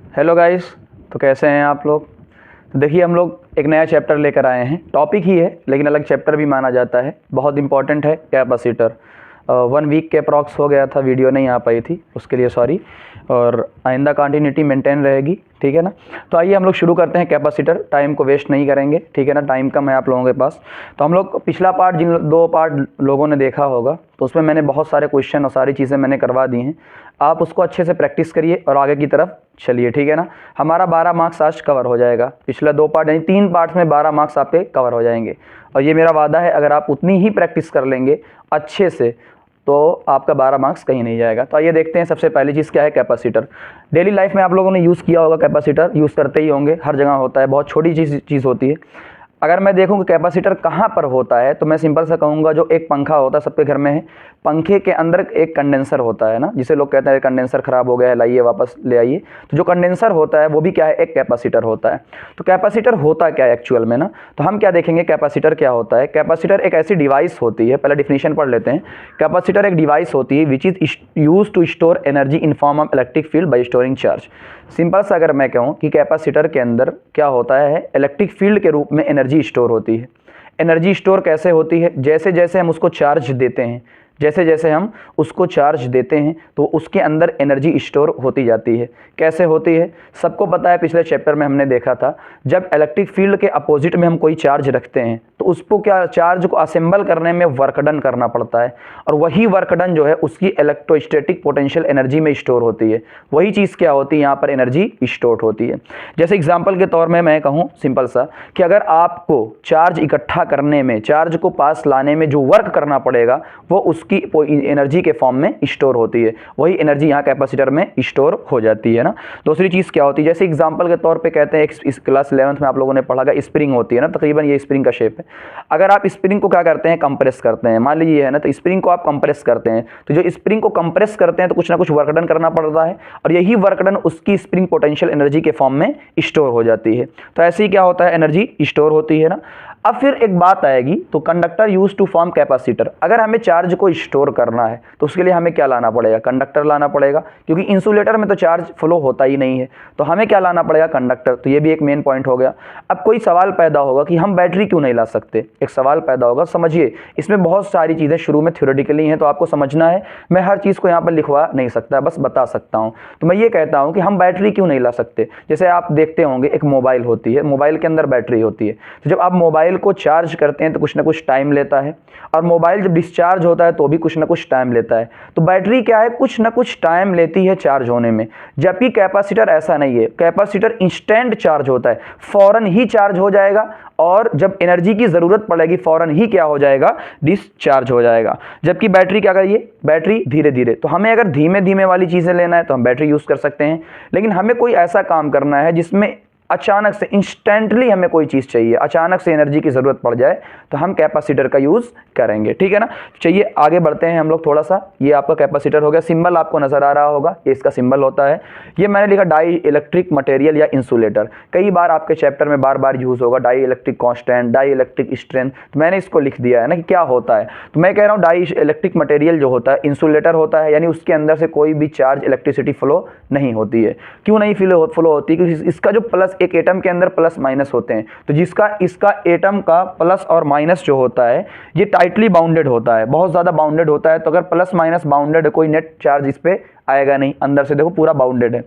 Hello guys. तो कैसे हैं आप लोग। तो देखिए हम लोग एक नया चैप्टर लेकर आए हैं। टॉपिक ही है लेकिन अलग चैप्टर भी माना जाता है। बहुत इंपॉर्टेंट है कैपेसिटर। 1 वीक के अप्रॉक्स हो गया था, वीडियो नहीं आ पाई थी, उसके लिए सॉरी। और आइंदा कंटिन्यूटी मेंटेन रहेगी, ठीक है ना। तो आइए हम लोग शुरू करते हैं कैपेसिटर। टाइम को वेस्ट नहीं करेंगे, ठीक है ना, टाइम कम है आप लोगों के पास। तो हम लोग पिछला पार्ट जिन 2 पार्ट लोगों ने देखा होगा तो उसमें मैंने बहुत सारे क्वेश्चन और सारी चीज़ें मैंने करवा दी हैं। आप उसको अच्छे से प्रैक्टिस करिए और आगे की तरफ चलिए, ठीक है ना। हमारा 12 मार्क्स आज कवर हो जाएगा। पिछला 2 पार्ट यानी 3 पार्ट्स में 12 मार्क्स आपके कवर हो जाएंगे। और ये मेरा वादा है, अगर आप उतनी ही प्रैक्टिस कर लेंगे अच्छे से तो आपका 12 मार्क्स कहीं नहीं जाएगा। तो आइए देखते हैं सबसे पहली चीज़ क्या है, कैपेसिटर। डेली लाइफ में आप लोगों ने यूज़ किया होगा कैपेसिटर, यूज़ करते ही होंगे, हर जगह होता है, बहुत छोटी चीज़ होती है। अगर मैं देखूँ कि कैपेसिटर कहाँ पर होता है तो मैं सिंपल सा कहूँगा, जो एक पंखा होता है सबके घर में है, पंखे के अंदर एक कंडेंसर होता है ना, जिसे लोग कहते हैं कंडेंसर ख़राब हो गया है, लाइए वापस ले आइए। तो जो कंडेंसर होता है वो भी क्या है, एक कैपेसिटर होता है। तो कैपेसिटर होता क्या है एक्चुअल में ना, तो हम क्या देखेंगे कैपेसिटर क्या होता है। कैपेसिटर एक ऐसी डिवाइस होती है, पहले डिफिनीशन पढ़ लेते हैं। कैपेसिटर एक डिवाइस होती है which is use to store energy in form of electric field by storing charge. Simple सा अगर मैं कहूँ कि कैपेसिटर के अंदर क्या होता है, इलेक्ट्रिक फील्ड के रूप में एनर्जी स्टोर होती है। एनर्जी स्टोर कैसे होती है, जैसे जैसे हम उसको चार्ज देते हैं, जैसे जैसे हम उसको चार्ज देते हैं तो उसके अंदर एनर्जी स्टोर होती जाती है। कैसे होती है, सबको पता है, पिछले चैप्टर में हमने देखा था, जब इलेक्ट्रिक फील्ड के अपोजिट में हम कोई चार्ज रखते हैं तो उसको क्या, चार्ज को असेंबल करने में वर्क डन करना पड़ता है, और वही वर्क डन जो है उसकी इलेक्ट्रोस्टैटिक पोटेंशियल एनर्जी में स्टोर होती है। वही चीज़ क्या होती है, यहाँ पर एनर्जी स्टोर होती है। जैसे एग्जाम्पल के तौर में मैं कहूँ सिंपल सा कि अगर आपको चार्ज इकट्ठा करने में, चार्ज को पास लाने में जो वर्क करना पड़ेगा वो उसकी एनर्जी के फॉर्म में स्टोर होती है। वही एनर्जी यहाँ कैपेसिटर में स्टोर हो जाती है ना। दूसरी चीज़ क्या होती है, जैसे एग्जांपल के तौर पे कहते हैं, इस क्लास 11th में आप लोगों ने पढ़ा था, स्प्रिंग होती है ना, तकरीबन ये स्प्रिंग का शेप है। अगर आप स्प्रिंग को क्या करते हैं, कंप्रेस करते हैं, मान लीजिए है ना, तो स्प्रिंग को आप कंप्रेस करते हैं, तो जो स्प्रिंग को कंप्रेस करते हैं तो कुछ ना कुछ वर्क डन करना पड़ता है, और यही वर्क डन उसकी स्प्रिंग पोटेंशियल एनर्जी के फॉर्म में स्टोर हो जाती है। तो ऐसे ही क्या होता है, एनर्जी स्टोर होती है ना। अब फिर एक बात आएगी, तो conductor use to form capacitor. अगर हमें चार्ज को स्टोर करना है तो उसके लिए हमें क्या लाना पड़ेगा, कंडक्टर लाना पड़ेगा, क्योंकि इंसुलेटर में तो चार्ज फ्लो होता ही नहीं है, तो हमें क्या लाना पड़ेगा, कंडक्टर। तो ये भी एक मेन पॉइंट हो गया। अब कोई सवाल पैदा होगा कि हम बैटरी क्यों नहीं ला सकते, एक सवाल पैदा होगा। समझिए, इसमें बहुत सारी चीज़ें शुरू में थ्योरेटिकली हैं, तो आपको समझना है, मैं हर चीज़ को यहाँ पर लिखवा नहीं सकता, बस बता सकता हूँ। तो मैं ये कहता हूँ कि हम बैटरी क्यों नहीं ला सकते। जैसे आप देखते होंगे एक मोबाइल होती है, मोबाइल के अंदर बैटरी होती है, तो जब आप मोबाइल को चार्ज करते हैं तो कुछ ना कुछ टाइम लेता है, और मोबाइल जब डिस्चार्ज होता है तो भी कुछ ना कुछ टाइम लेता है। तो बैटरी क्या है, कुछ ना कुछ टाइम लेती है चार्ज होने में, जबकि कैपेसिटर ऐसा नहीं है। कैपेसिटर इंस्टेंट चार्ज होता है, फौरन ही चार्ज हो जाएगा, और जब एनर्जी की ज़रूरत पड़ेगी फौरन ही क्या हो जाएगा, डिस्चार्ज हो जाएगा। जबकि बैटरी क्या करिए, बैटरी धीरे धीरे। तो हमें अगर धीमे धीमे वाली चीज़ें लेना है तो हम बैटरी यूज़ कर सकते हैं, लेकिन हमें कोई ऐसा काम करना है जिसमें अचानक से इंस्टेंटली हमें कोई चीज़ चाहिए, अचानक से एनर्जी की ज़रूरत पड़ जाए, तो हम कैपेसिटर का यूज़ करेंगे, ठीक है ना। चलिए आगे बढ़ते हैं हम लोग थोड़ा सा। ये आपका कैपेसिटर हो गया, सिंबल आपको नज़र आ रहा होगा, ये इसका सिंबल होता है। ये मैंने लिखा डाई इलेक्ट्रिक मटेरियल या इंसुलेटर। कई बार आपके चैप्टर में बार बार यूज़ होगा, dielectric constant, dielectric strength, तो मैंने इसको लिख दिया है ना कि क्या होता है। तो मैं कह रहा हूँ डाई इलेक्ट्रिक मटेरियल जो होता है इंसुलेटर होता है, यानी उसके अंदर से कोई भी चार्ज इलेक्ट्रिसिटी फ्लो नहीं होती है। क्यों नहीं फ्लो होती, क्योंकि इसका जो प्लस, एक एटम के अंदर प्लस माइनस होते हैं, तो जिसका इसका एटम का प्लस और माइनस जो होता है ये टाइटली बाउंडेड होता है, बहुत ज़्यादा बाउंडेड होता है। तो अगर प्लस माइनस बाउंडेड है, कोई नेट चार्ज इस पर आएगा नहीं, अंदर से देखो पूरा बाउंडेड है।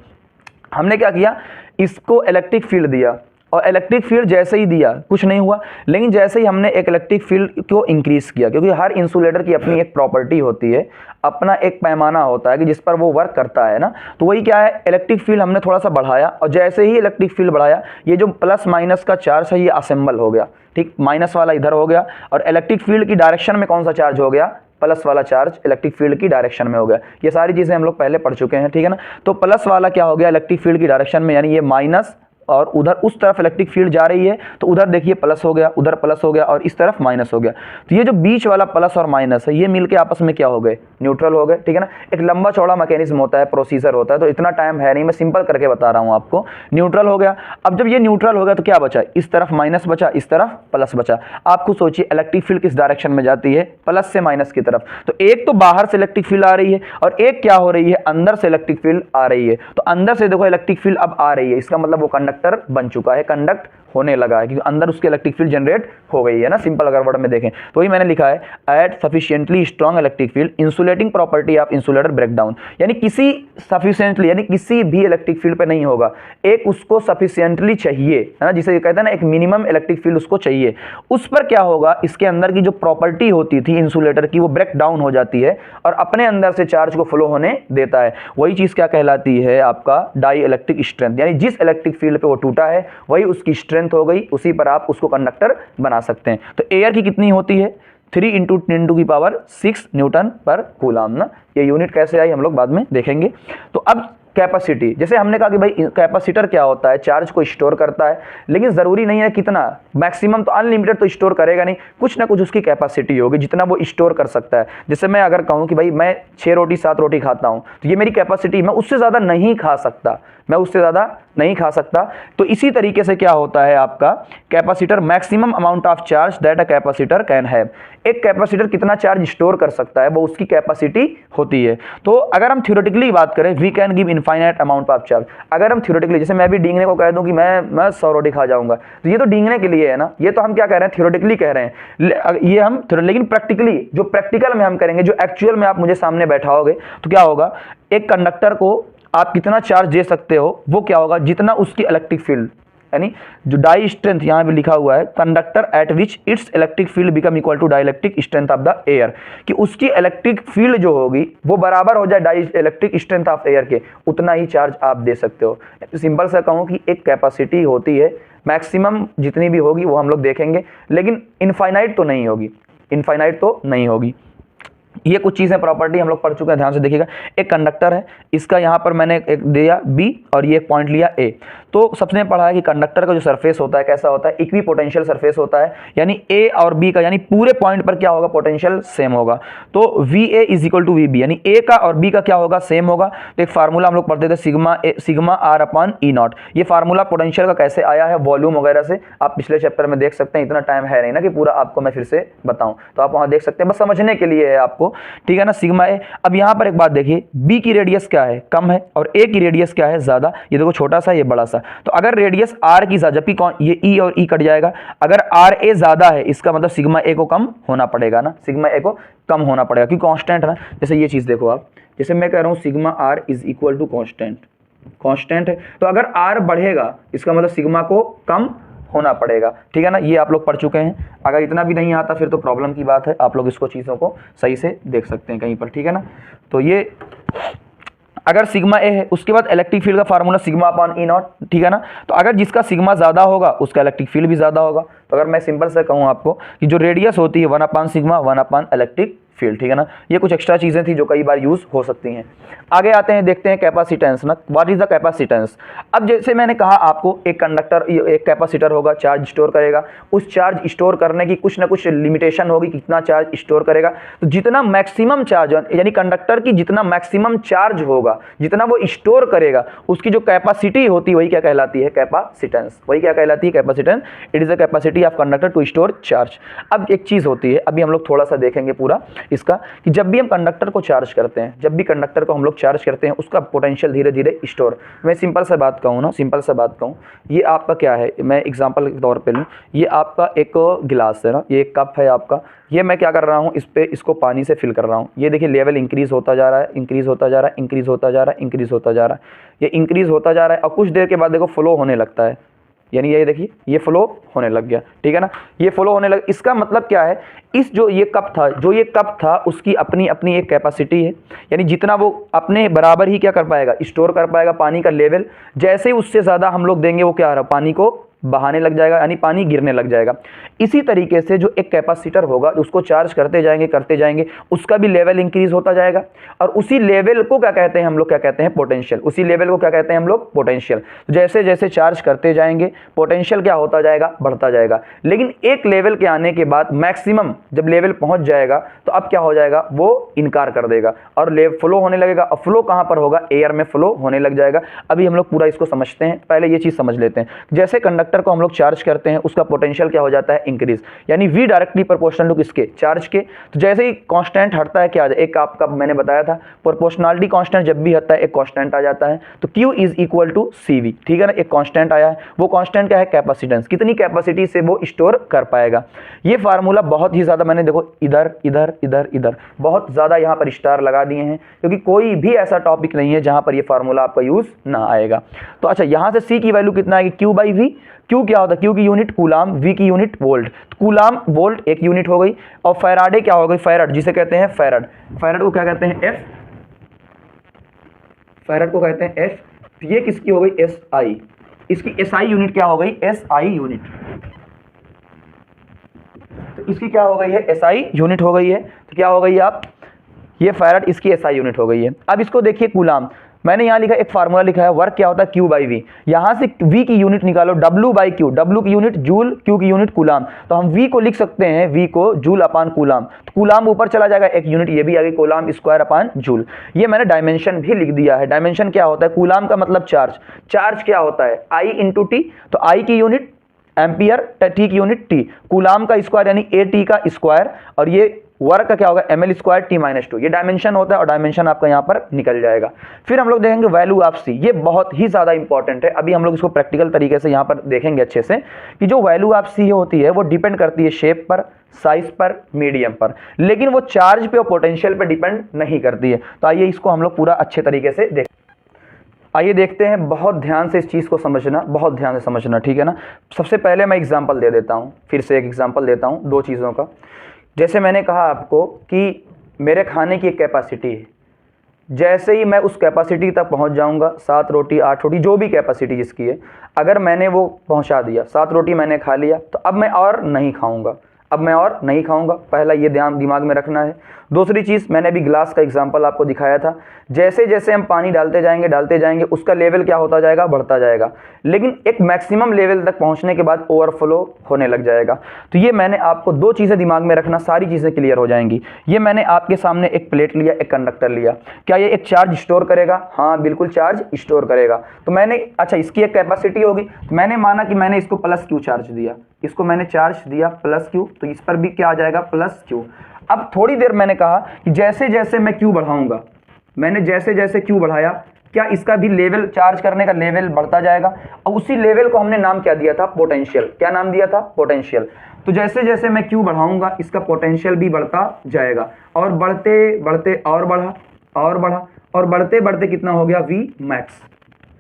हमने क्या किया, इसको इलेक्ट्रिक फील्ड दिया, और इलेक्ट्रिक फील्ड जैसे ही दिया कुछ नहीं हुआ, लेकिन जैसे ही हमने एक इलेक्ट्रिक फील्ड को इंक्रीज किया, क्योंकि हर इंसुलेटर की अपनी एक प्रॉपर्टी होती है, अपना एक पैमाना होता है कि जिस पर वो वर्क करता है ना, तो वही क्या है, इलेक्ट्रिक फील्ड हमने थोड़ा सा बढ़ाया, और जैसे ही इलेक्ट्रिक फील्ड बढ़ाया, ये जो प्लस माइनस का चार्ज है ये असेंबल हो गया, ठीक, माइनस वाला इधर हो गया, और इलेक्ट्रिक फील्ड की डायरेक्शन में कौन सा चार्ज हो गया, प्लस वाला चार्ज इलेक्ट्रिक फील्ड की डायरेक्शन में हो गया। ये सारी चीज़ें हम लोग पहले पढ़ चुके हैं, ठीक है ना। तो प्लस वाला क्या हो गया, इलेक्ट्रिक फील्ड की डायरेक्शन में, यानी ये माइनस और उधर उस तरफ इलेक्ट्रिक फील्ड जा रही है, तो उधर देखिए प्लस हो गया, उधर प्लस हो गया और इस तरफ माइनस हो गया। तो ये जो बीच वाला प्लस और माइनस है ये मिलके आपस में क्या हो गए, न्यूट्रल हो गए, ठीक है ना। एक लंबा चौड़ा मैकेनिज्म होता है, प्रोसीजर होता है, तो इतना टाइम है नहीं, मैं सिंपल करके बता रहा हूँ आपको। न्यूट्रल हो गया। अब जब ये न्यूट्रल हो गया तो क्या बचा, इस तरफ माइनस बचा, इस तरफ प्लस बचा। आपको सोचिए इलेक्ट्रिक फील्ड किस डायरेक्शन में जाती है, प्लस से माइनस की तरफ। तो एक तो बाहर से इलेक्ट्रिक फील्ड आ रही है और एक क्या हो रही है, अंदर से इलेक्ट्रिक फील्ड आ रही है। तो अंदर से देखो इलेक्ट्रिक फील्ड अब आ रही है, इसका मतलब वो कंडक्टर बन चुका है, कंडक्ट होने लगा है, क्योंकि अंदर उसकी इलेक्ट्रिक फील्ड जनरेट हो गई है ना। सिंपल अगर वर्ड में देखें तो वही मैंने लिखा है at sufficiently strong electric field insulating property of insulator breakdown. यानी किसी सफिशिएंटली यानी किसी भी इलेक्ट्रिक फील्ड पे नहीं होगा, एक उसको सफिशिएंटली चाहिए, है ना, जिसे कहते हैं ना एक मिनिमम इलेक्ट्रिक फील्ड उसको चाहिए। उस पर क्या होगा, इसके अंदर की जो प्रॉपर्टी होती थी इंसुलेटर की वो ब्रेक डाउन हो जाती है और अपने अंदर से चार्ज को फ्लो होने देता है। वही चीज क्या कहलाती है, आपका डाई इलेक्ट्रिक स्ट्रेंथ। यानी जिस इलेक्ट्रिक फील्ड पे वो टूटा है वही उसकी स्ट्रेंथ हो गई, उसी पर आप उसको कंडक्टर बना सकते हैं। तो एयर की कितनी होती है, 3 × 10⁶ न्यूटन पर कूलम ना। ये यूनिट कैसे आई हम लोग बाद में देखेंगे। तो अब कैपेसिटी, जैसे हमने कहा कि भाई कैपेसिटर क्या होता है, चार्ज को स्टोर करता है, लेकिन ज़रूरी नहीं है कितना, मैक्सिमम तो अनलिमिटेड तो स्टोर करेगा नहीं, कुछ ना कुछ उसकी कैपेसिटी होगी जितना वो स्टोर कर सकता है। जैसे मैं अगर कहूँ कि भाई मैं 6 रोटी 7 रोटी खाता हूँ तो ये मेरी कैपेसिटी, मैं उससे ज़्यादा नहीं खा सकता, मैं उससे ज़्यादा नहीं खा सकता। तो इसी तरीके से क्या होता है आपका capacitor, maximum amount of charge that a capacitor can have. एक कैपेसिटर कितना चार्ज स्टोर कर सकता है वो उसकी कैपेसिटी होती है। तो अगर हम थ्योरेटिकली बात करें, we can give infinite amount of charge. अगर हम थ्योरेटिकली, जैसे मैं भी डींगने को कह दूं कि मैं 100 रोटी खा जाऊंगा, तो ये तो डींगने के लिए है ना, ये तो हम क्या कह रहे हैं, थ्योरेटिकली कह रहे हैं ये हम, लेकिन प्रैक्टिकली जो प्रैक्टिकल में हम करेंगे, जो एक्चुअल में आप मुझे सामने बैठाओगे तो क्या होगा, एक कंडक्टर को आप कितना चार्ज दे सकते हो वो क्या होगा, जितना उसकी इलेक्ट्रिक फील्ड, यानी जो डाई स्ट्रेंथ यहाँ पे लिखा हुआ है, conductor at which its electric field become equal to dielectric strength of the air, कि उसकी इलेक्ट्रिक फील्ड जो होगी वो बराबर हो जाए dielectric strength of air के, उतना ही चार्ज आप दे सकते हो। सिंपल सा कहूँ कि एक कैपेसिटी होती है, मैक्सिमम जितनी भी होगी वो हम लोग देखेंगे, लेकिन इनफाइनाइट तो नहीं होगी, इनफाइनाइट तो नहीं होगी। ये कुछ चीज़ें प्रॉपर्टी हम लोग पढ़ चुके हैं, ध्यान से देखिएगा। एक कंडक्टर है, इसका यहाँ पर मैंने एक दिया B और ये पॉइंट लिया A। तो सबसे पढ़ा है कि कंडक्टर का जो सरफेस होता है कैसा होता है, इक्वी पोटेंशियल सरफेस होता है, यानी A और B का, यानी पूरे पॉइंट पर क्या होगा, पोटेंशियल सेम होगा। तो VA is equal to VB, यानी A का और B का क्या होगा, सेम होगा। तो एक फार्मूला हम लोग पढ़ते थे सिग्मा R/E0। ये फार्मूला पोटेंशियल का कैसे आया है, वॉल्यूम वगैरह से आप पिछले चैप्टर में देख सकते हैं। इतना टाइम है नहीं ना कि पूरा आपको मैं फिर से बताऊं, तो आप वहां देख सकते हैं, बस समझने के लिए है आपको, ठीक है ना, सिग्मा A। अब यहाँ पर एक बात देखिए, B की रेडियस क्या है, कम है, और A की रेडियस क्या है, ज्यादा। ये देखो छोटा सा, ये बड़ा सा। तो अगर रेडियस R की ज्यादा, जबकि कौन, ये E और E कट जाएगा, अगर RA ज्यादा है इसका मतलब सिग्मा A को कम होना पड़ेगा ना, सिग्मा A को कम होना पड़ेगा क्योंकि कांस्टेंट है ना। जैसे ये चीज देखो आप, जैसे मैं कह रहा हूँ sigma R is equal to constant, constant है, तो अगर R बढ़ेगा इसका मतलब सिग्मा को कम होना पड़ेगा, ठीक है ना। ये आप लोग पढ़ चुके हैं। अगर इतना भी नहीं आता फिर तो प्रॉब्लम की बात है, आप लोग इसको चीज़ों को सही से देख सकते हैं कहीं पर, ठीक है ना। तो ये अगर सिग्मा A है, उसके बाद इलेक्ट्रिक फील्ड का फार्मूला सिग्मा/E0, ठीक है ना। तो अगर जिसका सिग्मा ज़्यादा होगा उसका इलेक्ट्रिक फील्ड भी ज़्यादा होगा। तो अगर मैं सिंपल से कहूँ आपको कि जो रेडियस होती है 1/सिग्मा 1/ इलेक्ट्रिक फील्ड, ठीक है ना। ये कुछ एक्स्ट्रा चीज़ें थी जो कई बार यूज़ हो सकती हैं। आगे आते हैं, देखते हैं कैपेसिटेंस ना, व्हाट इज द कैपेसिटेंस। अब जैसे मैंने कहा आपको, एक कंडक्टर, एक कैपेसिटर होगा, चार्ज स्टोर करेगा। उस चार्ज स्टोर करने की कुछ ना कुछ लिमिटेशन होगी, कितना चार्ज स्टोर करेगा। तो जितना मैक्सिमम चार्ज, यानी कंडक्टर की जितना मैक्सिमम चार्ज होगा, जितना वो स्टोर करेगा, उसकी जो कैपेसिटी होती है वही क्या कहलाती है, कैपेसिटेंस। वही क्या कहलाती है, capacitance. It is the capacity of conductor to store charge. अब एक चीज़ होती है, अभी हम लोग थोड़ा सा देखेंगे पूरा इसका, कि जब भी हम कंडक्टर को चार्ज करते हैं, जब भी कंडक्टर को हम लोग चार्ज करते हैं, उसका पोटेंशियल धीरे धीरे स्टोर। मैं सिंपल सा बात कहूँ ना, सिंपल सा बात कहूँ, ये आपका क्या है, मैं एग्जांपल के तौर पे लूँ, ये आपका एक गिलास है ना, ये एक कप है आपका। ये मैं क्या कर रहा हूँ, इसको पानी से फिल कर रहा हूँ। ये देखिए लेवल इंक्रीज होता जा रहा है, इंक्रीज होता जा रहा है, इंक्रीज होता जा रहा है, इंक्रीज होता जा रहा है, ये इंक्रीज होता जा रहा है, और कुछ देर के बाद देखो फ्लो होने लगता है। यानी ये देखिए ये फ्लो होने लग गया, ठीक है ना, ये फ्लो होने लग। इसका मतलब क्या है, इस जो ये कप था उसकी अपनी अपनी एक कैपेसिटी है, यानी जितना वो अपने बराबर ही क्या कर पाएगा, स्टोर कर पाएगा पानी का लेवल। जैसे ही उससे ज़्यादा हम लोग देंगे वो क्या आ रहा है, पानी को बहाने लग जाएगा, यानी पानी गिरने लग जाएगा। इसी तरीके से जो एक कैपेसिटर होगा उसको चार्ज करते जाएंगे, उसका भी लेवल इंक्रीज होता जाएगा, और उसी लेवल को क्या कहते हैं हम लोग, क्या कहते हैं पोटेंशियल। उसी लेवल को क्या कहते हैं हम लोग, पोटेंशियल। जैसे जैसे चार्ज करते जाएंगे पोटेंशियल क्या होता जाएगा, बढ़ता जाएगा। लेकिन एक लेवल के आने के बाद मैक्सिमम जब लेवल पहुंच जाएगा तो अब क्या हो जाएगा, वो इनकार कर देगा और फ्लो होने लगेगा। और फ्लो कहां पर होगा, एयर में फ्लो होने लग जाएगा। अभी हम लोग पूरा इसको समझते हैं, पहले ये चीज समझ लेते हैं। जैसे कंडक्टर को हम लोग चार्ज करते हैं उसका पोटेंशियल क्या हो जाता है, इंक्रीज, यानी V डायरेक्टली प्रोपोर्शनल टू किसके, चार्ज के। तो जैसे ही कांस्टेंट हटता है क्या आ जाए, एक आपका मैंने बताया था प्रोपोर्शनलिटी कांस्टेंट जब भी हटता है एक कांस्टेंट आ जाता है, तो Q is equal to CV, ठीक है ना। एक कांस्टेंट आया है, वो कांस्टेंट क्या है, कैपेसिटेंस, कितनी कैपेसिटी से वो स्टोर कर पाएगा। ये फार्मूला बहुत ही ज्यादा मैंने देखो इधर इधर इधर इधर बहुत ज्यादा यहाँ पर स्टार लगा दिए हैं, क्योंकि कोई भी ऐसा टॉपिक नहीं है जहां पर ये फार्मूला आपका यूज ना आएगा। तो अच्छा, यहां से C की वैल्यू कितना आएगी, Q बाई V। Q क्या होता है, Q की यूनिट कूलाम, V की यूनिट वोल्ट। तो कूलाम वोल्ट एक यूनिट हो गई, और फैराडे क्या हो गई, फैरड, जिसे कहते हैं फैरड। फैरड को क्या कहते हैं, F, फैरड को कहते हैं F। ये किसकी हो गई, SI। इसकी SI यूनिट क्या हो गई, SI यूनिट। तो इसकी क्या हो गई है, SI यूनिट हो गई है। तो क्या हो गई आप, ये फैरड, इसकी SI यूनिट हो गई है। अब इसको देखिए कूलाम, मैंने यहाँ लिखा एक फार्मूला लिखा है, वर्क क्या होता है, Q बाई V। यहाँ से V की यूनिट निकालो, W बाई Q, W की यूनिट जूल, Q की यूनिट कूलाम। तो हम V को लिख सकते हैं, V को जूल अपान कूलाम। तो कूलाम ऊपर चला जाएगा, एक यूनिट ये भी आ गई, कूलाम स्क्वायर अपान जूल। ये मैंने डायमेंशन भी लिख दिया है। डायमेंशन क्या होता है, कूलाम का मतलब चार्ज, चार्ज क्या होता है I इंटू टी। तो I की यूनिट एम्पियर, टी की यूनिट टी, कूलाम का स्क्वायर यानी AT का स्क्वायर, और ये वर्क का क्या होगा, ml स्क्वायर T-2। ये डायमेंशन होता है, और डायमेंशन आपका यहाँ पर निकल जाएगा। फिर हम लोग देखेंगे वैल्यू ऑफ C। ये बहुत ही ज़्यादा इंपॉर्टेंट है। अभी हम लोग इसको प्रैक्टिकल तरीके से यहाँ पर देखेंगे अच्छे से, कि जो वैल्यू ऑफ C होती है वो डिपेंड करती है शेप पर, साइज पर, मीडियम पर, लेकिन वो चार्ज पे और पोटेंशियल पे डिपेंड नहीं करती है। तो आइए इसको हम लोग पूरा अच्छे तरीके से देखें। आइए देखते हैं, बहुत ध्यान से इस चीज़ को समझना, बहुत ध्यान से समझना, ठीक है ना। सबसे पहले मैं एग्जांपल दे देता हूँ, फिर से एक एग्जांपल देता हूँ दो चीज़ों का। जैसे मैंने कहा आपको कि मेरे खाने की एक कैपेसिटी है, जैसे ही मैं उस कैपेसिटी तक पहुंच जाऊंगा, 7 रोटी 8 रोटी जो भी कैपेसिटी जिसकी है, अगर मैंने वो पहुंचा दिया, 7 रोटी मैंने खा लिया, तो अब मैं और नहीं खाऊंगा, अब मैं और नहीं खाऊंगा। पहला ये ध्यान दिमाग में रखना है। दूसरी चीज़, मैंने अभी ग्लास का एग्जांपल आपको दिखाया था, जैसे जैसे हम पानी डालते जाएंगे उसका लेवल क्या होता जाएगा, बढ़ता जाएगा, लेकिन एक मैक्सिमम लेवल तक पहुंचने के बाद ओवरफ्लो होने लग जाएगा। तो ये मैंने आपको दो चीज़ें दिमाग में रखना, सारी चीज़ें क्लियर हो जाएंगी। ये मैंने आपके सामने एक प्लेट लिया, एक कंडक्टर लिया, क्या ये एक चार्ज स्टोर करेगा? हाँ बिल्कुल चार्ज स्टोर करेगा। तो मैंने, अच्छा इसकी एक कैपेसिटी होगी, तो मैंने माना कि मैंने इसको प्लस क्यू चार्ज दिया, इसको मैंने चार्ज दिया प्लस क्यू, तो इस पर भी क्या आ जाएगा, प्लस क्यू। अब थोड़ी देर मैंने कहा कि जैसे जैसे मैं क्यू बढ़ाऊंगा, मैंने जैसे जैसे क्यू बढ़ाया, क्या इसका भी लेवल, चार्ज करने का लेवल बढ़ता जाएगा। और उसी लेवल को हमने नाम क्या दिया था, पोटेंशियल। क्या नाम दिया था, पोटेंशियल। तो जैसे जैसे मैं क्यू बढ़ाऊंगा इसका पोटेंशियल भी बढ़ता जाएगा, और बढ़ते बढ़ते और बढ़ा और बढ़ा, और बढ़ते बढ़ते कितना हो गया, वी मैक्स,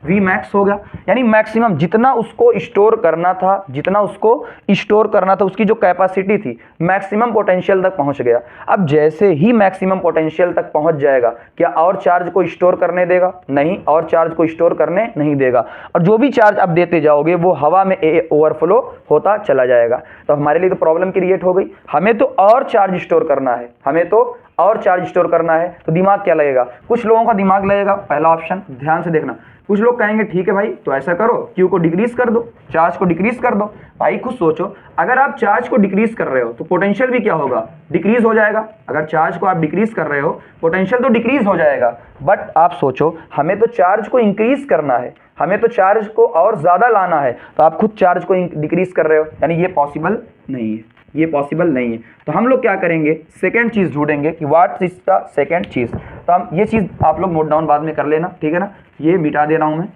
वी मैक्स हो गया। यानी मैक्सिमम जितना उसको स्टोर करना था, जितना उसको स्टोर करना था, उसकी जो कैपेसिटी थी, मैक्सिमम पोटेंशियल तक पहुंच गया। अब जैसे ही मैक्सिमम पोटेंशियल तक पहुंच जाएगा, क्या और चार्ज को स्टोर करने देगा? नहीं, और चार्ज को स्टोर करने नहीं देगा। और जो भी चार्ज आप देते जाओगे वो हवा में ओवरफ्लो होता चला जाएगा। तो हमारे लिए तो प्रॉब्लम क्रिएट हो गई। हमें तो और चार्ज स्टोर करना है, हमें तो और चार्ज स्टोर करना है। तो दिमाग क्या लगेगा? कुछ लोगों का दिमाग लगेगा पहला ऑप्शन, ध्यान से देखना, कुछ लोग कहेंगे ठीक है भाई, तो ऐसा करो, क्यू को डिक्रीज कर दो, चार्ज को डिक्रीज कर दो। भाई खुद सोचो, अगर आप चार्ज को डिक्रीज कर रहे हो तो पोटेंशियल भी क्या होगा, डिक्रीज हो जाएगा। अगर चार्ज को आप डिक्रीज कर रहे हो, पोटेंशियल तो डिक्रीज हो जाएगा। बट आप सोचो, हमें तो चार्ज को इंक्रीज करना है, हमें तो चार्ज को और ज्यादा लाना है, तो आप खुद चार्ज को डिक्रीज कर रहे हो, यानी ये पॉसिबल नहीं है, ये पॉसिबल नहीं है। तो हम लोग क्या करेंगे, सेकंड चीज ढूंढेंगे कि व्हाट इज द सेकंड चीज। तो हम ये चीज आप लोग नोट डाउन बाद में कर लेना, ठीक है ना, ये मिटा दे रहा हूं मैं।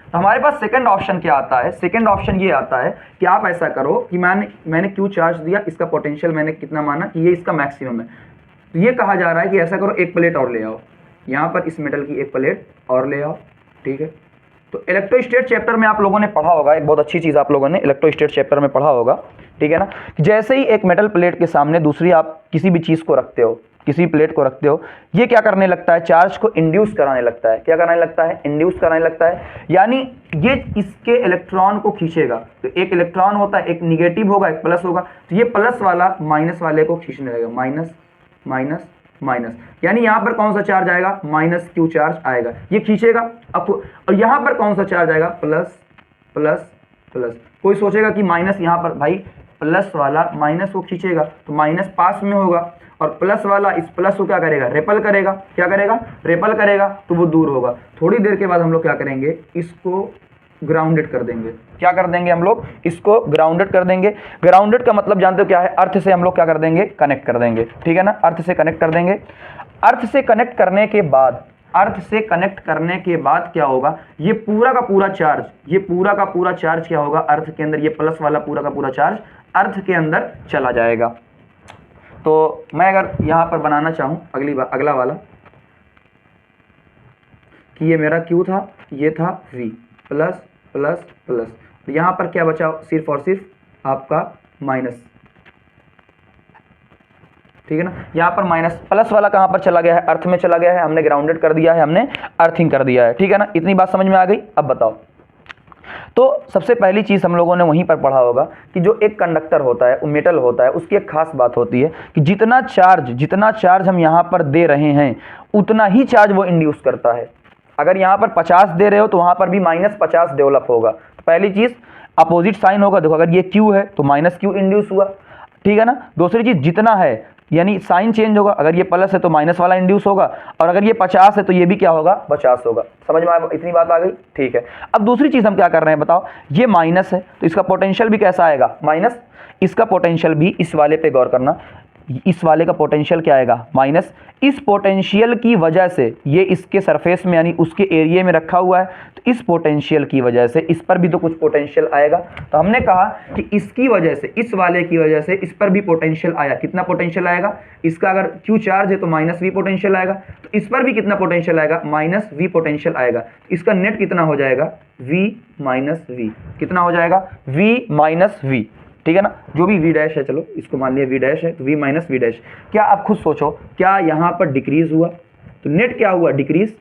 तो हमारे पास सेकंड ऑप्शन क्या आता है, सेकंड ऑप्शन ये आता है कि आप ऐसा करो कि मैंने क्यू चार्ज दिया, इसका पोटेंशियल मैंने कितना माना कि ये इसका मैक्सिमम है। तो ये कहा जा रहा है कि ऐसा करो, एक प्लेट और ले आओ, यहाँ पर इस मेटल की एक प्लेट और ले आओ, ठीक है। तो इलेक्ट्रोस्टैट चैप्टर में आप लोगों ने पढ़ा होगा, एक बहुत अच्छी चीज़ आप लोगों ने इलेक्ट्रोस्टैट चैप्टर में पढ़ा होगा, ठीक है ना। जैसे ही एक मेटल प्लेट के सामने दूसरी आप किसी भी चीज़ को रखते हो, किसी प्लेट को रखते हो, ये क्या करने लगता है, चार्ज को इंड्यूस कराने लगता है। क्या कराने लगता है, इंड्यूस कराने लगता है, यानी ये इसके इलेक्ट्रॉन को खींचेगा। तो एक इलेक्ट्रॉन होता है, एक निगेटिव होगा, एक प्लस होगा, तो ये प्लस वाला माइनस वाले को खींचने लगेगा, माइनस माइनस माइनस, यानी यहां पर कौन सा चार्ज आएगा, माइनस क्यू चार्ज आएगा, ये खींचेगा आपको। और यहां पर कौन सा चार्ज आएगा, प्लस प्लस प्लस। कोई सोचेगा कि माइनस, यहां पर भाई प्लस वाला माइनस को खींचेगा तो माइनस पास में होगा, और प्लस वाला इस प्लस को क्या करेगा, रेपल करेगा। क्या करेगा, रेपल करेगा, तो वो दूर होगा। थोड़ी देर के बाद हम लोग क्या करेंगे, इसको ग्राउंडेड कर देंगे। क्या कर देंगे हम लोग, इसको ग्राउंडेड कर देंगे। ग्राउंडेड का मतलब जानते हो क्या है, अर्थ से हम लोग क्या कर देंगे, कनेक्ट कर देंगे, ठीक है ना, अर्थ से कनेक्ट कर देंगे। अर्थ से कनेक्ट करने के बाद, अर्थ से कनेक्ट करने के बाद क्या होगा, ये पूरा का पूरा चार्ज, ये पूरा का पूरा चार्ज क्या होगा, अर्थ के अंदर, ये प्लस वाला पूरा का पूरा चार्ज अर्थ के अंदर चला जाएगा। तो मैं अगर यहां पर बनाना चाहूं अगला वाला, कि ये मेरा Q था, ये था V, प्लस प्लस प्लस, तो यहां पर क्या बचा, सिर्फ और सिर्फ आपका माइनस, ठीक है ना। यहां पर माइनस, प्लस वाला कहां पर चला गया है, अर्थ में चला गया है, हमने ग्राउंडेड कर दिया है, हमने अर्थिंग कर दिया है, ठीक है ना। इतनी बात समझ में आ गई। अब बताओ, तो सबसे पहली चीज हम लोगों ने वहीं पर पढ़ा होगा कि जो एक कंडक्टर होता है, मेटल होता है, उसकी एक खास बात होती है कि जितना चार्ज हम यहां पर दे रहे हैं उतना ही चार्ज वो इंड्यूस करता है। अगर यहां पर 50 दे रहे हो तो वहां पर भी -50 डेवलप होगा। तो पहली चीज अपोजिट साइन होगा, देखो अगर ये Q है तो -Q इंड्यूस हुआ, ठीक है ना। दूसरी चीज जितना है, यानी साइन चेंज होगा, अगर ये प्लस है तो माइनस वाला इंड्यूस होगा, और अगर ये 50 है तो ये भी क्या होगा, 50 होगा। समझ में आया, इतनी बात आ गई, ठीक है। अब दूसरी चीज हम क्या कर रहे हैं बताओ, ये माइनस है तो इसका पोटेंशियल भी कैसा आएगा, माइनस। इसका पोटेंशियल भी, इस वाले पे गौर करना, इस वाले का पोटेंशियल क्या आएगा, माइनस। इस पोटेंशियल की वजह से ये इसके सरफेस में यानी उसके एरिया में रखा हुआ है, तो इस पोटेंशियल की वजह से इस पर भी तो कुछ पोटेंशियल आएगा। तो हमने कहा कि इसकी वजह से, इस वाले की वजह से इस पर भी पोटेंशियल आया। कितना पोटेंशियल आएगा, इसका अगर Q चार्ज है तो -V पोटेंशियल आएगा, तो इस पर भी कितना पोटेंशियल आएगा, -V पोटेंशियल आएगा। इसका नेट कितना हो जाएगा, V -V, कितना हो जाएगा, V -V, ठीक है ना। जो भी V डैश है, चलो इसको मान लिया V डैश है, तो V -V डैश। क्या आप खुद सोचो, क्या यहाँ पर डिक्रीज हुआ, तो नेट क्या हुआ, डिक्रीज,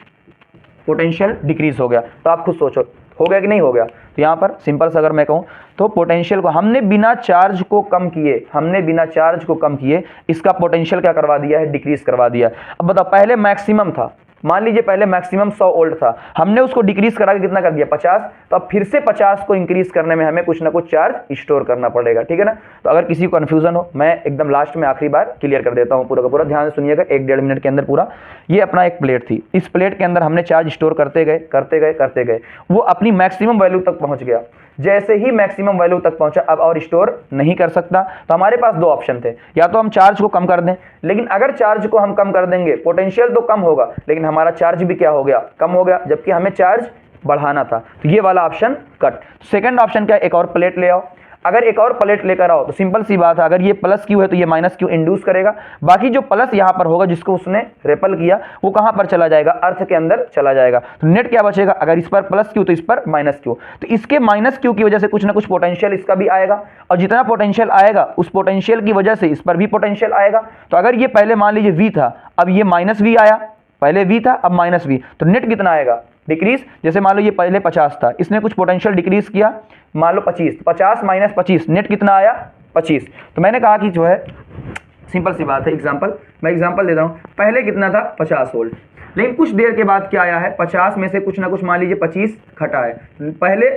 पोटेंशियल डिक्रीज हो गया। तो आप खुद सोचो हो गया कि नहीं हो गया। तो यहाँ पर सिंपल से अगर मैं कहूँ तो पोटेंशियल को हमने बिना चार्ज को कम किए इसका पोटेंशियल क्या करवा दिया है, डिक्रीज करवा दिया। अब बताओ, पहले मैक्सिमम था, मान लीजिए पहले मैक्सिमम 100 वोल्ट था, हमने उसको डिक्रीज करा के कितना कर दिया, 50। तो अब फिर से 50 को इंक्रीज करने में हमें कुछ ना कुछ चार्ज स्टोर करना पड़ेगा, ठीक है ना। तो अगर किसी को कंफ्यूजन हो, मैं एकदम लास्ट में आखिरी बार क्लियर कर देता हूँ पूरा का पूरा, ध्यान से सुनिएगा, 1-1.5 मिनट के अंदर पूरा। ये अपना एक प्लेट थी, इस प्लेट के अंदर हमने चार्ज स्टोर करते गए, वो अपनी मैक्सिमम वैल्यू तक पहुंच गया। जैसे ही मैक्सिमम वैल्यू तक पहुंचा, अब और स्टोर नहीं कर सकता। तो हमारे पास दो ऑप्शन थे, या तो हम चार्ज को कम कर दें, लेकिन अगर चार्ज को हम कम कर देंगे पोटेंशियल तो कम होगा, लेकिन हमारा चार्ज भी क्या हो गया, कम हो गया, जबकि हमें चार्ज बढ़ाना था। तो ये वाला ऑप्शन कट। सेकंड ऑप्शन क्या है, एक और प्लेट ले आओ। अगर एक और प्लेट लेकर आओ तो सिंपल सी बात है, अगर ये +Q है तो ये -Q इंड्यूस करेगा, बाकी जो प्लस यहां पर होगा जिसको उसने रेपल किया वो कहां पर चला जाएगा, अर्थ के अंदर चला जाएगा। तो नेट क्या बचेगा, अगर इस पर +Q तो इस पर -Q, तो इसके -Q की वजह से कुछ ना कुछ पोटेंशियल इसका भी आएगा, और जितना पोटेंशियल आएगा उस पोटेंशियल की वजह से इस पर भी पोटेंशियल आएगा। तो अगर ये पहले मान लीजिए V था, अब ये -V आया, पहले V था अब -V, तो नेट कितना आएगा, डिक्रीज। जैसे मान लो ये पहले 50 था, इसने कुछ पोटेंशियल डिक्रीज किया, मान लो 25, 50 - 25, नेट कितना आया, 25। तो मैंने कहा कि जो है सिंपल सी बात है, मैं एग्जांपल देता हूँ, पहले कितना था 50 वोल्ट, लेकिन कुछ देर के बाद क्या आया है, 50 में से कुछ ना कुछ मान लीजिए 25 घटा है पहले,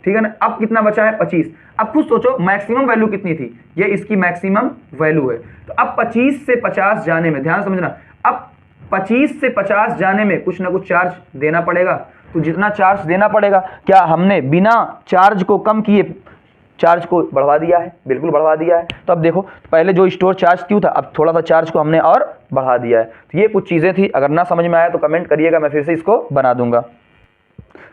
ठीक है ना। अब कितना बचा है, 25। अब खुद सोचो मैक्सिमम वैल्यू कितनी थी, ये इसकी मैक्सिमम वैल्यू है। तो अब 25 से 50 जाने में, ध्यान समझना, अब 25 से 50 जाने में कुछ ना कुछ चार्ज देना पड़ेगा। तो जितना चार्ज देना पड़ेगा, क्या हमने बिना चार्ज को कम किए चार्ज को बढ़वा दिया है, बिल्कुल बढ़वा दिया है। तो अब देखो, पहले जो स्टोर चार्ज Q था, अब थोड़ा सा चार्ज को हमने और बढ़ा दिया है। तो ये कुछ चीज़ें थी, अगर ना समझ में आया तो कमेंट करिएगा, मैं फिर से इसको बना दूंगा।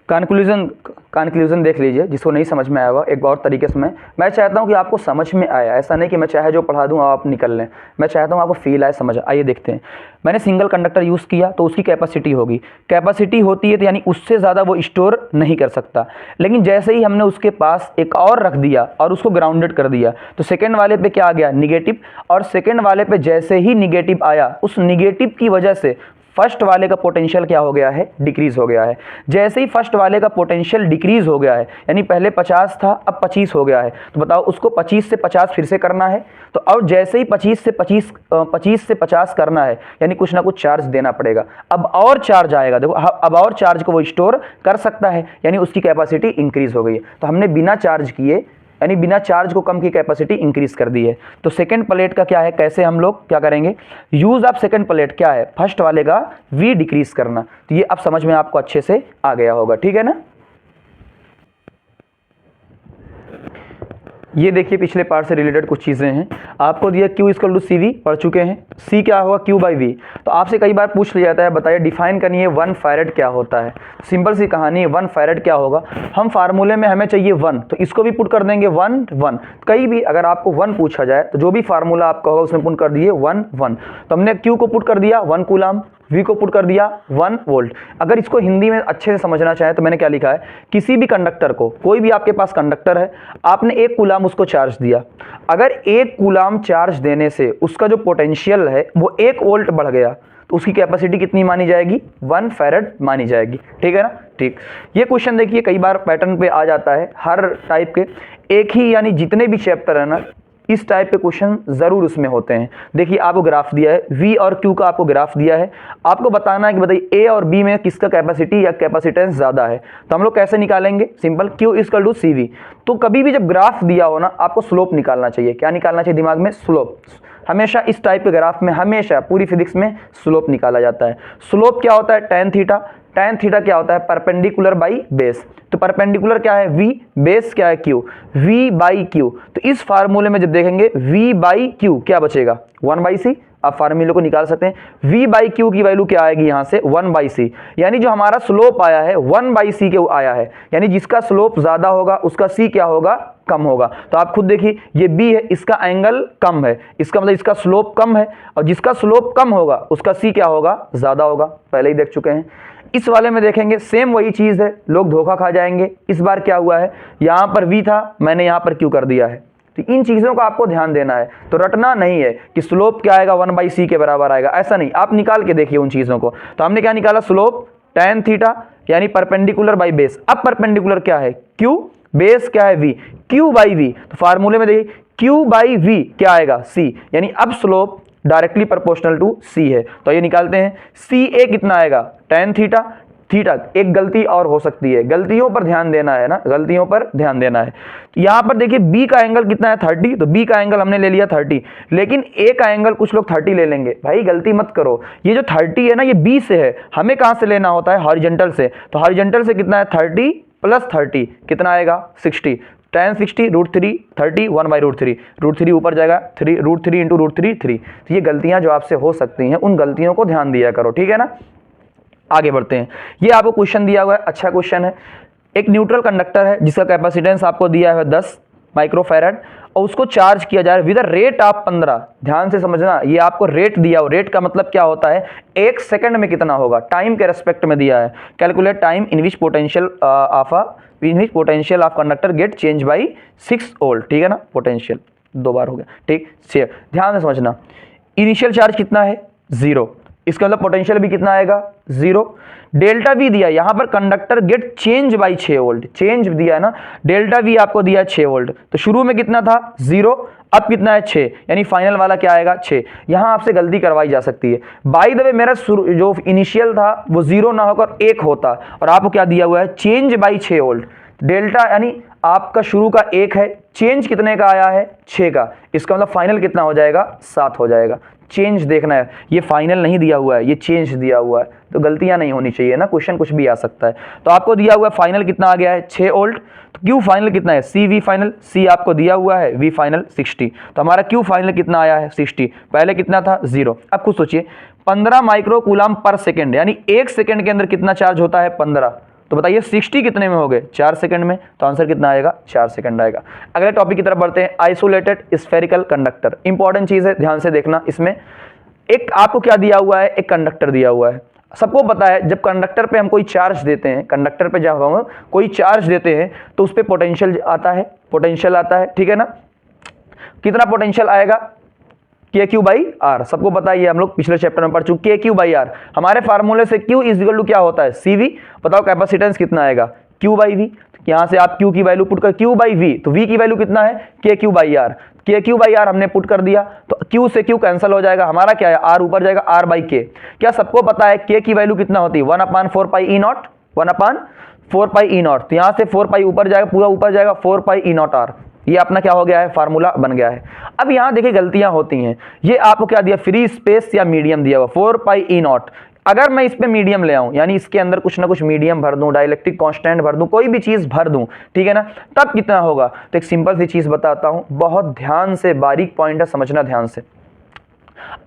कंक्लूजन देख लीजिए, जिसको नहीं समझ में आया हुआ एक और तरीके से मैं चाहता हूँ कि आपको समझ में आया, ऐसा नहीं कि मैं चाहे जो पढ़ा दूँ आप निकल लें, मैं चाहता हूँ आपको फील आए, समझ आइए देखते हैं। मैंने सिंगल कंडक्टर यूज़ किया तो उसकी कैपेसिटी होगी, कैपेसिटी होती है तो यानी उससे ज़्यादा वो स्टोर नहीं कर सकता। लेकिन जैसे ही हमने उसके पास एक और रख दिया और उसको ग्राउंडेड कर दिया तो सेकेंड वाले पे क्या आ गया, निगेटिव, और सेकेंड वाले पे जैसे ही निगेटिव आया उस निगेटिव की वजह से फर्स्ट वाले का पोटेंशियल क्या हो गया है, डिक्रीज हो गया है। जैसे ही फर्स्ट वाले का पोटेंशियल डिक्रीज हो गया है, यानी पहले 50 था अब 25 हो गया है, तो बताओ उसको 25 से 50 फिर से करना है, तो और जैसे ही 25 से 50 करना है यानी कुछ ना कुछ चार्ज देना पड़ेगा। अब और चार्ज आएगा, देखो अब और चार्ज को वो स्टोर कर सकता है यानी उसकी कैपेसिटी इंक्रीज हो गई है। तो हमने बिना चार्ज किए यानी बिना चार्ज को कम की कैपेसिटी इंक्रीज कर दी है। तो सेकंड प्लेट का क्या है, कैसे हम लोग क्या करेंगे, यूज ऑफ सेकंड प्लेट क्या है, फर्स्ट वाले का वी डिक्रीज करना। तो ये अब समझ में आपको अच्छे से आ गया होगा, ठीक है ना। ये देखिए पिछले पार्ट से रिलेटेड कुछ चीज़ें हैं। आपको दिया Q equal to C V, पढ़ चुके हैं। C क्या होगा, Q बाई वी। तो आपसे कई बार पूछ लिया जाता है, बताइए डिफाइन करनी है 1 फैरेड क्या होता है। सिंपल सी कहानी है, 1 फैरेड क्या होगा, हम फार्मूले में हमें चाहिए 1, तो इसको भी पुट कर देंगे 1 1। कहीं भी अगर आपको 1 पूछा जाए तो जो भी फार्मूला आपका होगा उसमें पुट कर दिए 1 1। तो हमने Q को पुट कर दिया 1 कूलाम, V को पुट कर दिया 1 वोल्ट। अगर इसको हिंदी में अच्छे से समझना चाहे तो मैंने क्या लिखा है, किसी भी कंडक्टर को, कोई भी आपके पास कंडक्टर है, आपने 1 कूलाम उसको चार्ज दिया, अगर 1 कूलाम चार्ज देने से उसका जो पोटेंशियल है वो 1 वोल्ट बढ़ गया तो उसकी कैपेसिटी कितनी मानी जाएगी, 1 फैरेड मानी जाएगी, ठीक है ना। ठीक, ये क्वेश्चन देखिए कई बार पैटर्न पे आ जाता है, हर टाइप के एक ही यानी जितने भी चैप्टर है ना इस टाइप के क्वेश्चन जरूर उसमें होते हैं। देखिए आपको ग्राफ दिया है, V और Q का आपको ग्राफ दिया है, आपको बताना है कि बताइए A और B में किसका कैपेसिटी या कैपेसिटेंस ज़्यादा है। तो हम लोग कैसे निकालेंगे, simple Q equal to CV। तो कभी भी जब ग्राफ दिया हो ना आपको स्लोप निकालना चाहिए। क्या निकालना चाहिए दिमाग में, स्लोप। हमेशा इस टाइप के ग्राफ में हमेशा पूरी फिजिक्स में स्लोप निकाला जाता है। स्लोप क्या होता है, tan थीटा। tan थीटा क्या होता है, परपेंडिकुलर बाई बेस। तो परपेंडिकुलर क्या है V, बेस क्या है Q, V बाई Q। तो इस फार्मूले में जब देखेंगे V बाई Q क्या बचेगा, 1/c। आप फार्मूले को निकाल सकते हैं, V बाई Q की वैल्यू क्या आएगी यहाँ से 1/c, यानी जो हमारा स्लोप आया है 1/c के आया है, यानी जिसका स्लोप ज्यादा होगा उसका C क्या होगा, कम होगा। तो आप खुद देखिए ये B है, इसका एंगल कम है, इसका मतलब इसका स्लोप कम है, और जिसका स्लोप कम होगा उसका C क्या होगा, ज्यादा होगा, पहले ही देख चुके हैं। इस वाले में देखेंगे सेम वही चीज है, लोग धोखा खा जाएंगे। इस बार क्या हुआ है, यहां पर V था, मैंने यहां पर Q कर दिया है। तो इन चीजों का आपको ध्यान देना है, तो रटना नहीं है कि स्लोप क्या आएगा 1/c के बराबर आएगा, ऐसा नहीं, आप निकाल के देखिए उन चीजों को। तो हमने क्या निकाला, स्लोप tan थीटा यानी परपेंडिकुलर बाई बेस। अब परपेंडिकुलर क्या है Q, बेस क्या है V, Q बाई V। तो फार्मूले में देखिए Q बाई V क्या आएगा C, यानी अब slope directly proportional to C है। तो ये निकालते हैं, CA कितना आएगा, tan थीटा। थीटा एक गलती और हो सकती है, गलतियों पर ध्यान देना है ना, गलतियों पर ध्यान देना है। तो यहां पर देखिए B का एंगल कितना है 30, तो B का एंगल हमने ले लिया 30, लेकिन A का एंगल कुछ लोग 30 ले लेंगे। भाई गलती मत करो, ये जो 30 है ना ये B से है, हमें कहां से लेना होता है, हॉरिजॉन्टल से। तो हॉरिजॉन्टल से कितना है 30 प्लस 30 कितना आएगा 60, tan 60 √3 30 1/√3, √3 ऊपर जाएगा 3 √3 इंटू √3 3। तो ये गलतियां जो आपसे हो सकती हैं उन गलतियों को ध्यान दिया करो, ठीक है ना। आगे बढ़ते हैं, ये आपको क्वेश्चन दिया हुआ है, अच्छा क्वेश्चन है। एक न्यूट्रल कंडक्टर है जिसका कैपेसिटेंस आपको दिया है 10 माइक्रोफैरड और उसको चार्ज किया जा रहा है विद रेट ऑफ 15। ध्यान से समझना, ये आपको रेट दिया हो, रेट का मतलब क्या होता है, 1 सेकंड में कितना होगा, टाइम के रेस्पेक्ट में दिया है। Calculate time in which potential of conductor get change by 6 volt, ठीक है ना, पोटेंशियल 2 बार हो गया, ठीक। ध्यान से समझना, इनिशियल चार्ज कितना है 0, इसका मतलब पोटेंशियल भी कितना आएगा 0। डेल्टा वी दिया, यहां पर conductor get change by 6 volt, change दिया है ना, डेल्टा वी आपको दिया 6 वोल्ट। तो शुरू में कितना था 0, अब कितना है 6, यानी फाइनल वाला क्या आएगा 6। यहां आपसे गलती करवाई जा सकती है। बाय द वे मेरा जो इनिशियल था वो 0 ना होकर 1 होता, और आपको क्या दिया हुआ है चेंज बाई 6 वोल्ट। डेल्टा यानी आपका शुरू का 1 है, चेंज कितने का आया है 6 का, इसका मतलब फाइनल कितना हो जाएगा 7 हो जाएगा। चेंज देखना है, ये फाइनल नहीं दिया हुआ है, ये चेंज दिया हुआ है, तो गलतियां नहीं होनी चाहिए ना, क्वेश्चन कुछ भी आ सकता है। तो आपको दिया हुआ है फाइनल कितना आ गया है 6 वोल्ट, तो Q फाइनल कितना है CV फाइनल, C आपको दिया हुआ है, V फाइनल 60। तो हमारा Q फाइनल कितना आया है 60, पहले कितना था 0। अब कुछ सोचिए 15 माइक्रो कूलाम पर सेकेंड, यानी 1 सेकेंड के अंदर कितना चार्ज होता है 15, तो बताइए 60 कितने में हो गए, 4 सेकंड में, तो आंसर कितना आएगा, 4 सेकंड आएगा। अगले टॉपिक की तरफ बढ़ते हैं, आइसोलेटेड स्फेरिकल कंडक्टर। इंपॉर्टेंट चीज है, ध्यान से देखना। इसमें एक आपको क्या दिया हुआ है, एक कंडक्टर दिया हुआ है। सबको पता है जब कंडक्टर पे हम कोई चार्ज देते हैं, कंडक्टर पे जब हम कोई चार्ज देते हैं तो उस पर पोटेंशियल आता है, पोटेंशियल आता है, ठीक है ना। कितना पोटेंशियल आएगा, के क्यू बाई आर। सबको पता है, ये हम लोग पिछले चैप्टर में पढ़ चुके। के क्यू बाई आर हमारे फार्मूले से क्यू इज इक्वल टू क्या होता है, सी वी। बताओ कैपेसिटेंस कितना आएगा, क्यू बाई वी। यहां से आप क्यू की वैल्यू पुट कर, क्यू बाई वी, तो वी की वैल्यू कितना है, के क्यू बाई आर। के क्यू बाई आर हमने पुट कर दिया तो क्यू से क्यू कैंसिल हो जाएगा, हमारा क्या है, आर ऊपर जाएगा, आर बाई के। क्या सबको पता है के की वैल्यू कितना होती है, 1/4 पाई E not, 1/4 pi E not. तो यहां से 4 पाई ऊपर जाएगा, पूरा ऊपर जाएगा, 4 पाई ई नॉट आर। ये अपना क्या हो गया है, फार्मूला बन गया है। अब यहां देखिए गलतियां होती हैं, ये आपको क्या दिया, फ्री स्पेस या मीडियम दिया हुआ, 4 पाई ई नॉट। अगर मैं इस पे मीडियम ले आऊं, यानी इसके अंदर कुछ ना कुछ मीडियम भर दूं, डाइलेक्ट्रिक कांस्टेंट भर दूं, कोई भी चीज भर दूं, ठीक है ना, तब कितना होगा। तो एक सिंपल सी चीज बताता हूं, बहुत ध्यान से, बारीक पॉइंट है, समझना ध्यान से।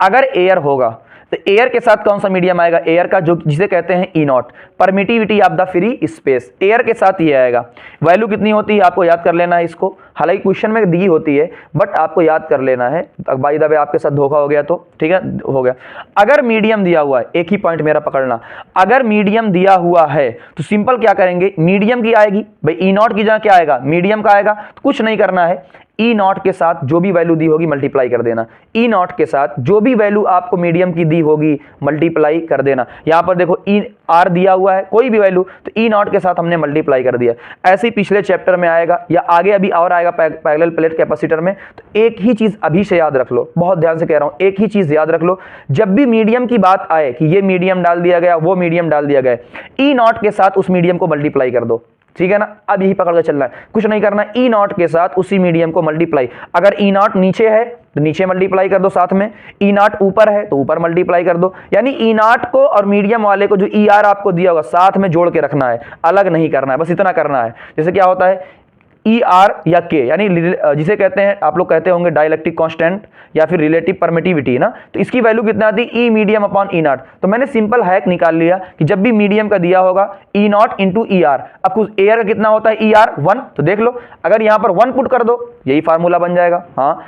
अगर एयर होगा तो एयर के साथ कौन सा मीडियम आएगा, एयर का जो जिसे कहते हैं E naught, permittivity of the free space, air के साथ ये आएगा। वैल्यू कितनी होती है आपको याद कर लेना है इसको, हालांकि क्वेश्चन में दी होती है बट आपको याद कर लेना है, बाय द वे आपके साथ धोखा हो गया तो ठीक है, हो गया। अगर मीडियम दिया हुआ है, एक ही पॉइंट मेरा पकड़ना, अगर मीडियम दिया हुआ है तो सिंपल क्या करेंगे, मीडियम की आएगी भाई, ई नॉट की जगह क्या आएगा, मीडियम का आएगा। तो कुछ नहीं करना है, ई नॉट के साथ जो भी वैल्यू दी होगी मल्टीप्लाई कर देना, ई नॉट के साथ जो भी वैल्यू आपको मीडियम की दी होगी मल्टीप्लाई कर देना। यहां पर देखो ई आर दिया हुआ है, कोई भी वैल्यू, तो ई नॉट के साथ हमने मल्टीप्लाई कर दिया। ऐसे ही पिछले चैप्टर में आएगा या आगे अभी और आएगा पैरेलल प्लेट कैपेसिटर में। तो एक ही चीज अभी से याद रख लो, बहुत ध्यान से कह रहा हूं, एक ही चीज याद रख लो, जब भी मीडियम की बात आए कि ये मीडियम डाल दिया गया, वो मीडियम डाल दिया गया, ई नॉट के साथ उस मीडियम को मल्टीप्लाई कर दो, ठीक है ना। अब यही पकड़ के चलना है, कुछ नहीं करना, ई नॉट के साथ उसी मीडियम को मल्टीप्लाई। अगर ई नॉट नीचे है तो नीचे मल्टीप्लाई कर दो साथ में, ई नॉट ऊपर है तो ऊपर मल्टीप्लाई कर दो। यानी ई नॉट को और मीडियम वाले को जो ई आर आपको दिया होगा साथ में जोड़ के रखना है, अलग नहीं करना है, बस इतना करना है। जैसे क्या होता है ई आर या के, यानी जिसे कहते हैं, आप लोग कहते होंगे डाइलेक्ट्रिक कांस्टेंट या फिर रिलेटिव परमिटिविटी ना, तो इसकी वैल्यू कितना आती है, E medium upon E not. तो मैंने सिंपल हैक निकाल लिया कि जब भी मीडियम का दिया होगा ई नॉट इंटू ई आर। अब कुछ एयर का कितना होता है, ई आर 1, तो देख लो अगर यहां पर 1 पुट कर दो यही फार्मूला बन जाएगा। हाँ,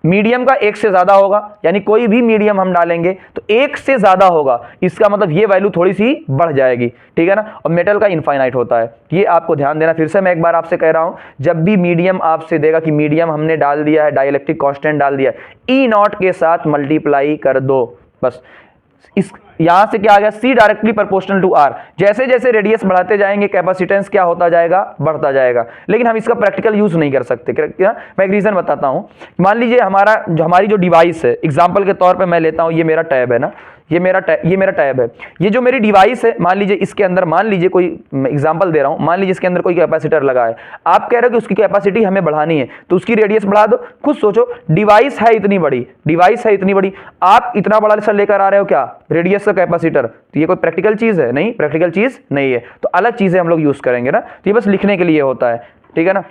मीडियम का 1 से ज्यादा होगा, यानी कोई भी मीडियम हम डालेंगे तो 1 से ज्यादा होगा, इसका मतलब ये वैल्यू थोड़ी सी बढ़ जाएगी, ठीक है ना। और मेटल का इनफाइनाइट होता है, ये आपको ध्यान देना। फिर से मैं एक बार आपसे कह रहा हूं, जब भी मीडियम आपसे देगा कि मीडियम हमने डाल दिया है, डाइलेक्ट्रिक कांस्टेंट डाल दिया है, ई नॉट के साथ मल्टीप्लाई कर दो, बस। इस यहां से क्या आ गया, see directly proportional to are. जैसे जैसे रेडियस बढ़ाते जाएंगे कैपेसिटेंस क्या होता जाएगा, बढ़ता जाएगा। लेकिन हम इसका प्रैक्टिकल यूज नहीं कर सकते। मैं एक रीजन बताता हूं, मान लीजिए हमारी जो डिवाइस है, एग्जांपल के तौर पे मैं लेता हूं, ये मेरा टैब है ना, ये मेरा टैब है, ये जो मेरी डिवाइस है, मान लीजिए इसके अंदर, मान लीजिए कोई एग्जांपल दे रहा हूं, मान लीजिए इसके अंदर कोई कैपेसिटर लगा है, आप कह रहे हो कि उसकी कैपेसिटी हमें बढ़ानी है तो उसकी रेडियस बढ़ा दो। खुद सोचो, डिवाइस है इतनी बड़ी, आप इतना बड़ा सर लेकर आ रहे हो क्या, रेडियस का कैपेसिटर, तो ये कोई प्रैक्टिकल चीज है नहीं, प्रैक्टिकल चीज नहीं है। तो अलग चीजें हम लोग यूज करेंगे ना, तो ये बस लिखने के लिए होता है, ठीक है ना।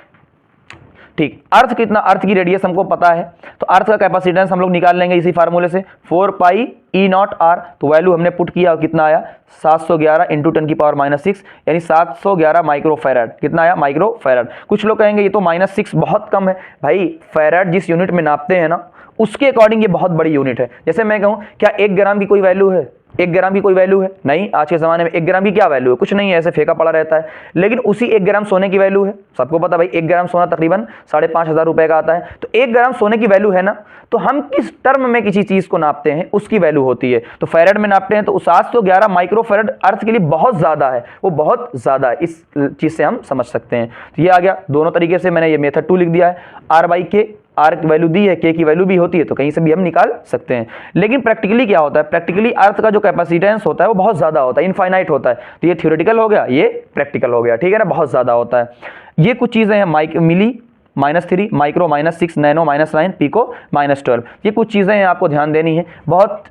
ठीक, अर्थ कितना, अर्थ की रेडियस हमको पता है, तो अर्थ का कैपेसिटेंस हम लोग निकाल लेंगे इसी फार्मूले से, 4 पाई ई नॉट आर। तो वैल्यू हमने पुट किया, कितना आया, 711 इंटू 10⁻⁻6, यानी 711 माइक्रोफैराड। कितना आया, माइक्रोफैराड। कुछ लोग कहेंगे ये तो -6 बहुत कम है। भाई फैराड जिस यूनिट में नापते हैं ना, उसके अकॉर्डिंग ये बहुत बड़ी यूनिट है। जैसे मैं कहूँ, क्या 1 ग्राम की कोई वैल्यू है, 1 ग्राम की कोई वैल्यू है नहीं, आज के जमाने में 1 ग्राम की क्या वैल्यू है, कुछ नहीं है, ऐसे फेंका पड़ा रहता है। लेकिन उसी 1 ग्राम सोने की वैल्यू है, सबको पता भाई 1 ग्राम सोना तकरीबन 5,500 रुपए का आता है। तो 1 ग्राम सोने की वैल्यू है ना, तो हम किस टर्म में किसी चीज को नापते हैं उसकी वैल्यू होती है। तो फैराड में नापते हैं तो 711 माइक्रोफैराड अर्थ के लिए बहुत ज्यादा है, वो बहुत ज्यादा है, इस चीज से हम समझ सकते हैं। तो ये आ गया, दोनों तरीके से मैंने ये मेथड 2 लिख दिया है। आर बाई के, आर की वैल्यू दी है, के की वैल्यू भी होती है, तो कहीं से भी हम निकाल सकते हैं। लेकिन प्रैक्टिकली क्या होता है, प्रैक्टिकली अर्थ का जो कैपेसिटेंस होता है वो बहुत ज्यादा होता है, इनफाइनाइट होता है। तो ये थ्योरेटिकल हो गया, ये प्रैक्टिकल हो गया, ठीक है ना, बहुत ज्यादा होता है। ये कुछ चीजें हैं, मिली -3, माइक्रो -6, नैनो -9, पिको -12, ये कुछ चीजें हैं आपको ध्यान देनी है। बहुत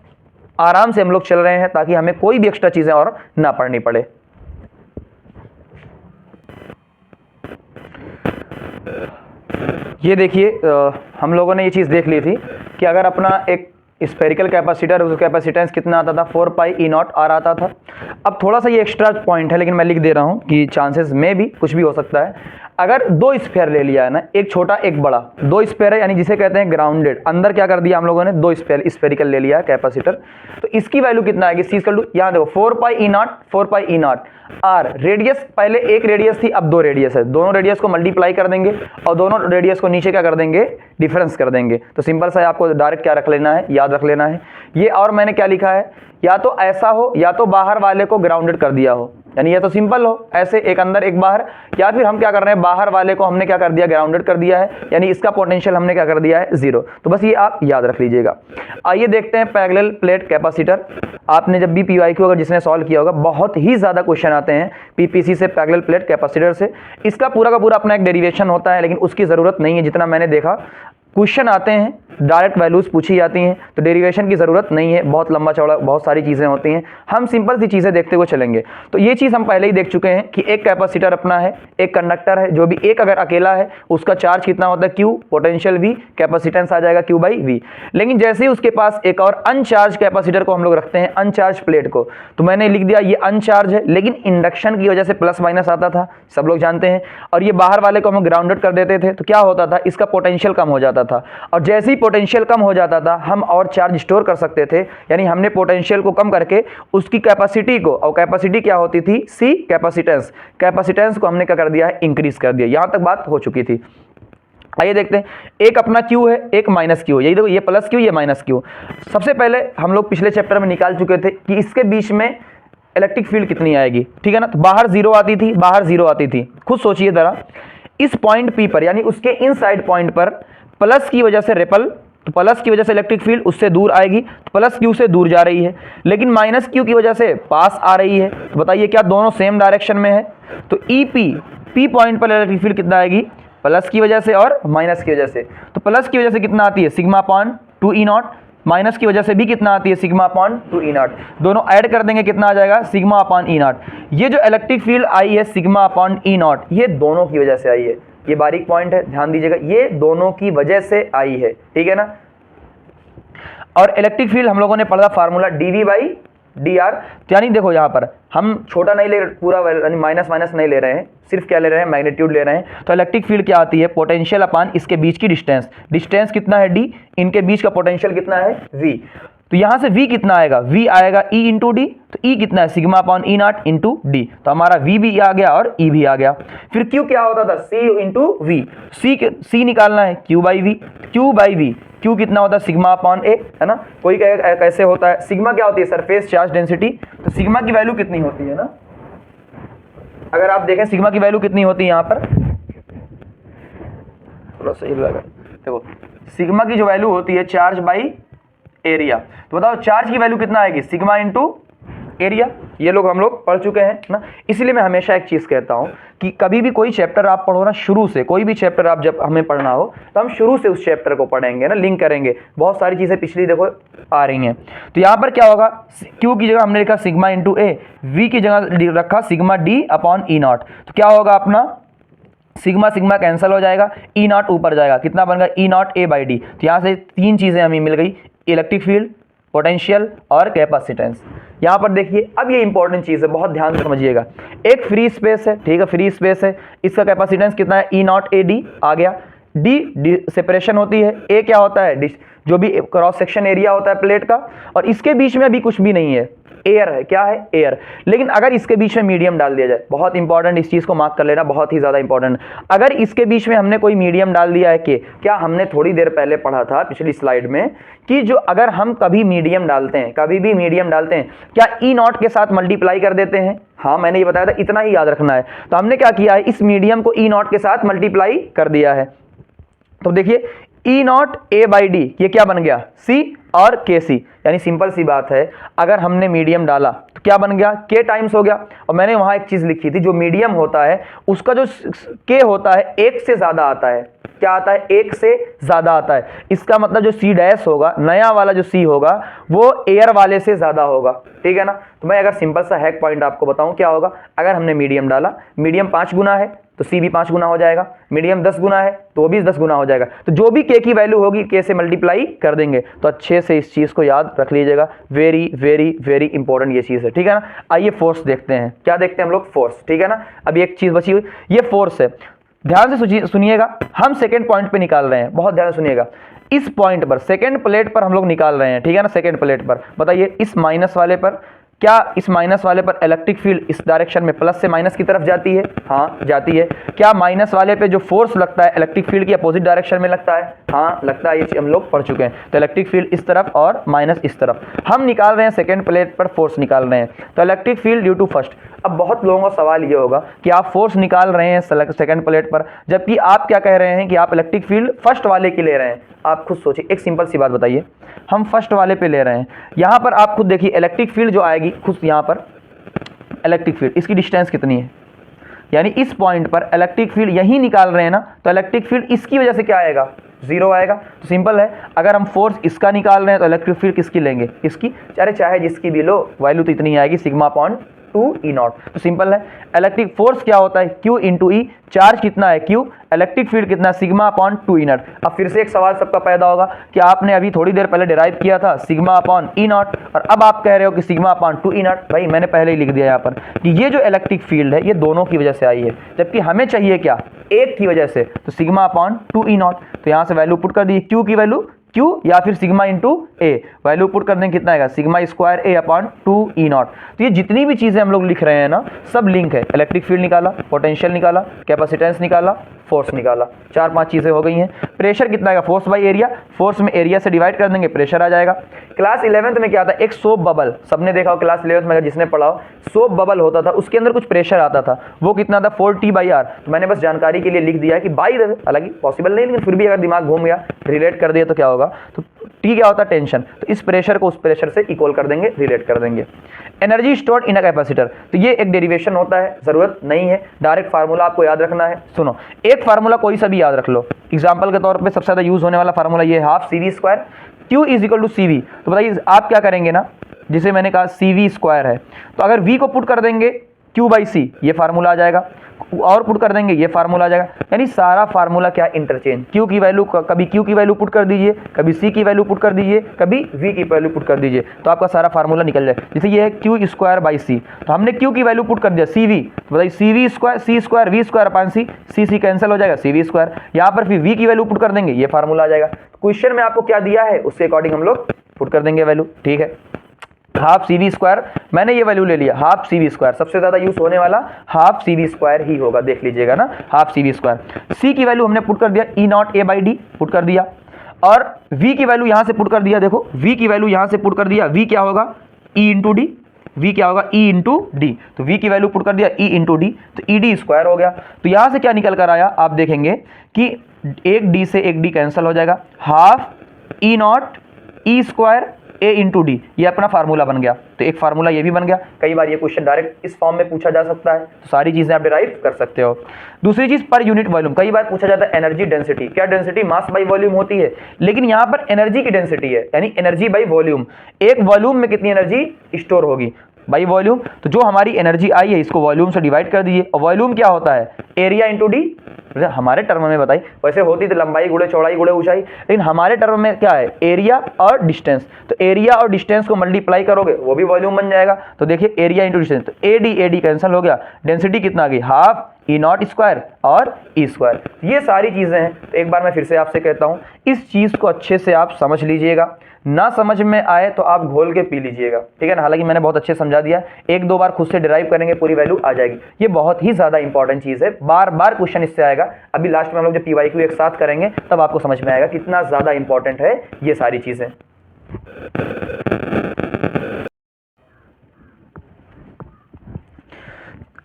आराम से हम लोग चल रहे हैं ताकि हमें कोई भी एक्स्ट्रा चीजें और ना पढ़नी पड़े। ये देखिए, हम लोगों ने ये चीज़ देख ली थी कि अगर अपना एक स्फेरिकल कैपेसिटर, उसका कैपेसिटेंस कितना आता था 4 पाई ई नॉट आर आता था। अब थोड़ा सा ये एक्स्ट्रा पॉइंट है लेकिन मैं लिख दे रहा हूँ कि चांसेस में भी कुछ भी हो सकता है। अगर दो स्फेयर ले लिया है ना, एक छोटा एक बड़ा, दो स्फेयर है यानी जिसे कहते हैं ग्राउंडेड, अंदर क्या कर दिया हम लोगों ने, दो स्फेरिकल ले लिया है कैपेसिटर, तो इसकी वैल्यू कितना आएगी, सी इक्वल टू, यहाँ देखो 4 pi E naught 4 pi E naught R, radius पहले एक रेडियस थी अब दो रेडियस है, दोनों रेडियस को मल्टीप्लाई कर देंगे और दोनों रेडियस को नीचे क्या कर देंगे, डिफरेंस कर देंगे। तो सिंपल सा है, आपको डायरेक्ट क्या रख लेना है, याद रख लेना है ये। और मैंने क्या लिखा है, या तो ऐसा हो या तो बाहर वाले को ग्राउंडेड कर दिया हो, यानी या तो सिंपल हो ऐसे एक अंदर एक बाहर, या फिर हम क्या कर रहे हैं, बाहर वाले को हमने क्या कर दिया, ग्राउंडेड कर दिया है, यानी इसका पोटेंशियल हमने क्या कर दिया है, 0। तो बस ये आप याद रख लीजिएगा। आइए देखते हैं पैरेलल प्लेट कैपेसिटर। आपने जब भी पीवाईक्यू अगर जिसने सॉल्व किया होगा, बहुत ही ज्यादा क्वेश्चन आते हैं पीपीसी से, पैरेलल प्लेट कैपेसिटर से। इसका पूरा का पूरा अपना एक डेरिवेशन होता है, लेकिन उसकी जरूरत नहीं है। जितना मैंने देखा क्वेश्चन आते हैं, डायरेक्ट वैल्यूज पूछी जाती हैं, तो डेरिवेशन की ज़रूरत नहीं है, बहुत लंबा चौड़ा बहुत सारी चीज़ें होती हैं, हम सिंपल सी चीज़ें देखते हुए चलेंगे। तो ये चीज़ हम पहले ही देख चुके हैं कि एक कैपेसिटर अपना है, एक कंडक्टर है, जो भी एक अगर अकेला है उसका चार्ज कितना होता है, Q, पोटेंशियल V, कैपेसिटेंस आ जाएगा Q बाई V। लेकिन जैसे ही उसके पास एक और अनचार्ज कैपेसिटर को हम लोग रखते हैं, अनचार्ज प्लेट को, तो मैंने लिख दिया ये अनचार्ज है, लेकिन इंडक्शन की वजह से प्लस माइनस आता था, सब लोग जानते हैं, और ये बाहर वाले को हम ग्राउंडेड कर देते थे, तो क्या होता था, इसका पोटेंशियल कम हो जाता था, और जैसे ही पोटेंशियल कम हो जाता था हम और चार्ज स्टोर कर सकते थे, यानी हमने पोटेंशियल को कम करके उसकी कैपेसिटी को, और कैपेसिटी क्या होती थी, सी, कैपेसिटेंस, कैपेसिटेंस को हमने क्या कर दिया है, इंक्रीज कर दिया। यहां तक बात हो चुकी थी। आइए देखते हैं, एक अपना Q है, एक माइनस Q है, यही देखो, ये प्लस Q, ये माइनस Q। सबसे पहले हम लोग पिछले चैप्टर में निकाल चुके थे कि इसके बीच में इलेक्ट्रिक फील्ड कितनी आएगी, ठीक है ना। तो बाहर 0 आती थी, बाहर 0 आती थी। खुद सोचिए जरा, इस पॉइंट P पर, यानी उसके इनसाइड पॉइंट पर प्लस की वजह से रिपल, तो प्लस की वजह से इलेक्ट्रिक फील्ड उससे दूर आएगी, तो प्लस Q से दूर जा रही है, लेकिन माइनस Q की वजह से पास आ रही है। तो बताइए क्या दोनों सेम डायरेक्शन में है, तो P पॉइंट पर इलेक्ट्रिक फील्ड कितना आएगी, प्लस की वजह से और माइनस की वजह से। तो प्लस की वजह से कितना आती है, sigma upon 2 E not, minus की वजह से भी कितना आती है, सिग्मा अपॉन 2 ई नॉट। दोनों ऐड कर देंगे कितना आ जाएगा, सिग्मा अपॉन ई नॉट। ये जो इलेक्ट्रिक फील्ड आई है सिग्मा अपॉन ई नॉट, ये दोनों की वजह से आई है, ये बारीक पॉइंट है, ध्यान दीजिएगा, ये दोनों की वजह से आई है, ठीक है ना। और इलेक्ट्रिक फील्ड हम लोगों ने पढ़ा फार्मूला dv बाई dr, यानी देखो यहाँ पर हम छोटा नहीं ले, पूरा यानी माइनस माइनस नहीं ले रहे हैं, सिर्फ क्या ले रहे हैं, मैग्नीट्यूड ले रहे हैं। तो इलेक्ट्रिक फील्ड क्या आती है, पोटेंशियल अपान इसके बीच की डिस्टेंस, डिस्टेंस कितना है d, इनके बीच का पोटेंशियल कितना है v। तो यहां से v कितना आएगा, v आएगा e इंटू डी, तो e कितना है, sigma upon E not into D, तो हमारा v भी आ गया और e भी आ गया। फिर q क्या होता था, c इंटू वी, c निकालना है q by V, q by V, q कितना होता है, सिग्मा अपॉन a, है ना। कोई कैसे होता है, सिग्मा क्या होती है, सरफेस चार्ज डेंसिटी, तो सिग्मा की वैल्यू कितनी होती है ना, अगर आप देखें सिग्मा की वैल्यू कितनी होती है यहाँ पर, थोड़ा सही लगा, देखो सिग्मा की जो वैल्यू होती है चार्ज बाई एरिया, तो बताओ चार्ज की वैल्यू कितना आएगी, सिग्मा इंटू एरिया। ये लोग हम लोग पढ़ चुके हैं ना। इसलिए मैं हमेशा एक चीज कहता हूं कि कभी भी कोई चैप्टर आप पढ़ो ना, शुरू से कोई भी चैप्टर आप जब हमें पढ़ना हो तो हम शुरू से उस चैप्टर को पढ़ेंगे ना, लिंक करेंगे। बहुत सारी चीजें पिछली देखो आ रही हैं। तो यहाँ पर क्या होगा, क्यू की जगह हमने लिखा सिग्मा इंटू ए, वी की जगह रखा sigma D upon E not. तो क्या होगा अपना, सिग्मा सिग्मा कैंसिल हो जाएगा, ई नॉट ऊपर जाएगा, कितना बन गया, ई नॉट ए बाई डी। तो यहाँ से तीन चीजें हमें मिल गई, इलेक्ट्रिक फील्ड, पोटेंशियल और कैपेसिटेंस। यहाँ पर देखिए, अब ये इंपॉर्टेंट चीज है, बहुत ध्यान से समझिएगा। एक फ्री स्पेस है, ठीक है, फ्री स्पेस है, इसका कैपेसिटेंस कितना है, ई नॉट ए डी आ गया। डी सेपरेशन होती है, ए क्या होता है, जो भी क्रॉस सेक्शन एरिया होता है प्लेट का, और इसके बीच में अभी कुछ भी नहीं है, एयर है, क्या है, एयर। लेकिन अगर इसके बीच में मीडियम डाल दिया जाए, बहुत इंपॉर्टेंट, इस चीज को मार्क कर लेना, बहुत ही ज्यादा इंपॉर्टेंट। अगर इसके बीच में हमने कोई मीडियम डाल दिया है, कि क्या हमने थोड़ी देर पहले पढ़ा था पिछली स्लाइड में कि जो अगर हम कभी मीडियम डालते हैं, कभी भी मीडियम डालते हैं, क्या ई नॉट के साथ मल्टीप्लाई कर देते हैं। हाँ, मैंने ये बताया था, इतना ही याद रखना है। तो हमने क्या किया है, इस मीडियम को ई नॉट के साथ मल्टीप्लाई कर दिया है। तो देखिए, ई नॉट ए बाई डी, ये क्या बन गया, सी और के सी, यानी सिंपल सी बात है, अगर हमने मीडियम डाला तो क्या बन गया, के टाइम्स हो गया। और मैंने वहां एक चीज लिखी थी, जो मीडियम होता है उसका जो के होता है एक से ज्यादा आता है, क्या आता है, एक से ज्यादा आता है। इसका मतलब जो सी डैश होगा, नया वाला जो सी होगा, वो एयर वाले से ज्यादा होगा, ठीक है ना। तो मैं अगर सिंपल सा हैक पॉइंट आपको बताऊं, क्या होगा, अगर हमने मीडियम डाला, मीडियम 5 गुना है, तो सी भी 5 गुना हो जाएगा, मीडियम 10 गुना है तो वो भी 10 गुना हो जाएगा। तो जो भी के की वैल्यू होगी के से मल्टीप्लाई कर देंगे। तो अच्छे से इस चीज़ को याद रख लीजिएगा, वेरी वेरी वेरी इंपॉर्टेंट ये चीज़ है, ठीक है ना। आइए फोर्स देखते हैं, क्या देखते हैं हम लोग, फोर्स, ठीक है ना। अभी एक चीज़ बची हुई, ये फोर्स है, ध्यान से सुनिएगा, हम सेकेंड पॉइंट पे निकाल रहे हैं, बहुत ध्यान से सुनिएगा। इस पॉइंट पर सेकेंड प्लेट पर हम लोग निकाल रहे हैं, ठीक है ना, सेकेंड प्लेट पर। बताइए इस माइनस वाले पर, क्या इस माइनस वाले पर इलेक्ट्रिक फील्ड इस डायरेक्शन में प्लस से माइनस की तरफ जाती है? हाँ जाती है। क्या माइनस वाले पे जो फोर्स लगता है इलेक्ट्रिक फील्ड की अपोजिट डायरेक्शन में लगता है? हाँ लगता है, ये हम लोग पढ़ चुके हैं। तो इलेक्ट्रिक फील्ड इस तरफ और माइनस इस तरफ। हम निकाल रहे हैं सेकेंड प्लेट पर फोर्स निकाल रहे हैं, तो electric field due to first. अब बहुत लोगों का सवाल ये होगा कि आप फोर्स निकाल रहे हैं सेकेंड प्लेट पर, जबकि आप क्या कह रहे हैं कि आप इलेक्ट्रिक फील्ड फर्स्ट वाले की ले रहे हैं। आप खुद सोचिए, एक सिंपल सी बात बताइए, हम फर्स्ट वाले पे ले रहे हैं, यहाँ पर आप खुद देखिए इलेक्ट्रिक फील्ड जो आएगी, खुद यहाँ पर इलेक्ट्रिक फील्ड, इसकी डिस्टेंस कितनी है, यानी इस पॉइंट पर इलेक्ट्रिक फील्ड यही निकाल रहे हैं ना, तो इलेक्ट्रिक फील्ड इसकी वजह से क्या आएगा? 0 आएगा। तो सिंपल है, अगर हम फोर्स इसका निकाल रहे हैं तो इलेक्ट्रिक फील्ड किसकी लेंगे? इसकी। अरे चाहे जिसकी भी लो, वैल्यू तो इतनी आएगी, सिग्मा अपॉन 2E0। तो सिंपल है, इलेक्ट्रिक फोर्स क्या होता है? Q इंटू ई। चार्ज कितना है? Q। इलेक्ट्रिक फील्ड कितना? Sigma upon 2E0। अब फिर से एक सवाल सबका पैदा होगा कि आपने अभी थोड़ी देर पहले डिराइव किया था सिग्मा अपॉन E0 और अब आप कह रहे हो कि सिग्मा अपॉन 2E0। भाई मैंने पहले ही लिख दिया यहाँ पर कि ये जो इलेक्ट्रिक फील्ड है ये दोनों की वजह से आई है, जबकि हमें चाहिए क्या? एक की वजह से। तो सिग्मा अपॉन 2E0। तो यहाँ से वैल्यू पुट कर दी, Q की वैल्यू Q या फिर सिग्मा इंटू ए, वैल्यू पुट कर देंगे, कितना आएगा? सिग्मा स्क्वायर ए अपॉन 2E0। तो ये जितनी भी चीज़ें हम लोग लिख रहे हैं ना, सब लिंक है। इलेक्ट्रिक फील्ड निकाला, पोटेंशियल निकाला, कैपेसिटेंस निकाला, फोर्स निकाला, 4-5 चीज़ें हो गई हैं। प्रेशर कितना आएगा? फोर्स बाई एरिया, फोर्स में एरिया से डिवाइड कर देंगे, प्रेशर आ जाएगा। क्लास 11th में क्या था? एक सोप बबल, सबने देखा हो क्लास 11th में, जिसने पढ़ा हो, सोप बबल होता था, उसके अंदर कुछ प्रेशर आता था, वो कितना था? 4T/R। तो मैंने बस जानकारी के लिए लिख दिया है कि बाई द वे, हालांकि पॉसिबल नहीं, लेकिन फिर भी अगर दिमाग घूम गया, रिलेट कर दिया तो क्या होगा? तो T क्या होता है? टेंशन। तो इस प्रेशर को उस प्रेशर से इक्वल कर देंगे, रिलेट कर देंगे। Energy stored in a capacitor, तो ये एक डेरिवेशन होता है, जरूरत नहीं है, डायरेक्ट फार्मूला आपको याद रखना है। सुनो, एक फार्मूला कोई सा भी याद रख लो। एग्जांपल के तौर पे सबसे ज़्यादा यूज होने वाला फार्मूला ये है, half CV², Q is equal to CV। तो बताइए आप क्या करेंगे ना, जिसे मैंने कहा CV² है, तो अगर V को पुट कर देंगे Q/C, ये फार्मूला आ जाएगा, और पुट कर देंगे ये फार्मूला आ जाएगा। यानी सारा फार्मूला क्या? इंटरचेंज। Q की वैल्यू, कभी Q की वैल्यू पुट कर दीजिए, कभी C की वैल्यू पुट कर दीजिए, कभी V की वैल्यू पुट कर दीजिए, तो आपका सारा फार्मूला निकल जाए। जैसे ये है Q²/C, तो हमने Q की वैल्यू पुट कर दिया CV, तो बताइए CV² V² upon C cancel हो जाएगा, CV²। यहाँ पर फिर V की वैल्यू पुट कर देंगे, ये फार्मूला आ जाएगा। क्वेश्चन में आपको क्या दिया है उसके अकॉर्डिंग हम लोग पुट कर देंगे वैल्यू, ठीक है। हाफ CV², मैंने ये वैल्यू ले लिया, हाफ CV², सबसे ज्यादा यूज होने वाला हाफ CV² ही होगा, देख लीजिएगा ना, हाफ CV²। C की वैल्यू हमने पुट कर दिया E0A/D पुट कर दिया, और V की वैल्यू यहां से पुट कर दिया, देखो V की वैल्यू यहां से पुट कर दिया, V क्या होगा? E इंटू डी, V क्या होगा? E into D. तो V की वैल्यू पुट कर दिया E इंटू डी, तो ED² हो गया। तो यहां से क्या निकल कर आया? आप देखेंगे कि एक D से एक D कैंसिल हो जाएगा, half E0E² A into D, ये अपना फार्मूला बन गया। तो एक फार्मूला ये भी बन गया। कई बार ये क्वेश्चन डायरेक्ट इस फॉर्म में पूछा जा सकता है, तो सारी चीजें आप डिराइव कर सकते हो। दूसरी चीज, पर यूनिट वॉल्यूम, कई बार पूछा जाता है एनर्जी डेंसिटी। क्या डेंसिटी? मास बाई वॉल्यूम होती है, लेकिन यहाँ पर एनर्जी की डेंसिटी है, यानी एनर्जी बाई वॉल्यूम। एक वॉल्यूम में कितनी एनर्जी स्टोर होगी बाई वॉल्यूम। तो जो हमारी एनर्जी आई है इसको वॉल्यूम से डिवाइड कर दीजिए, और वॉल्यूम क्या होता है? Area into D. हमारे टर्म में बताइए, वैसे होती तो लंबाई गुणे चौड़ाई गुणे ऊंचाई, लेकिन हमारे टर्म में क्या है? एरिया और डिस्टेंस। तो एरिया और डिस्टेंस को मल्टीप्लाई करोगे वो भी वॉल्यूम बन जाएगा। तो देखिए एरिया इंटू डिस्टेंस, तो AD कैंसिल हो गया, डेंसिटी कितना आ गई? हाफ E0² और E²। ये सारी चीजें हैं। तो एक बार मैं फिर से आपसे कहता हूं, इस चीज को अच्छे से आप समझ लीजिएगा, ना समझ में आए तो आप घोल के पी लीजिएगा, ठीक है ना। हालांकि मैंने बहुत अच्छे समझा दिया, एक दो बार खुद से डिराइव करेंगे पूरी वैल्यू आ जाएगी। ये बहुत ही ज्यादा इंपॉर्टेंट चीज है, बार बार क्वेश्चन इससे आएगा। अभी लास्ट में हम लोग जब PYQ एक साथ करेंगे तब आपको समझ में आएगा कितना ज्यादा इंपॉर्टेंट है ये सारी चीजें।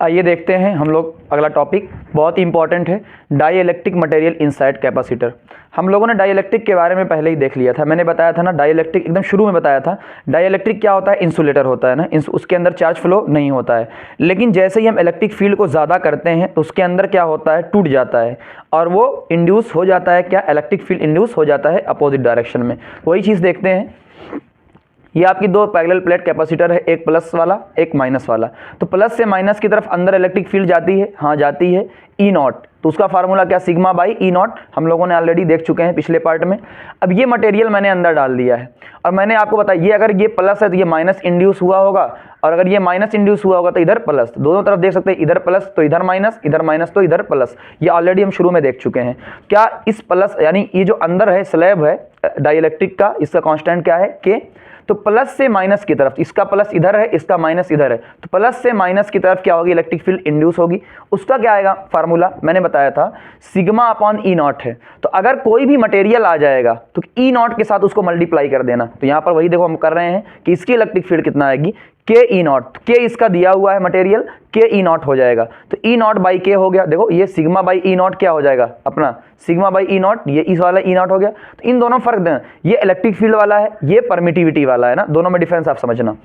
आइए देखते हैं हम लोग अगला टॉपिक, बहुत ही इंपॉर्टेंट है, dielectric material inside capacitor. हम लोगों ने डाई इलेक्ट्रिक के बारे में पहले ही देख लिया था, मैंने बताया था ना, डाई इलेक्ट्रिक एकदम शुरू में बताया था। डाई इलेक्ट्रिक क्या होता है? इंसुलेटर होता है ना, उसके अंदर चार्ज फ्लो नहीं होता है, लेकिन जैसे ही हम इलेक्ट्रिक फील्ड को ज़्यादा करते हैं तो उसके अंदर क्या होता है? टूट जाता है, और वो इंड्यूस हो जाता है क्या? इलेक्ट्रिक फील्ड इंड्यूस हो जाता है अपोजिट डायरेक्शन में। वही चीज़ देखते हैं। ये आपकी दो पैरेलल प्लेट कैपेसिटर है, एक प्लस वाला एक माइनस वाला। तो प्लस से माइनस की तरफ अंदर इलेक्ट्रिक फील्ड जाती है, हाँ जाती है, ई नॉट। तो उसका फार्मूला क्या, सिग्मा बाई ई नॉट, हम लोगों ने ऑलरेडी देख चुके हैं पिछले पार्ट में। अब ये मटेरियल मैंने अंदर डाल दिया है और मैंने आपको बताया ये अगर ये प्लस है तो ये माइनस इंड्यूस हुआ होगा, और अगर ये माइनस इंड्यूस हुआ होगा तो इधर प्लस। दोनों तरफ देख सकते हैं, इधर प्लस तो इधर माइनस तो इधर प्लस। ये ऑलरेडी हम शुरू में देख चुके हैं। क्या इस प्लस यानी ये जो अंदर है स्लैब है डाइलेक्ट्रिक का, इसका कांस्टेंट क्या है के। तो प्लस से माइनस की तरफ, इसका प्लस इधर है इसका माइनस इधर है, तो प्लस से माइनस की तरफ क्या होगी, इलेक्ट्रिक फील्ड इंड्यूस होगी। उसका क्या आएगा फार्मूला, मैंने बताया था सिग्मा अपॉन ई नॉट है। तो अगर कोई भी मटेरियल आ जाएगा तो ई नॉट के साथ उसको मल्टीप्लाई कर देना। तो यहां पर वही देखो हम कर रहे हैं कि इसकी इलेक्ट्रिक फील्ड कितना आएगी, के ई नॉट। के इसका दिया हुआ है मटेरियल, के ई नॉट हो जाएगा। तो ई नॉट बाई के हो गया। देखो ये सिग्मा बाई ई नॉट क्या हो जाएगा अपना, सिग्मा बाई ई नॉट, ये इस वाला ई नॉट हो गया। तो इन दोनों फर्क देना, ये इलेक्ट्रिक फील्ड वाला है, ये परमिटिविटी वाला है ना, दोनों में डिफरेंस आप समझना।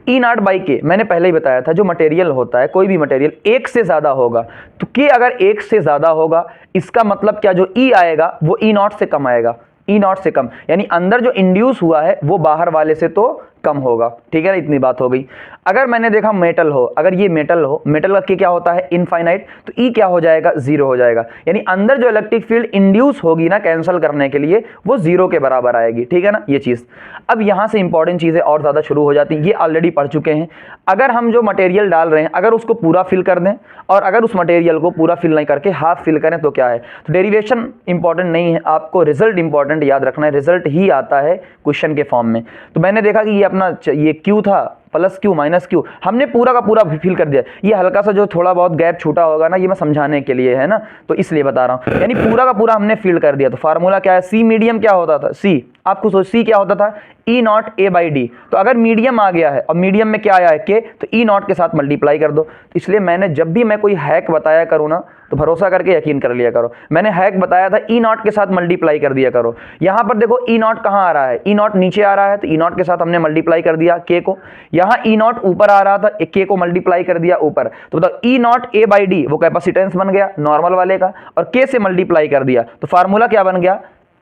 ई नॉट बाई के मैंने पहले ही बताया था, जो मटेरियल होता है कोई भी मटेरियल एक से ज्यादा होगा, तो के अगर एक से ज्यादा होगा इसका मतलब क्या, जो ई आएगा वो ई नॉट से कम आएगा, ई नॉट से कम, यानी अंदर जो इंड्यूस हुआ है वो बाहर वाले से तो कम होगा। ठीक है ना, इतनी बात हो गई। अगर मैंने देखा मेटल हो, अगर ये मेटल हो, मेटल का के क्या होता है इनफाइनाइट, तो ई क्या हो जाएगा, जीरो हो जाएगा। यानी अंदर जो इलेक्ट्रिक फील्ड इंड्यूस होगी ना कैंसिल करने के लिए, वो जीरो के बराबर आएगी। ठीक है ना, ये चीज। अब यहां से इंपॉर्टेंट चीजें और ज्यादा शुरू हो जाती हैं, ये ऑलरेडी पढ़ चुके हैं। अगर हम जो मटेरियल डाल रहे हैं अगर उसको पूरा फिल कर दें, और अगर उस मटेरियल को पूरा फिल नहीं करके हाफ फिल करें तो क्या है। तो डेरिवेशन इंपॉर्टेंट नहीं है, आपको रिजल्ट इंपॉर्टेंट याद रखना है। रिजल्ट ही आता है क्वेश्चन के फॉर्म में। तो मैंने देखा कि ये अपना ये क्यू था, प्लस क्यू माइनस क्यू, हमने पूरा का पूरा फिल कर दिया। ये हल्का सा जो थोड़ा बहुत गैप छूटा होगा ना, ये मैं समझाने के लिए है ना, तो इसलिए बता रहा हूं। यानी पूरा का पूरा हमने फिल कर दिया। तो फार्मूला क्या है, सी मीडियम क्या होता था, सी आपको सोच, सी क्या होता था, ई नॉट ए बाई डी। तो अगर मीडियम आ गया है और मीडियम में क्या आया है के, तो ई नॉट के साथ मल्टीप्लाई कर दो। इसलिए मैंने जब भी मैं कोई हैक बताया करूँ ना, तो भरोसा करके यकीन कर लिया करो। मैंने हैक बताया था ई नॉट के साथ मल्टीप्लाई कर दिया करो। यहां पर देखो ई नॉट कहां आ रहा है, ई नॉट नीचे आ रहा है, तो ई नॉट के साथ हमने मल्टीप्लाई कर दिया के को। यहां ई नॉट ऊपर आ रहा था, के को मल्टीप्लाई कर दिया ऊपर। तो बताओ ई नॉट ए बाई डी वो कैपेसिटेंस बन गया नॉर्मल वाले का, और के से मल्टीप्लाई कर दिया। तो फार्मूला क्या बन गया,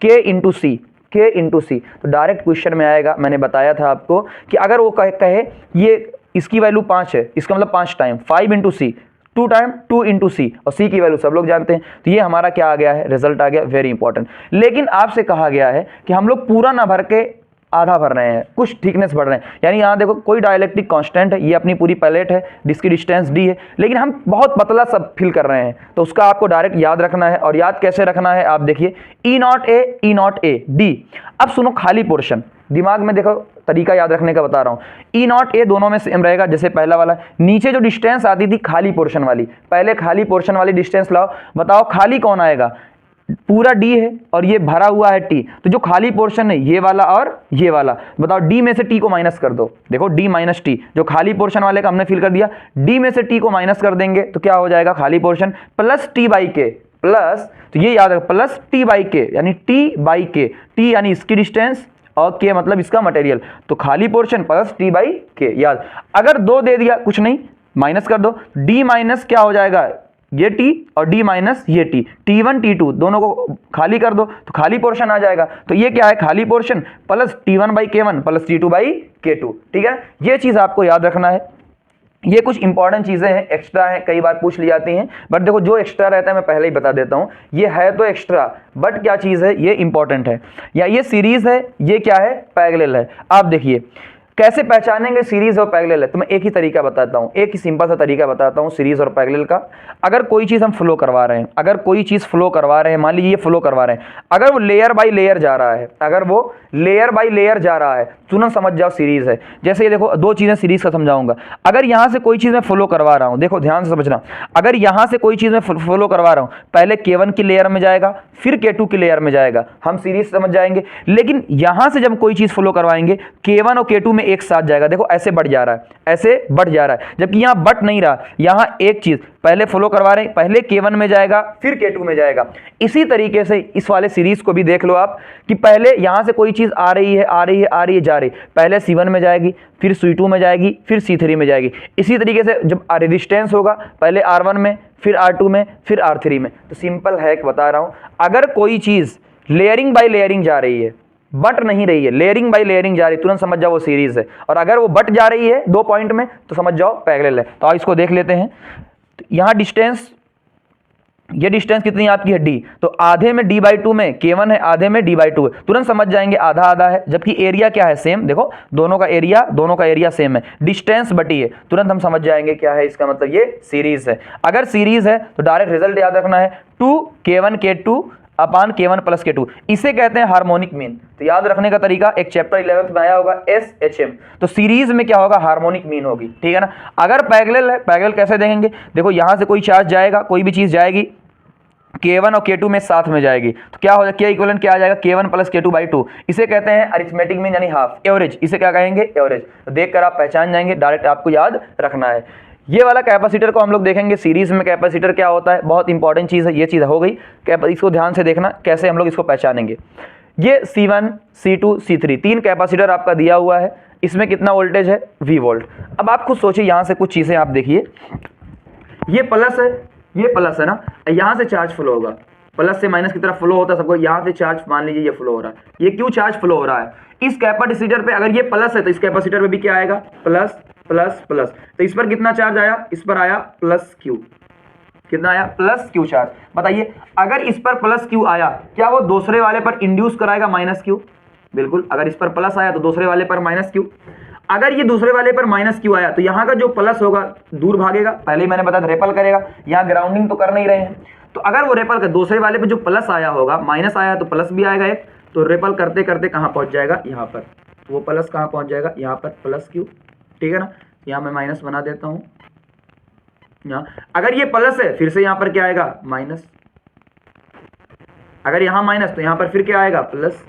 के इंटू सी, के इंटू सी। तो डायरेक्ट क्वेश्चन में आएगा। मैंने बताया था आपको कि अगर वो कहे ये इसकी वैल्यू 5 है, इसका मतलब 5 टाइम 5 इंटू सी, 2 टाइम 2 इंटू सी, और सी की वैल्यू सब लोग जानते हैं। तो ये हमारा क्या आ गया है, रिजल्ट आ गया, वेरी इंपॉर्टेंट। लेकिन आपसे कहा गया है कि हम लोग पूरा ना भर के आधा भर रहे हैं, कुछ थिकनेस बढ़ रहे हैं। यानी यहाँ देखो कोई डाइलेक्ट्रिक कांस्टेंट है, ये अपनी पूरी पैलेट है जिसकी डिस्टेंस डी है, लेकिन हम बहुत पतला सब फिल कर रहे हैं। तो उसका आपको डायरेक्ट याद रखना है। और याद कैसे रखना है, आप देखिए ई नॉट ए डी। अब सुनो खाली पोर्शन, दिमाग में देखो तरीका याद रखने का बता रहा हूँ। ई नॉट ए दोनों में सेम रहेगा, जैसे पहला वाला। नीचे जो डिस्टेंस आती थी खाली पोर्शन वाली, पहले खाली पोर्शन वाली डिस्टेंस लाओ। बताओ खाली कौन आएगा, पूरा डी है और ये भरा हुआ है टी, तो जो खाली पोर्शन है ये वाला और ये वाला। बताओ डी में से टी को माइनस कर दो। देखो डी माइनस टी, जो खाली पोर्शन वाले का हमने फिल कर दिया, डी में से टी को माइनस कर देंगे तो क्या हो जाएगा, खाली पोर्शन प्लस टी बाई के, प्लस, तो ये याद रखो प्लस टी बाई के, यानी टी बाई के, टी यानी इसकी डिस्टेंस और के मतलब इसका मटेरियल। तो खाली पोर्शन प्लस टी बाई के याद। अगर 2 दे दिया कुछ नहीं, माइनस कर दो, डी माइनस क्या हो जाएगा, ये टी और डी माइनस ये टी, T1 T2 दोनों को खाली कर दो तो खाली पोर्शन आ जाएगा। तो ये क्या है, खाली portion plus T1 by K1 plus T2 by K2। ठीक है, ये चीज आपको याद रखना है। ये कुछ इंपॉर्टेंट चीजें हैं, एक्स्ट्रा हैं, कई बार पूछ ली जाती हैं, बट देखो जो एक्स्ट्रा रहता है मैं पहले ही बता देता हूं, ये है तो एक्स्ट्रा, बट क्या चीज है, ये इंपॉर्टेंट है। या ये सीरीज है, ये क्या है, पैरेलल है। आप देखिए कैसे पहचानेंगे सीरीज और पैरेलल है, तो मैं एक ही तरीका बताता हूं, एक ही सिंपल सा तरीका बताता हूं सीरीज और पैरेलल का। अगर कोई चीज हम फ्लो करवा रहे हैं, अगर कोई चीज फ्लो करवा रहे हैं, मान लीजिए ये फ्लो करवा रहे हैं, अगर वो लेयर बाय लेयर जा रहा है, अगर वो लेयर बाय लेयर जा रहा है, तुरंत समझ जाओ सीरीज है। जैसे ये देखो 2 चीजें सीरीज का समझाऊंगा। अगर यहां से कोई चीज मैं फ्लो करवा रहा हूं, देखो ध्यान से समझना, अगर यहां से कोई चीज मैं फ्लो करवा रहा हूं, पहले K1 की लेयर में जाएगा, फिर K2 की लेयर में जाएगा, हम सीरीज समझ जाएंगे। लेकिन यहां से जब कोई चीज फ्लो करवाएंगे, K1 और K2 में एक साथ जाएगा। देखो ऐसे बढ़ जा रहा है, ऐसे बढ़ जा रहा है, जबकि यहां बढ़ नहीं रहा। यहां एक चीज पहले फॉलो करवा रहे हैं, पहले K1 में जाएगा फिर K2 में जाएगा। इसी तरीके से इस वाले सीरीज को भी देख लो आप कि पहले यहां से कोई चीज आ रही है, आ रही है, आ रही है, जा रही, पहले C1 में जाएगी, फिर C2 में जाएगी, फिर C3 में जाएगी। इसी तरीके से जब रेजिस्टेंस होगा, पहले R1 में, फिर R2 में, फिर R3 में। तो सिंपल है कि बता रहा हूं, अगर कोई चीज लेयरिंग बाय लेयरिंग जा रही है, बट नहीं रही है, लेयरिंग बाय लेयरिंग जा रही है, तुरंत समझ जाओ वो सीरीज है। और अगर वो बट जा रही है 2 पॉइंट में तो समझ जाओ पैरेलल है। तो आओ इसको देख लेते हैं। तो यहाँ डिस्टेंस, ये डिस्टेंस कितनी है आपकी है d, तो आधे में d/2 में k1 है, आधे में d/2 है, तुरंत समझ जाएंगे आधा आधा है। जबकि एरिया क्या है सेम, देखो दोनों का एरिया सेम है, डिस्टेंस बटी है, तुरंत हम समझ जाएंगे क्या है, इसका मतलब ये सीरीज है। अगर सीरीज है तो डायरेक्ट रिजल्ट याद रखना है 2k1k2 अपान k1 प्लस k2, इसे कहते हैं हार्मोनिक मीन। तो याद रखने का तरीका एक चैप्टर 11th में आया होगा SHM, तो सीरीज में क्या होगा, हार्मोनिक मीन होगी, ठीक है ना। अगर पैरेलल है, पैरेलल कैसे देखेंगे, देखो यहां से कोई चार्ज जाएगा, कोई भी चीज जाएगी, k1 और k2 में साथ में जाएगी, तो क्या हो जाएगा, k इक्विवेलेंट क्या आ जाएगा, k1 प्लस k2/2, इसे कहते हैं अरिथमेटिक मीन यानी हाफ, एवरेज, इसे क्या कहेंगे, एवरेज। तो देखकर आप पहचान जाएंगे, डायरेक्ट आपको याद रखना है। ये वाला कैपेसिटर को हम लोग देखेंगे, सीरीज में कैपेसिटर क्या होता है, बहुत इंपॉर्टेंट चीज़ है, ये चीज़ हो गई, इसको ध्यान से देखना कैसे हम लोग इसको पहचानेंगे। ये C1 C2 C3 तीन कैपेसिटर आपका दिया हुआ है, इसमें कितना वोल्टेज है, V वोल्ट। अब आप खुद सोचिए, यहाँ से कुछ चीज़ें आप देखिए, ये प्लस है, ये प्लस है ना, यहाँ से चार्ज फ्लो होगा, प्लस से माइनस की तरफ फ्लो होता है सबको, यहाँ से चार्ज मान लीजिए ये फ्लो हो रहा है, ये क्यों चार्ज फ्लो हो रहा है, इस कैपेसिटर पे अगर ये प्लस है तो इस कैपेसिटर पे भी क्या आएगा, प्लस प्लस प्लस, तो इस पर कितना चार्ज आया, इस पर आया प्लस क्यू, कितना आया, प्लस क्यू चार्ज। बताइए अगर इस पर प्लस क्यू आया, क्या वो दूसरे वाले पर इंड्यूस कराएगा माइनस क्यू, बिल्कुल। अगर इस पर प्लस आया तो दूसरे वाले पर माइनस क्यू, अगर ये दूसरे वाले पर माइनस क्यू आया तो यहाँ का जो प्लस होगा दूर भागेगा, पहले ही मैंने बताया रेपल करेगा, यहाँ ग्राउंडिंग तो कर नहीं रहे हैं, तो अगर वो रेपल कर दूसरे वाले पे जो प्लस आया होगा, माइनस आया तो प्लस भी आएगा एक, तो रेपल करते करते कहाँ पहुंच जाएगा, यहाँ पर, तो वो प्लस कहाँ पहुंच जाएगा, यहाँ पर प्लस क्यू, ठीक है ना। यहाँ मैं माइनस बना देता हूँ, यहाँ अगर ये प्लस है फिर से यहाँ पर क्या आएगा, माइनस, अगर यहाँ माइनस तो यहाँ पर फिर क्या आएगा, प्लस,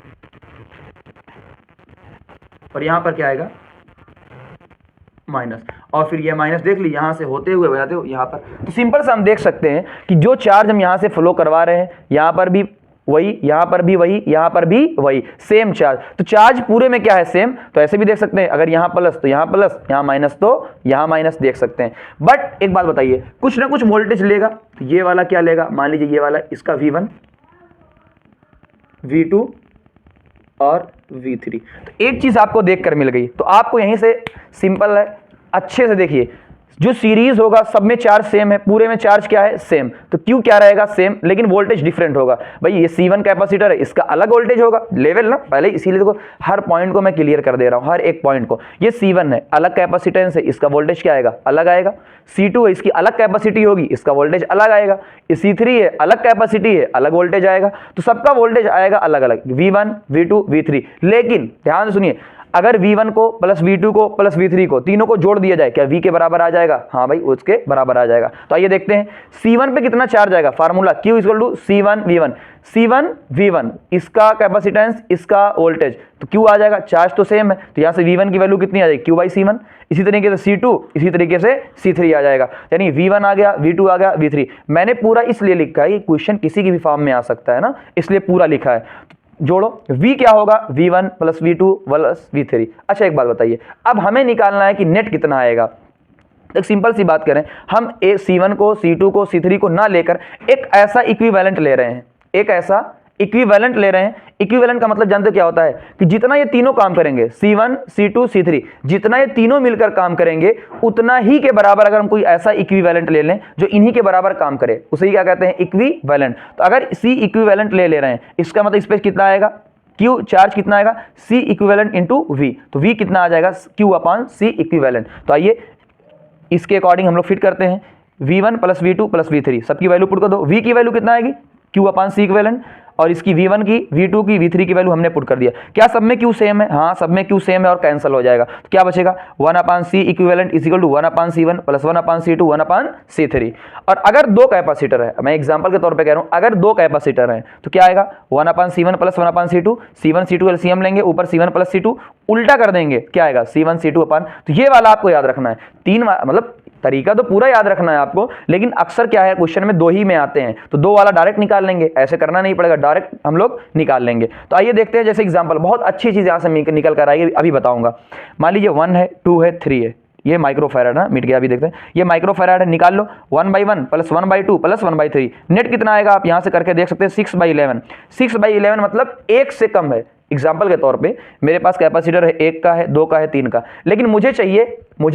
और यहाँ पर क्या आएगा, माइनस, और फिर ये माइनस देख ली यहाँ से होते हुए जाते हो यहाँ पर। तो सिंपल से हम देख सकते हैं कि जो चार्ज हम यहाँ से फ्लो करवा रहे हैं, यहाँ पर भी वही, यहाँ पर भी वही, यहाँ पर भी वही, सेम चार्ज। तो चार्ज पूरे में क्या है, सेम। तो ऐसे भी देख सकते हैं, अगर यहाँ प्लस तो यहाँ प्लस, यहाँ माइनस तो यहाँ माइनस, देख सकते हैं। बट एक बात बताइए, कुछ ना कुछ वोल्टेज लेगा, तो ये वाला क्या लेगा, मान लीजिए ये वाला, इसका V1 V2 और V3। तो एक चीज आपको देखकर मिल गई, तो आपको यहीं से सिंपल है, अच्छे से देखिए, जो सीरीज होगा सब में चार्ज सेम है, पूरे में चार्ज क्या है, सेम, तो क्यू क्या रहेगा, सेम, लेकिन वोल्टेज डिफरेंट होगा। भाई ये C1 कैपेसिटर है, इसका अलग वोल्टेज होगा, लेवल ना, पहले इसीलिए देखो हर पॉइंट को मैं क्लियर कर दे रहा हूं, हर एक पॉइंट को। ये C1 है, अलग कैपेसिटेंस है, इसका वोल्टेज क्या आएगा, अलग आएगा। C2 है, इसकी अलग कैपेसिटी होगी, इसका वोल्टेज अलग आएगा। C3 है, अलग कैपेसिटी है, अलग वोल्टेज आएगा, तो सबका वोल्टेज आएगा अलग अलग, V1 V2 V3। लेकिन ध्यान से सुनिए, अगर V1 को प्लस V2 को प्लस V3 को, तीनों को जोड़ दिया जाए, क्या V के बराबर आ जाएगा, हाँ भाई उसके बराबर आ जाएगा। तो आइए देखते हैं C1 पे कितना चार्ज आएगा, formula Q equal to C1 V1, C1 V1, इसका कैपेसिटेंस, इसका वोल्टेज, तो Q आ जाएगा, चार्ज तो सेम है, तो यहाँ से V1 की वैल्यू कितनी आ जाएगी, Q बाई C1। इसी तरीके से C2, इसी तरीके से C3 आ जाएगा, यानी V1 आ गया, V2 आ गया, V3। मैंने पूरा इसलिए लिखा है, क्वेश्चन किसी की भी फॉर्म में आ सकता है ना, इसलिए पूरा लिखा है। जोड़ो, V क्या होगा, V1 plus V2 plus V3। अच्छा एक बात बताइए, अब हमें निकालना है कि नेट कितना आएगा। एक सिंपल सी बात करें, हम C1 को, C2 को, C3 को ना लेकर एक ऐसा इक्विवेलेंट ले रहे हैं, एक ऐसा इक्विवेलेंट ले रहे हैं। इक्विवेलेंट का मतलब जानते हो क्या होता है, कि जितना ये तीनों काम करेंगे, C1 C2 C3, जितना ये तीनों मिलकर काम करेंगे, उतना ही के बराबर अगर हम कोई ऐसा इक्विवेलेंट ले लें जो इन्हीं के बराबर काम करे, उसे ही क्या कहते हैं, इक्विवेलेंट। तो अगर C इक्विवेलेंट ले रहे हैं, इसका मतलब स्पेस कितना आएगा, Q चार्ज कितना आएगा, C इक्विवेलेंट इंटू V, तो V कितना आ जाएगा, Q अपान C इक्विवेलेंट। तो आइए इसके अकॉर्डिंग हम लोग फिट करते हैं, V1 plus V2 plus V3, सबकी वैल्यू पुट कर दो। V की वैल्यू कितना आएगी, Q अपान C इक्विवेलेंट, और इसकी V1 की, V2 की, V3 की वैल्यू हमने पुट कर दिया। क्या सब में Q सेम है, हाँ सब में Q सेम है, और कैंसिल हो जाएगा, तो क्या बचेगा, 1 upon C equivalent is equal to 1 upon C1 plus 1 upon C2 1 upon C3। और अगर दो कैपेसिटर है, मैं एग्जांपल के तौर पे कह रहा हूं, अगर दो कैपेसिटर हैं तो क्या आएगा, 1 upon C1 plus 1 upon C2, C1 C2 LCM लेंगे, ऊपर C1 प्लस C2 उल्टा कर देंगे, क्या आएगा, C1 C2 अपान। तो ये वाला आपको याद रखना है, तीन मतलब तरीका तो पूरा याद रखना है आपको, लेकिन अक्सर क्या है क्वेश्चन में दो ही में आते हैं, तो दो वाला डायरेक्ट निकाल लेंगे, ऐसे करना नहीं पड़ेगा, डायरेक्ट हम लोग निकाल लेंगे। तो आइए देखते हैं, जैसे एग्जांपल बहुत अच्छी चीज यहां से निकल कर आएगी, अभी बताऊंगा। मान लीजिए 1 है, 2 है, 3 है, ये माइक्रोफैराड है, मिट गया, अभी देखते हैं, ये माइक्रोफैराड है, निकाल लो 1/1 प्लस 1/2 प्लस 1/3, नेट कितना आएगा, आप यहां से करके देख सकते हैं 6/11। 6/11 मतलब 1 से कम है, एग्जाम्पल के तौर पे मेरे पास कैपेसिटर है 1 का है, 2 का है, 3 का, लेकिन मुझे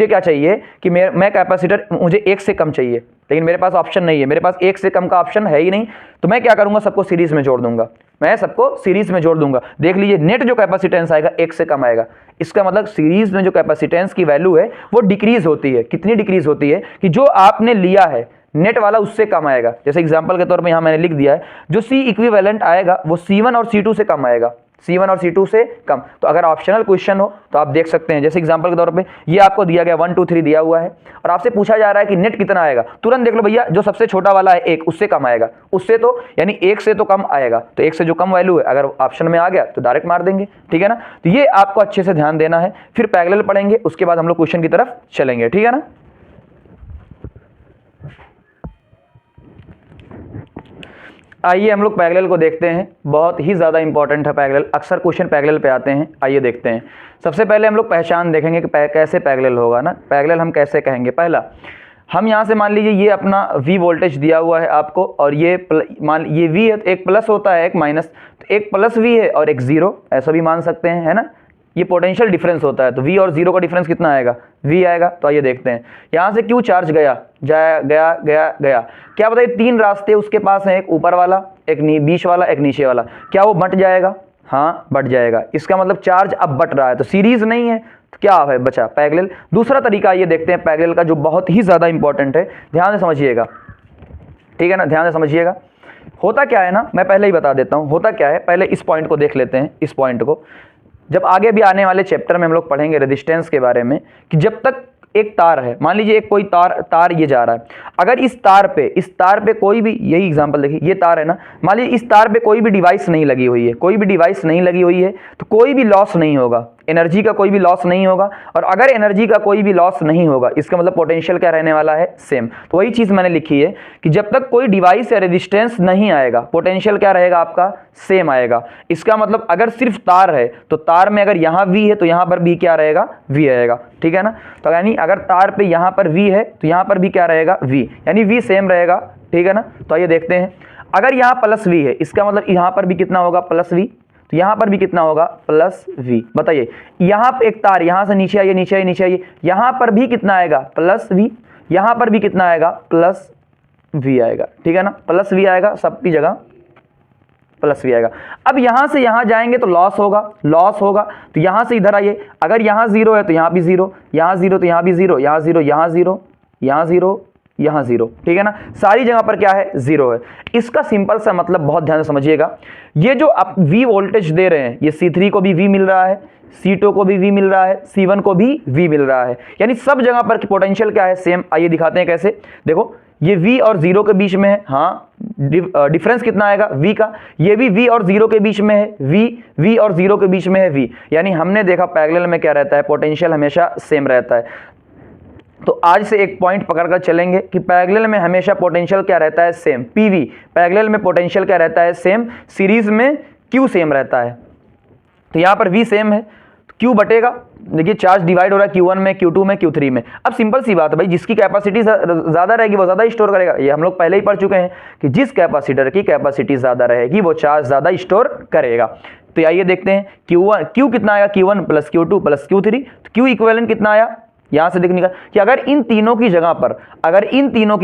क्या चाहिए कि मैं कैपेसिटर मुझे 1 से कम चाहिए, लेकिन मेरे पास ऑप्शन नहीं है, मेरे पास 1 से कम का ऑप्शन है ही नहीं। तो मैं क्या करूंगा, सबको सीरीज में जोड़ दूंगा, मैं सबको सीरीज में जोड़ दूंगा। देख लीजिए नेट जो कैपेसिटेंस आएगा 1 से कम आएगा। इसका मतलब सीरीज में जो कैपेसिटेंस की वैल्यू है वो डिक्रीज होती है। कितनी डिक्रीज होती है कि जो आपने लिया है नेट वाला उससे कम आएगा। जैसे एग्जांपल के तौर पे यहां मैंने लिख दिया है, जो C इक्विवेलेंट आएगा वो C1 और C2 से कम आएगा, C1 और C2 से कम। तो अगर ऑप्शनल क्वेश्चन हो तो आप देख सकते हैं, जैसे एग्जांपल के तौर पे ये आपको दिया गया 1 2 3 दिया हुआ है और आपसे पूछा जा रहा है कि नेट कितना आएगा, तुरंत देख लो भैया जो सबसे छोटा वाला है 1 उससे कम आएगा, उससे तो यानी 1 से तो कम आएगा, तो 1 से जो कम वैल्यू है अगर ऑप्शन में आ गया तो डायरेक्ट मार देंगे, ठीक है ना। तो ये आपको अच्छे से ध्यान देना है, फिर पैरेलल पढ़ेंगे, उसके बाद हम लोग क्वेश्चन की तरफ चलेंगे, ठीक है ना। आइए हम लोग पैरेलल को देखते हैं, बहुत ही ज़्यादा इंपॉर्टेंट है पैरेलल, अक्सर क्वेश्चन पैरेलल पे आते हैं। आइए देखते हैं। सबसे पहले हम लोग पहचान देखेंगे कि कैसे पैरेलल होगा ना। पैरेलल हम कैसे कहेंगे, पहला हम यहाँ से मान लीजिए ये अपना V वोल्टेज दिया हुआ है आपको, और ये ये V है तो एक प्लस होता है एक माइनस, तो एक प्लस V है और एक जीरो, ऐसा भी मान सकते हैं, है ना। ये पोटेंशियल डिफरेंस होता है, तो V और जीरो का डिफरेंस कितना आएगा, V आएगा। तो आइए देखते हैं यहाँ से क्यों चार्ज गया गया, क्या बताइए, 3 रास्ते उसके पास हैं, एक ऊपर वाला, एक बीच वाला, एक नीचे वाला, क्या वो बट जाएगा, हाँ बट जाएगा। इसका मतलब चार्ज अब बट रहा है, तो सीरीज नहीं है, तो क्या है बचा पैरेलल। दूसरा तरीका ये देखते हैं पैरेलल का, जो बहुत ही ज़्यादा इंपॉर्टेंट है, ध्यान से समझिएगा, ठीक है ना, ध्यान से समझिएगा। होता क्या है ना, मैं पहले ही बता देता हूँ होता क्या है, पहले इस पॉइंट को देख लेते हैं। इस पॉइंट को जब आगे भी आने वाले चैप्टर में हम लोग पढ़ेंगे रेजिस्टेंस के बारे में, कि जब तक एक तार है, मान लीजिए एक कोई तार ये जा रहा है, अगर इस तार पे कोई भी, यही एग्जांपल देखिए, ये तार है ना, मान लीजिए इस तार पे कोई भी डिवाइस नहीं लगी हुई है, तो कोई भी लॉस नहीं होगा, एनर्जी का कोई भी लॉस नहीं होगा। और अगर एनर्जी का कोई भी लॉस नहीं होगा, इसका मतलब पोटेंशियल क्या रहने वाला है, सेम। तो वही चीज मैंने लिखी है कि जब तक कोई डिवाइस या रेजिस्टेंस नहीं आएगा, पोटेंशियल क्या रहेगा आपका, सेम आएगा। इसका मतलब अगर सिर्फ तार है तो तार में अगर यहाँ V है तो यहाँ पर भी क्या रहेगा, V आएगा, ठीक है ना। तो यानी अगर तार पे यहाँ पर V है तो यहाँ पर भी क्या रहेगा, V, यानी V सेम रहेगा, ठीक है ना। तो आइए देखते हैं, अगर यहाँ प्लस V है, इसका मतलब यहाँ पर भी कितना होगा, प्लस V, तो यहाँ पर भी कितना होगा, प्लस V। बताइए यहाँ पे एक तार यहाँ से नीचे आइए, यहाँ पर भी कितना आएगा, प्लस V, यहाँ पर भी कितना आएगा, प्लस V आएगा, ठीक है ना, प्लस V आएगा, सबकी जगह प्लस V आएगा। अब यहाँ से यहाँ जाएंगे तो लॉस होगा, तो यहाँ से इधर आइए, अगर यहाँ जीरो है तो यहाँ भी जीरो, यहाँ जीरो तो यहाँ भी जीरो, यहाँ जीरो, यहाँ जीरो, यहाँ जीरो, यहाँ जीरो, ठीक है ना, सारी जगह पर क्या है, जीरो है। इसका सिंपल सा मतलब बहुत ध्यान से समझिएगा, ये जो आप V वोल्टेज दे रहे हैं, ये C3 को भी V मिल रहा है, C2 को भी V मिल रहा है, C1 को भी V मिल रहा है, यानी सब जगह पर पोटेंशियल क्या है, सेम। आइए दिखाते हैं कैसे। देखो ये V और जीरो के बीच में है, हाँ डिफरेंस कितना आएगा, V का, ये भी V और जीरो के बीच में है, V और जीरो के बीच में है V, यानी हमने देखा पैरेलल में क्या रहता है, पोटेंशियल हमेशा सेम रहता है। तो आज से एक पॉइंट पकड़कर चलेंगे कि पैरेलल में हमेशा पोटेंशियल क्या रहता है, सेम। PV पैरेलल में पोटेंशियल क्या रहता है, सेम। सीरीज में Q सेम रहता है, तो यहाँ पर V सेम है, तो Q बटेगा, देखिए चार्ज डिवाइड हो रहा है Q1 में, Q2 में, Q3 में। अब सिंपल सी बात है भाई, जिसकी कैपेसिटी ज़्यादा रहेगी वो ज़्यादा स्टोर करेगा, ये हम लोग पहले ही पढ़ चुके हैं कि जिस कैपेसिटर की कैपेसिटी ज़्यादा रहेगी वो चार्ज ज़्यादा स्टोर करेगा। तो आइए देखते हैं Q कितना आएगा, Q1 plus Q2 plus Q3, तो Q इक्विवेलेंट कितना आया, यहां से देखने का कि अगर इन तीनों की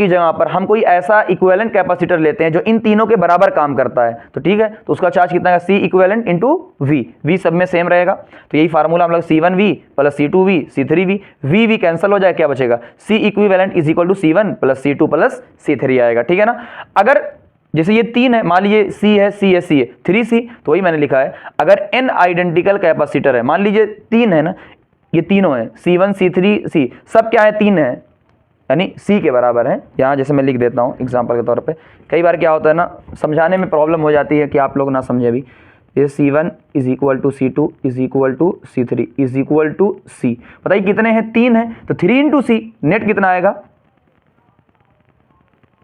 जगह पर हम कोई ऐसा इक्विवेलेंट कैपेसिटर लेते हैं जो इन तीनों के बराबर काम करता है, तो ठीक है, तो उसका चार्ज कितना है, C इक्विवेलेंट इंटू V सब में सेम रहेगा। तो यही फार्मूला हम लोग C1V plus C2V C3V, V cancel हो जाए, क्या बचेगा, C equivalent is equal to C1 plus C2 plus C3 आएगा, ठीक है ना। अगर जैसे ये 3 है, मान लीजिए C है 3C, तो वही मैंने लिखा है, अगर n आइडेंटिकल कैपेसिटर है, मान लीजिए 3 है ना, ये तीनों है C1 C3 C, सब क्या है, 3 है, यानी C के बराबर है। यहाँ जैसे मैं लिख देता हूँ एग्जांपल के तौर पे, कई बार क्या होता है ना, समझाने में प्रॉब्लम हो जाती है कि आप लोग ना समझे अभी। ये C1 is equal to C2 is equal to C3 is equal to C, बताइए कितने हैं, 3 है, तो 3 इंटू C, नेट कितना आएगा,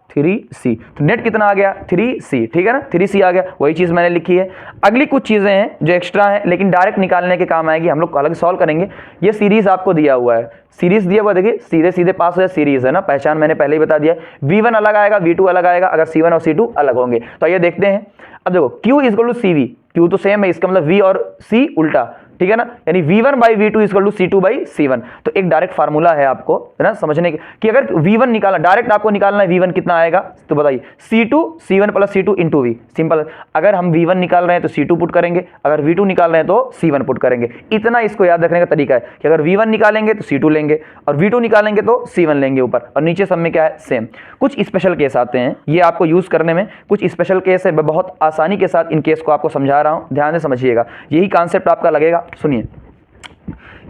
3c, तो नेट कितना आ गया 3c, ठीक है ना, 3c आ गया, वही चीज़ मैंने लिखी है। अगली कुछ चीज़ें हैं जो एक्स्ट्रा हैं लेकिन डायरेक्ट निकालने के काम आएगी, हम लोग अलग सॉल्व करेंगे। ये सीरीज आपको दिया हुआ है, सीरीज दिया हुआ, देखिए सीधे सीधे पास हो जाए, सीरीज है ना, पहचान मैंने पहले ही बता दिया, V1 अलग आएगा, V2 अलग आएगा, अगर C1 और C2 अलग होंगे। तो ये देखते हैं, अब देखो Q is equal to CV, Q तो सेम है, इसका मतलब V और C उल्टा, ठीक है ना, यानी V1 by V2 is equal to C2 by C1। तो एक डायरेक्ट फार्मूला है आपको, है ना, समझने कि अगर V1 निकालना, डायरेक्ट आपको निकालना है V1 कितना आएगा, तो बताइए C2 C1 plus C2 into V, simple. अगर हम V1 निकाल रहे हैं तो C2 पुट करेंगे, अगर V2 निकाल रहे हैं तो C1 पुट करेंगे। इतना इसको याद रखने का तरीका है कि अगर V1 निकालेंगे तो C2 लेंगे और V2 निकालेंगे तो C1 लेंगे ऊपर, और नीचे सब में क्या है, सेम। कुछ स्पेशल केस आते हैं, ये आपको यूज करने में कुछ स्पेशल केस है, मैं बहुत आसानी के साथ इन केस को आपको समझा रहा हूं, ध्यान से समझिएगा, यही कॉन्सेप्ट आपका लगेगा। सुनिए,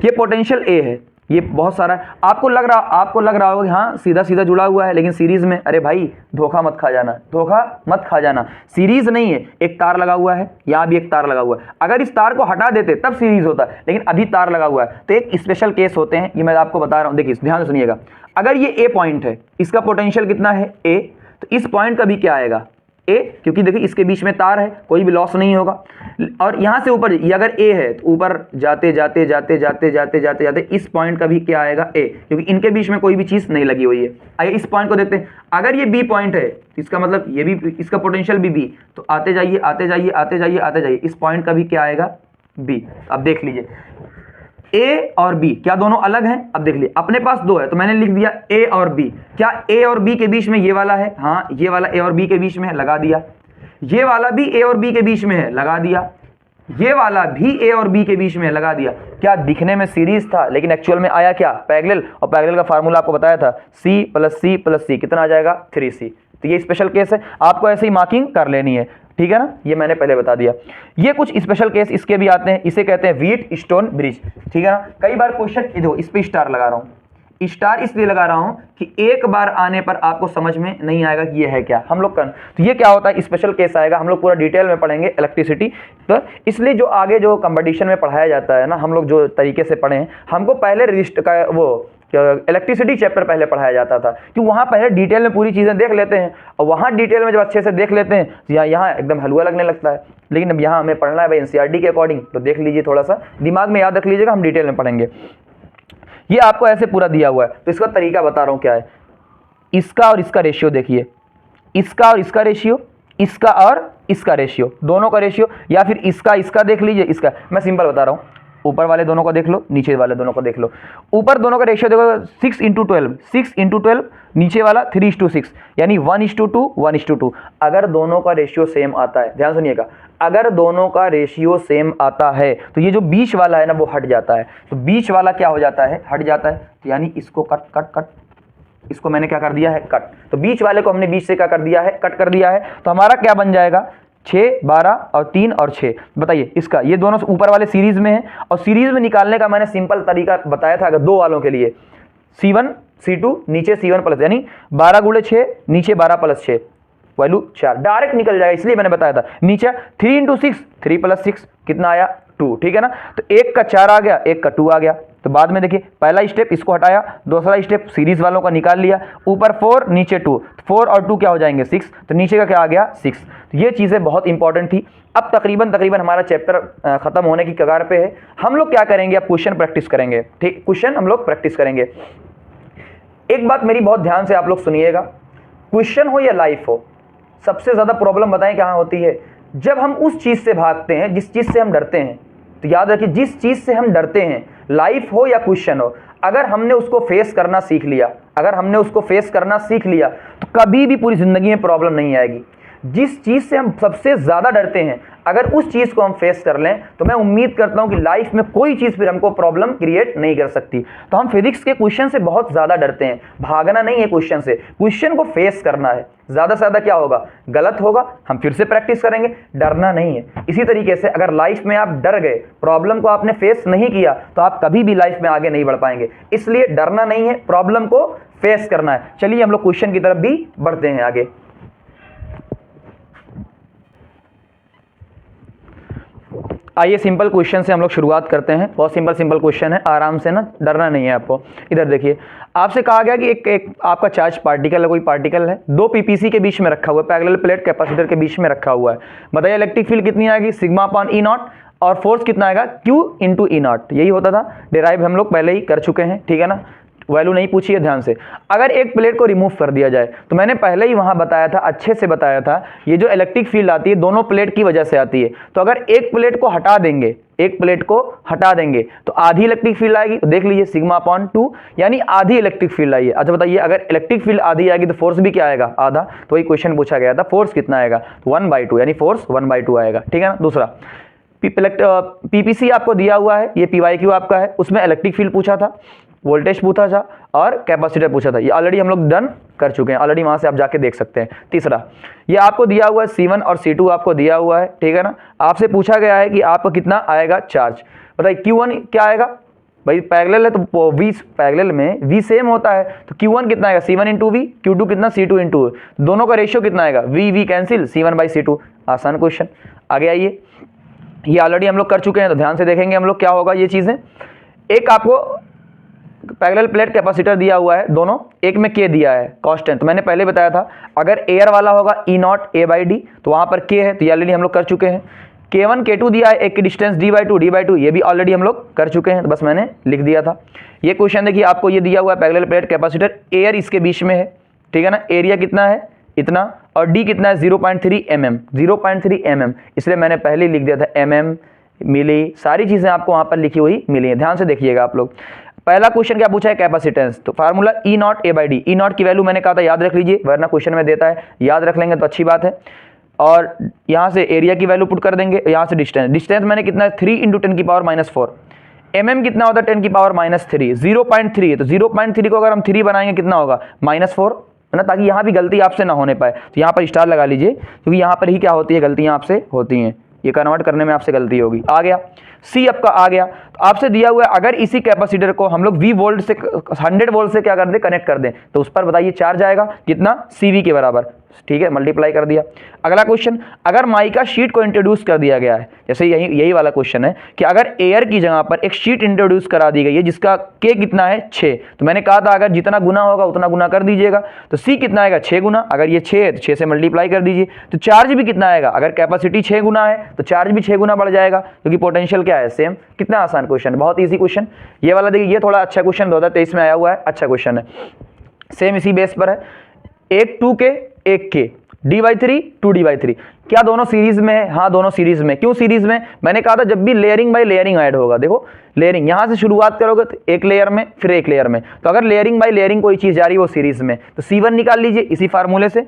ये पोटेंशियल A है, ये बहुत सारा है, आपको लग रहा होगा कि हाँ सीधा सीधा जुड़ा हुआ है, लेकिन सीरीज में, अरे भाई धोखा मत खा जाना, धोखा मत खा जाना, सीरीज नहीं है, एक तार लगा हुआ है, यहाँ भी एक तार लगा हुआ है, अगर इस तार को हटा देते तब सीरीज होता है, लेकिन अभी तार लगा हुआ है, तो एक स्पेशल केस होते हैं, ये मैं आपको बता रहा हूँ। देखिए ध्यान से सुनिएगा, अगर ये A पॉइंट है, इसका पोटेंशियल कितना है A, तो इस पॉइंट का भी क्या आएगा A, क्योंकि देखिए इसके बीच में तार है, कोई भी लॉस नहीं होगा, और यहां से ऊपर ये अगर A है तो ऊपर जाते जाते जाते जाते जाते जाते जाते इस पॉइंट का भी क्या आएगा A, क्योंकि इनके बीच में कोई भी चीज नहीं लगी हुई है। आइए इस पॉइंट को देखते हैं, अगर ये B पॉइंट है तो इसका मतलब ये भी, इसका पोटेंशियल भी B, तो आते जाइए आते जाइए आते जाइए आते जाइए, इस पॉइंट का भी क्या आएगा B। अब देख लीजिए A और B क्या दोनों अलग हैं, अब देख लीजिए, अपने पास दो है तो मैंने लिख दिया A और B, क्या A और B के बीच में ये वाला है, हाँ ये वाला A और B के बीच में है, लगा दिया, ये वाला भी A और B के बीच में है, लगा दिया, ये वाला भी A और B के बीच में लगा दिया। क्या दिखने में सीरीज था, लेकिन एक्चुअल में आया क्या, पैरेलल, और पैरेलल का फार्मूला आपको बताया था C plus C plus C कितना आ जाएगा 3C। तो ये स्पेशल केस है, आपको ऐसे ही मार्किंग कर लेनी है, ठीक है ना, ये मैंने पहले बता दिया। ये कुछ स्पेशल केस इसके भी आते हैं, इसे कहते हैं व्हीट स्टोन ब्रिज, ठीक है ना। कई बार क्वेश्चन, देखो इस पे स्टार लगा रहा हूं, स्टार इसलिए लगा रहा हूं कि एक बार आने पर आपको समझ में नहीं आएगा कि ये है क्या, हम लोग कर, तो ये क्या होता है, स्पेशल केस आएगा, हम लोग पूरा डिटेल में पढ़ेंगे इलेक्ट्रिसिटी। तो इसलिए जो आगे जो कंपटीशन में पढ़ाया जाता है ना, हम लोग जो तरीके से पढ़े हैं, हमको पहले रजिस्टर का वो इलेक्ट्रिसिटी चैप्टर पहले पढ़ाया जाता था, कि वहाँ पहले डिटेल में पूरी चीज़ें देख लेते हैं, और वहाँ डिटेल में जब अच्छे से देख लेते हैं यहाँ एकदम हलवा लगने लगता है। लेकिन अब यहाँ हमें पढ़ना है भाई एनसीईआरटी के अकॉर्डिंग, तो देख लीजिए, थोड़ा सा दिमाग में याद रख लीजिएगा, हम डिटेल में पढ़ेंगे। ये आपको ऐसे पूरा दिया हुआ है, तो इसका तरीका बता रहा हूँ क्या है, इसका और इसका रेशियो देखिए, इसका और इसका रेशियो, इसका और इसका रेशियो, दोनों का रेशियो, या फिर इसका देख लीजिए, इसका मैं सिंपल बता रहा हूँ, ऊपर वाले दोनों को देख लो, नीचे वाले दोनों को देख लो। ऊपर दोनों का रेशियो देखो 6:12, 6:12, नीचे वाला 3:6, यानी 1:2, 1:2। अगर दोनों का रेशियो सेम आता है, ध्यान सुनिएगा, अगर दोनों का रेशियो सेम आता है तो ये जो बीच वाला है ना वो हट जाता है, तो बीच वाला क्या हो जाता है, हट जाता है, तो यानी इसको कट कट कट, इसको मैंने क्या कर दिया है, कट, तो बीच वाले को हमने बीच से क्या कर दिया है, कट कर दिया है, तो हमारा क्या बन जाएगा 6, 12 और 3 और 6। बताइए इसका, ये दोनों ऊपर वाले सीरीज में है, और सीरीज में निकालने का मैंने सिंपल तरीका बताया था, अगर दो वालों के लिए C1 C2 नीचे C1 प्लस, यानी 12 गुणे 6 नीचे 12 प्लस 6, वैल्यू 4, डायरेक्ट निकल जाएगा, इसलिए मैंने बताया था। नीचे 3 × 6, 3 + 6 कितना आया 2, ठीक है ना, तो एक का 4 आ गया, एक का 2 आ गया, तो बाद में देखिए पहला स्टेप इसको हटाया, दूसरा स्टेप सीरीज वालों का निकाल लिया, ऊपर 4 नीचे 2, 4 और 2 क्या हो जाएंगे 6, तो नीचे का क्या आ गया 6। तो ये चीज़ें बहुत इंपॉर्टेंट थी। अब तकरीबन हमारा चैप्टर खत्म होने की कगार पे है, हम लोग क्या करेंगे, अब क्वेश्चन प्रैक्टिस करेंगे, ठीक, क्वेश्चन हम लोग प्रैक्टिस करेंगे। एक बात मेरी बहुत ध्यान से आप लोग सुनिएगा, क्वेश्चन हो या लाइफ हो, सबसे ज़्यादा प्रॉब्लम बताएं कहाँ होती है, जब हम उस चीज़ से भागते हैं जिस चीज़ से हम डरते हैं। तो याद रखिए, जिस चीज़ से हम डरते हैं, लाइफ हो या क्वेश्चन हो, अगर हमने उसको फेस करना सीख लिया, अगर हमने उसको फेस करना सीख लिया, तो कभी भी पूरी ज़िंदगी में प्रॉब्लम नहीं आएगी। जिस चीज़ से हम सबसे ज़्यादा डरते हैं, अगर उस चीज़ को हम फेस कर लें, तो मैं उम्मीद करता हूं कि लाइफ में कोई चीज़ फिर हमको प्रॉब्लम क्रिएट नहीं कर सकती। तो हम फिजिक्स के क्वेश्चन से बहुत ज़्यादा डरते हैं, भागना नहीं है क्वेश्चन से, क्वेश्चन को फेस करना है। ज़्यादा से ज़्यादा क्या होगा, गलत होगा, हम फिर से प्रैक्टिस करेंगे, डरना नहीं है। इसी तरीके से अगर लाइफ में आप डर गए, प्रॉब्लम को आपने फेस नहीं किया, तो आप कभी भी लाइफ में आगे नहीं बढ़ पाएंगे। इसलिए डरना नहीं है, प्रॉब्लम को फेस करना है। चलिए हम लोग क्वेश्चन की तरफ भी बढ़ते हैं आगे। आइए सिंपल क्वेश्चन से हम लोग शुरुआत करते हैं। बहुत सिंपल क्वेश्चन है, आराम से ना, डरना नहीं है आपको। इधर देखिए, आपसे कहा गया कि एक आपका चार्ज पार्टिकल है, कोई पार्टिकल है, दो पीपीसी के बीच में रखा हुआ है, पैरेलल प्लेट कैपेसिटर के बीच में रखा हुआ है। बताइए इलेक्ट्रिक फील्ड कितनी आएगी, सिग्मा अपॉन ई नॉट, और फोर्स कितना आएगा, Q इंटू ई नॉट। यही होता था, डिराइव हम लोग पहले ही कर चुके हैं, ठीक है ना, वैल्यू नहीं पूछी है ध्यान से। अगर एक प्लेट को रिमूव कर दिया जाए, तो मैंने पहले ही वहां बताया था, अच्छे से बताया था, ये जो इलेक्ट्रिक फील्ड आती है दोनों प्लेट की वजह से आती है। तो अगर एक प्लेट को हटा देंगे, एक प्लेट को हटा देंगे तो आधी इलेक्ट्रिक फील्ड आएगी। तो देख लीजिए सिग्मा अपॉन 2 यानी आधी इलेक्ट्रिक फील्ड आई है। अच्छा बताइए, अगर इलेक्ट्रिक फील्ड आधी आएगी तो फोर्स भी क्या आएगा, आधा। तो वही क्वेश्चन पूछा गया था, फोर्स कितना आएगा, तो 1/2 यानी फोर्स 1/2 आएगा, ठीक है ना। दूसरा, पीपीसी आपको दिया हुआ है, ये PYQ आपका है, उसमें इलेक्ट्रिक फील्ड पूछा था, वोल्टेज पूछा था और कैपेसिटर पूछा था। ये ऑलरेडी हम लोग डन कर चुके हैं, ऑलरेडी वहां से आप जाके देख सकते हैं। तीसरा, ये आपको दिया हुआ है C1 और C2 आपको दिया हुआ है, ठीक है ना। आपसे पूछा गया है कि आपको कितना आएगा चार्ज। बताइए Q1 क्या आएगा, भाई पैरेलल है तो V पैरेलल में V सेम होता है, तो Q1 कितना आएगा, C1 इंटू V, Q2 कितना, C2 इंटू, दोनों का रेशियो कितना आएगा, V कैंसिल, C1/C2। आसान क्वेश्चन। आगे आइए, ये ऑलरेडी हम लोग कर चुके हैं, तो ध्यान से देखेंगे हम लोग क्या होगा ये चीजें। एक आपको पैरेलल प्लेट कैपेसिटर दिया हुआ है दोनों, एक में K दिया है कांस्टेंट। तो मैंने पहले बताया था, अगर एयर वाला होगा E नॉट A/D, तो वहां पर K है, तो ये ऑलरेडी हम लोग कर चुके हैं। K1 K2 दिया है, एक की डिस्टेंस D/2, ये भी ऑलरेडी हम लोग कर चुके हैं, तो बस मैंने लिख दिया था। ये क्वेश्चन देखिए, आपको ये दिया हुआ है पैरेलल प्लेट कैपेसिटर, एयर इसके बीच में है, ठीक है ना। एरिया कितना है, इतना, और D कितना है, 0.3 mm, 0.3 mm, इसलिए मैंने पहले लिख दिया था mm मिली, सारी चीजें आपको वहां पर लिखी हुई मिली है, ध्यान से देखिएगा आप लोग। पहला क्वेश्चन क्या पूछा है, कैपेसिटेंस, तो formula E not A/D। E not की वैल्यू मैंने कहा था याद रख लीजिए, वरना क्वेश्चन में देता है, याद रख लेंगे तो अच्छी बात है। और यहाँ से एरिया की वैल्यू पुट कर देंगे, यहाँ से डिस्टेंस मैंने कितना है, 3 × 10⁻⁴। mm कितना होता है, 10⁻⁻3, 0.3 है, तो 0.3 को अगर हम 3 बनाएंगे कितना होगा, -4, है ना, ताकि यहाँ भी गलती आपसे ना होने पाए। तो यहाँ पर स्टार लगा लीजिए, क्योंकि यहाँ पर ही क्या होती है, गलतियाँ आपसे होती हैं, ये कन्वर्ट करने में आपसे गलती होगी। आ गया C आपका आ गया। तो आपसे दिया हुआ है, अगर इसी कैपेसिटर को हम लोग V वोल्ट से 100 वोल्ट से क्या कर दें, कनेक्ट कर दें, तो उस पर बताइए चार्ज आएगा कितना, CV के बराबर, ठीक है, मल्टीप्लाई कर दिया। अगला क्वेश्चन, अगर माइका शीट को इंट्रोड्यूस कर दिया गया है, जैसे यही वाला क्वेश्चन है कि अगर एयर की जगह पर एक शीट इंट्रोड्यूस करा दी गई है जिसका K कितना है, 6, तो मैंने कहा था अगर जितना गुना होगा उतना गुना कर दीजिएगा। तो C कितना आएगा, 6 गुना, अगर ये 6 है तो 6 से मल्टीप्लाई कर दीजिए। तो चार्ज भी कितना आएगा, अगर कैपेसिटी 6 गुना है तो चार्ज भी 6 गुना बढ़ जाएगा, क्योंकि पोटेंशियल क्या है, सेम। कितना आसान क्वेश्चन, बहुत ईजी क्वेश्चन। ये वाला देखिए, ये थोड़ा अच्छा क्वेश्चन 2023 में आया हुआ है, अच्छा क्वेश्चन है, सेम इसी बेस पर है। एक 2K, एक K, D/3, 2D/3, क्या दोनों सीरीज में है, हाँ दोनों सीरीज में। क्यों सीरीज में, मैंने कहा था जब भी लेयरिंग बाय लेयरिंग ऐड होगा, देखो लेयरिंग यहां से शुरुआत करोगे तो एक लेयर में फिर एक लेयर में, तो अगर लेयरिंग बाय लेयरिंग कोई चीज जा रही है वो सीरीज में, तो C1 निकाल लीजिए इसी फार्मूले से,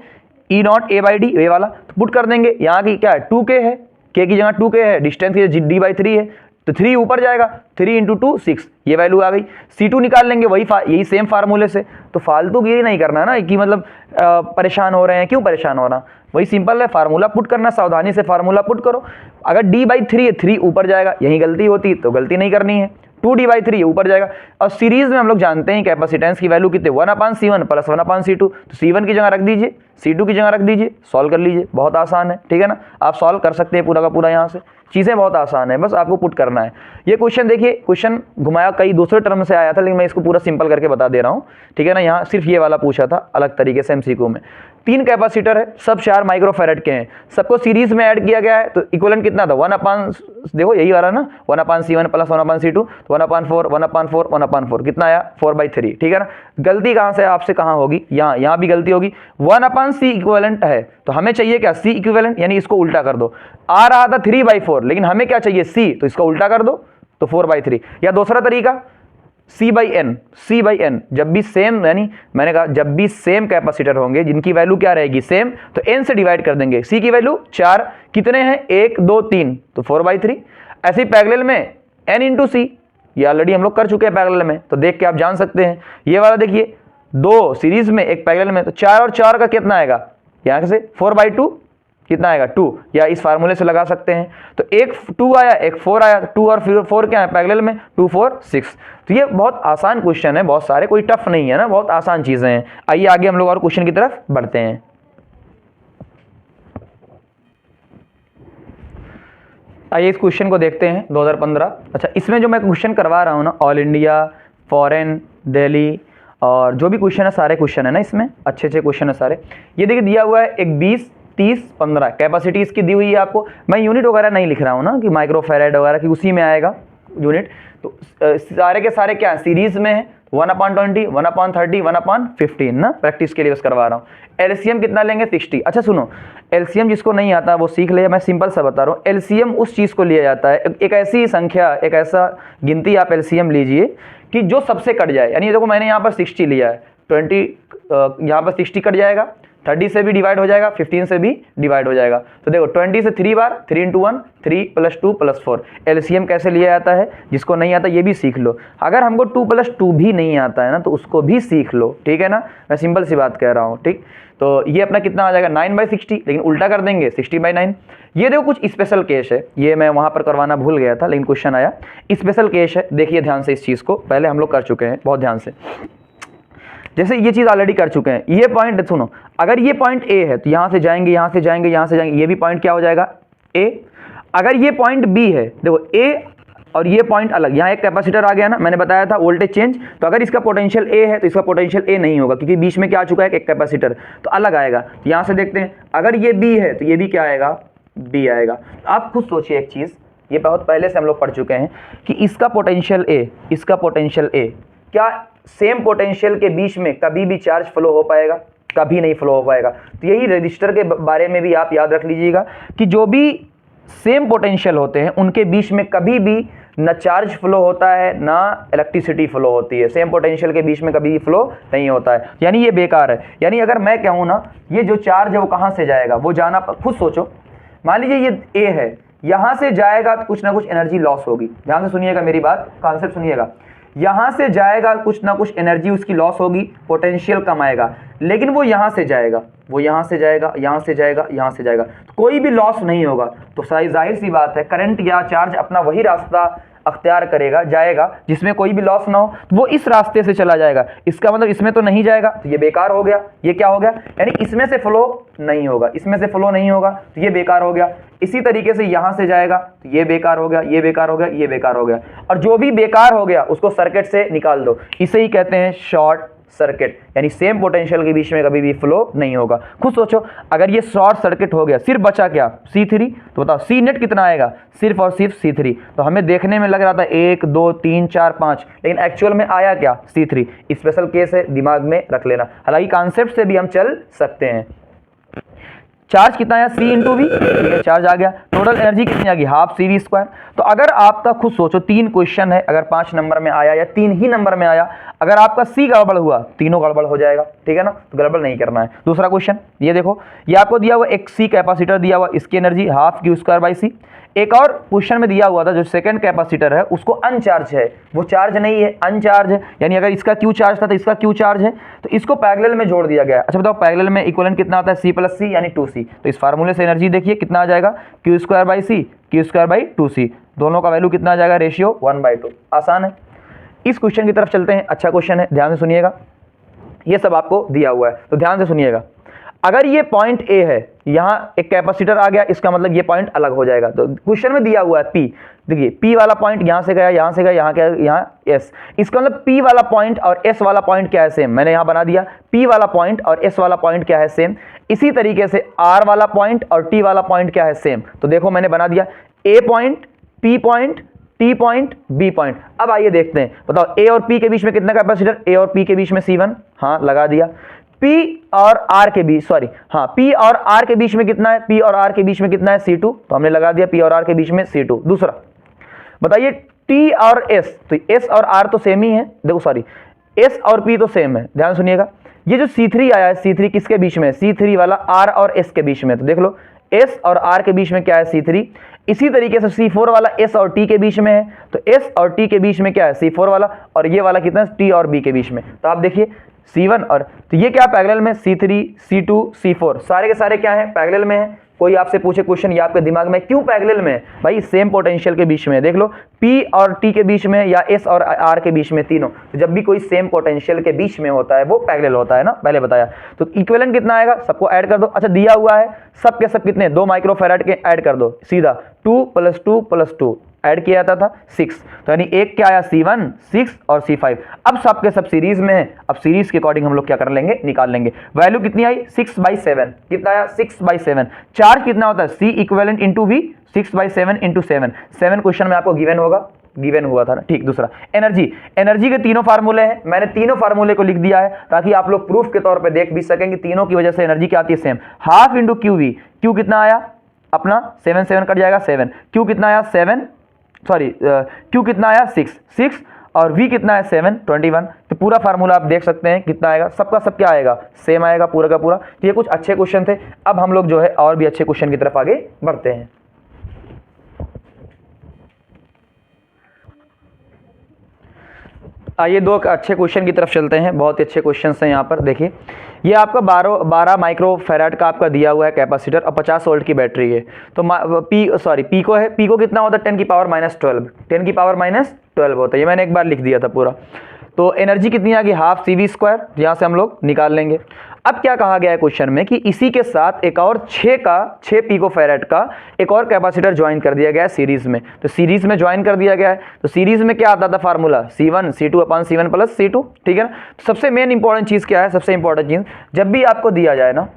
E नॉट A/D, ये वाला, तो पुट कर देंगे। यहाँ की क्या है, 2K है, K की जगह 2K है, डिस्टेंस की D/3 है, तो 3 ऊपर जाएगा, 3 × 2 6, ये वैल्यू आ गई। C2 निकाल लेंगे यही सेम फार्मूले से। तो फालतू गिरी नहीं करना ना कि मतलब परेशान हो रहे हैं, क्यों परेशान होना, वही सिंपल है, फार्मूला पुट करना, सावधानी से फार्मूला पुट करो। अगर D/3 है, 3 ऊपर जाएगा, यही गलती होती तो गलती नहीं करनी है, 2D/3 ऊपर जाएगा। और सीरीज में हम लोग जानते हैं कैपेसिटेंस की वैल्यू कितने, 1/C1 + 1/C2, तो C1 की जगह रख दीजिए, C2 की जगह रख दीजिए, सॉल्व कर लीजिए, बहुत आसान है, ठीक है ना। आप सॉल्व कर सकते हैं पूरा का पूरा, यहाँ से चीज़ें बहुत आसान है, बस आपको पुट करना है। ये क्वेश्चन देखिए, क्वेश्चन घुमाया कई दूसरे टर्म से आया था, लेकिन मैं इसको पूरा सिंपल करके बता दे रहा हूँ, ठीक है ना। यहाँ सिर्फ ये वाला पूछा था अलग तरीके से MCQ में। 3 कैपेसिटर है, सब 4 माइक्रोफैराड के हैं, सबको सीरीज में ऐड किया गया है, तो इक्विवेलेंट कितना था, 1/, देखो यही वाला ना, 1/C1 + 1/C2, 1/4, 1/4, 1/4, कितना आया, 4/3, ठीक है ना। गलती कहाँ से आपसे कहाँ होगी, यहाँ भी गलती होगी। 1/C इक्विवेलेंट है, तो हमें चाहिए क्या, C इक्विवेलेंट, यानी इसको उल्टा कर दो। आ रहा था 3/4, लेकिन हमें क्या चाहिए, C, तो इसको उल्टा कर दो, तो 4/3। या दूसरा तरीका, C/N, जब भी सेम, यानी मैंने कहा जब भी सेम कैपेसिटर होंगे जिनकी वैल्यू क्या रहेगी, सेम, तो N से डिवाइड कर देंगे। C की वैल्यू 4, कितने हैं, 1 2 3, तो 4/3। ऐसे ही पैरेलल में N × C, ये ऑलरेडी हम लोग कर चुके हैं पैरेलल में, तो देख के आप जान सकते हैं। ये वाला देखिए, 2 सीरीज में, एक पैरेलल में, तो 4 और 4 का कितना आएगा, यहाँ से 4/2, कितना आएगा, 2, या इस फार्मूले से लगा सकते हैं। तो एक 2 आया, एक 4 आया, 2 और 4 क्या है पैरेलल में, 2 4 6। तो ये बहुत आसान क्वेश्चन है, बहुत सारे, कोई टफ नहीं है ना, बहुत आसान चीजें हैं। आइए आगे हम लोग और क्वेश्चन की तरफ बढ़ते हैं। आइए इस क्वेश्चन को देखते हैं 2015। अच्छा, इसमें जो मैं क्वेश्चन करवा रहा हूँ ना, ऑल इंडिया, फॉरेन, दिल्ली और जो भी क्वेश्चन है सारे क्वेश्चन है ना, इसमें अच्छे अच्छे क्वेश्चन है सारे। ये देखिए दिया हुआ है एक 20, 30, 15 कैपेसिटी इसकी दी हुई है आपको। मैं यूनिट वगैरह नहीं लिख रहा हूँ ना कि माइक्रोफैराड वगैरह की, उसी में आएगा यूनिट। तो सारे के सारे क्या है, सीरीज में है। 1/20, 1/30, 1/15 ना, प्रैक्टिस के लिए बस करवा रहा हूँ। एलसीएम कितना लेंगे, 60। अच्छा सुनो, एलसीएम जिसको नहीं आता वो सीख ले, मैं सिंपल सा बता रहा हूँ। एलसीएम उस चीज़ को लिया जाता है, एक ऐसी संख्या, एक ऐसा गिनती आप एलसीएम लीजिए कि जो सबसे कट जाए। यानी देखो मैंने यहाँ पर 60 लिया है, 20 यहाँ पर 60 कट जाएगा, 30 से भी डिवाइड हो जाएगा, 15 से भी डिवाइड हो जाएगा। तो देखो 20 से 3 बार, 3 × 1, 3 + 2 + 4। एलसीएम कैसे लिया जाता है, जिसको नहीं आता ये भी सीख लो। अगर हमको 2 + 2 भी नहीं आता है ना, तो उसको भी सीख लो, ठीक है ना। मैं सिंपल सी बात कह रहा हूँ, ठीक। तो ये अपना कितना आ जाएगा, 9/60, लेकिन उल्टा कर देंगे 60/9। ये देखो कुछ स्पेशल केस है, ये मैं वहाँ पर करवाना भूल गया था, लेकिन क्वेश्चन आया। स्पेशल केस है, देखिए ध्यान से इस चीज़ को, पहले हम लोग कर चुके हैं बहुत ध्यान से। जैसे ये चीज़ ऑलरेडी कर चुके हैं, ये पॉइंट सुनो, अगर ये पॉइंट ए है तो यहाँ से जाएंगे, यहाँ से जाएंगे, यहाँ से जाएंगे, ये भी पॉइंट क्या हो जाएगा, ए। अगर ये पॉइंट बी है, देखो ए और ये पॉइंट अलग, यहाँ एक कैपेसिटर आ गया ना, मैंने बताया था वोल्टेज चेंज। तो अगर इसका पोटेंशियल ए है तो इसका पोटेंशियल ए नहीं होगा, क्योंकि बीच में क्या आ चुका है, एक कैपेसिटर, तो अलग आएगा। यहाँ से देखते हैं, अगर ये बी है तो ये भी क्या आएगा, बी आएगा। आप खुद सोचिए एक चीज़, ये बहुत पहले से हम लोग पढ़ चुके हैं कि इसका पोटेंशियल ए, इसका पोटेंशियल ए, क्या सेम पोटेंशियल के बीच में कभी भी चार्ज फ्लो हो पाएगा, कभी नहीं फ्लो हो पाएगा। तो यही रजिस्टर के बारे में भी आप याद रख लीजिएगा कि जो भी सेम पोटेंशियल होते हैं उनके बीच में कभी भी न चार्ज फ्लो होता है ना इलेक्ट्रिसिटी फ्लो होती है। सेम पोटेंशियल के बीच में कभी फ्लो नहीं होता है, यानी ये बेकार है। यानी अगर मैं कहूँ ना, ये जो चार्ज है वो कहाँ से जाएगा, वो जाना, खुद सोचो। मान लीजिए ये ए है, यहाँ से जाएगा तो कुछ ना कुछ एनर्जी लॉस होगी। ध्यान से सुनिएगा मेरी बात, कॉन्सेप्ट सुनिएगा। यहाँ से जाएगा, कुछ ना कुछ एनर्जी उसकी लॉस होगी, पोटेंशियल कम आएगा। लेकिन वो यहाँ से जाएगा, वो यहाँ से जाएगा, यहाँ से जाएगा, यहाँ से जाएगा, तो कोई भी लॉस नहीं होगा। तो जाहिर सी बात है, करंट या चार्ज अपना वही रास्ता अख्तियार करेगा, जाएगा जिसमें कोई भी लॉस ना हो, तो वो इस रास्ते से चला जाएगा। इसका मतलब इसमें तो नहीं जाएगा, तो ये बेकार हो गया। ये क्या हो गया, यानी इसमें से फ्लो नहीं होगा, इसमें से फ्लो नहीं होगा, तो ये बेकार हो गया। इसी तरीके से यहाँ से जाएगा तो ये बेकार हो गया, ये बेकार हो गया, ये बेकार हो गया। और जो भी बेकार हो गया उसको सर्किट से निकाल दो। इसे ही कहते हैं शॉर्ट सर्किट, यानी सेम पोटेंशियल के बीच में कभी भी फ्लो नहीं होगा। खुद सोचो, अगर ये शॉर्ट सर्किट हो गया, सिर्फ बचा क्या, C3, तो बताओ C नेट कितना आएगा, सिर्फ और सिर्फ C3। तो हमें देखने में लग रहा था 1, 2, 3, 4, 5, लेकिन एक्चुअल में आया क्या, C3। स्पेशल केस है, दिमाग में रख लेना। हालांकि कॉन्सेप्ट से भी हम चल सकते हैं। चार्ज कितना आया, C × V, ठीक है, चार्ज आ गया। टोटल एनर्जी कितनी आ गई, ½ CV²। तो अगर आपका खुद सोचो 3 क्वेश्चन है, अगर 5 नंबर में आया या 3 ही नंबर में आया, अगर आपका C गड़बड़ हुआ, तीनों गड़बड़ हो जाएगा, ठीक है ना। तो गड़बड़ नहीं करना है। दूसरा क्वेश्चन ये देखो, ये आपको दिया हुआ एक C कैपेसिटर दिया हुआ, इसकी एनर्जी ½ Q²/C। एक और क्वेश्चन में दिया हुआ था, जो सेकंड कैपेसिटर है उसको अनचार्ज है, वो चार्ज नहीं है, अनचार्ज है। यानी अगर इसका Q चार्ज था तो इसका Q चार्ज है, तो इसको पैरेलल में जोड़ दिया गया। अच्छा बताओ, पैरेलल में इक्विवेलेंट कितना आता है, C + C यानी 2C। तो इस फार्मूले से एनर्जी देखिए कितना आ जाएगा, Q²/C, Q²/2C। दोनों का वैल्यू कितना आ जाएगा, रेशियो 1/2। आसान है। इस क्वेश्चन की तरफ चलते हैं। अच्छा क्वेश्चन है, ध्यान से सुनिएगा। ये सब आपको दिया हुआ है, तो ध्यान से सुनिएगा। अगर ये पॉइंट ए है, यहाँ एक कैपेसिटर आ गया, इसका मतलब ये पॉइंट अलग हो जाएगा। तो क्वेश्चन में दिया हुआ है P, देखिए P वाला पॉइंट यहाँ से गया, यहाँ से गया, यहाँ क्या, यहाँ S। इसका मतलब P वाला पॉइंट और S वाला पॉइंट क्या है, सेम। मैंने यहाँ बना दिया, P वाला पॉइंट और S वाला पॉइंट क्या है, सेम। इसी तरीके से R वाला पॉइंट और T वाला पॉइंट क्या है, सेम। तो देखो मैंने बना दिया A point, P point, T point, B point. अब आइए देखते हैं, बताओ A और P के बीच में कितना कैपेसिटर, A और P के बीच में C1, हाँ लगा दिया। P और R के बीच, सॉरी हाँ, P और R के बीच में कितना है, P और R के बीच में कितना है, C2, तो हमने लगा दिया P और R के बीच में C2। दूसरा बताइए T और S, तो S और R तो सेम ही है, देखो सॉरी S और P तो सेम है। ध्यान सुनिएगा, ये जो C3 आया है, C3 किसके बीच में है, C3 वाला R और S के बीच में। तो देख लो S और R के बीच में क्या है, C3। इसी तरीके से C4 वाला S और T के बीच में है, तो S और T के बीच में क्या है, C4 वाला, और ये वाला कितना है, T और B के बीच में। तो आप देखिए C1 और, तो ये क्या पैरेलल में, C3, C2, C4 सारे के सारे क्या है, पैरेलल में है। कोई आपसे पूछे क्वेश्चन, ये आपके दिमाग में क्यों पैरेलल में, भाई सेम पोटेंशियल के बीच में, देख लो P और T के बीच में या S और R के बीच में, तीनों, तो जब भी कोई सेम पोटेंशियल के बीच में होता है वो पैरेलल होता है ना, पहले बताया। तो इक्विवेलेंट कितना आएगा, सबको ऐड कर दो। अच्छा दिया हुआ है सब के सब कितने, 2 माइक्रोफैराड के ऐड कर दो सीधा, 2 + 2 + 2 ऐड किया था 6, तो यानी एक क्या आया C1, 6 और C5। अब सब के सब सीरीज में है, अब सीरीज के अकॉर्डिंग हम लोग क्या कर लेंगे, निकाल लेंगे। वैल्यू कितनी आई, 6/7, कितना आया 6/7। चार्ज कितना होता है, C equivalent into V, 6/7 into 7, 7 question में आपको गिवन होगा, गिवन हुआ था ना, ठीक। दूसरा एनर्जी, एनर्जी के तीनों फार्मूले हैं, मैंने तीनों फार्मूले को लिख दिया है ताकि आप लोग प्रूफ के तौर पे देख भी सकें कि तीनों की वजह से एनर्जी क्या आती है, same. Half into QV, Q कितना आया अपना 7 7 कट जाएगा 7, Q कितना आया 7, सॉरी Q कितना आया 6 और V कितना है 7, 21। तो पूरा फार्मूला आप देख सकते हैं कितना आएगा, सबका सब क्या आएगा, सेम आएगा पूरा का पूरा। तो ये कुछ अच्छे क्वेश्चन थे। अब हम लोग जो है और भी अच्छे क्वेश्चन की तरफ आगे बढ़ते हैं। आइए 2 अच्छे क्वेश्चन की तरफ चलते हैं, बहुत ही अच्छे क्वेश्चन हैं यहाँ पर। देखिए ये आपका 12 माइक्रोफैराड का आपका दिया हुआ है कैपेसिटर और 50 वोल्ट की बैटरी है। तो पी को है, पी को कितना होता है 10 की पावर -12, 10 की पावर -12 होता है, ये मैंने एक बार लिख दिया था पूरा। तो एनर्जी कितनी आ गई, हाफ CV², यहाँ से हम लोग निकाल लेंगे। अब क्या कहा गया है क्वेश्चन में कि इसी के साथ एक और 6 पिकोफैराड का एक और कैपेसिटर ज्वाइन कर दिया गया है सीरीज में। तो सीरीज में ज्वाइन कर दिया गया है, तो सीरीज में क्या आता था फार्मूला, C1 C2/C1 + C2, ठीक है ना। तो सबसे मेन इंपॉर्टेंट चीज क्या है, सबसे इंपॉर्टेंट चीज जब भी आपको दिया जाए ना,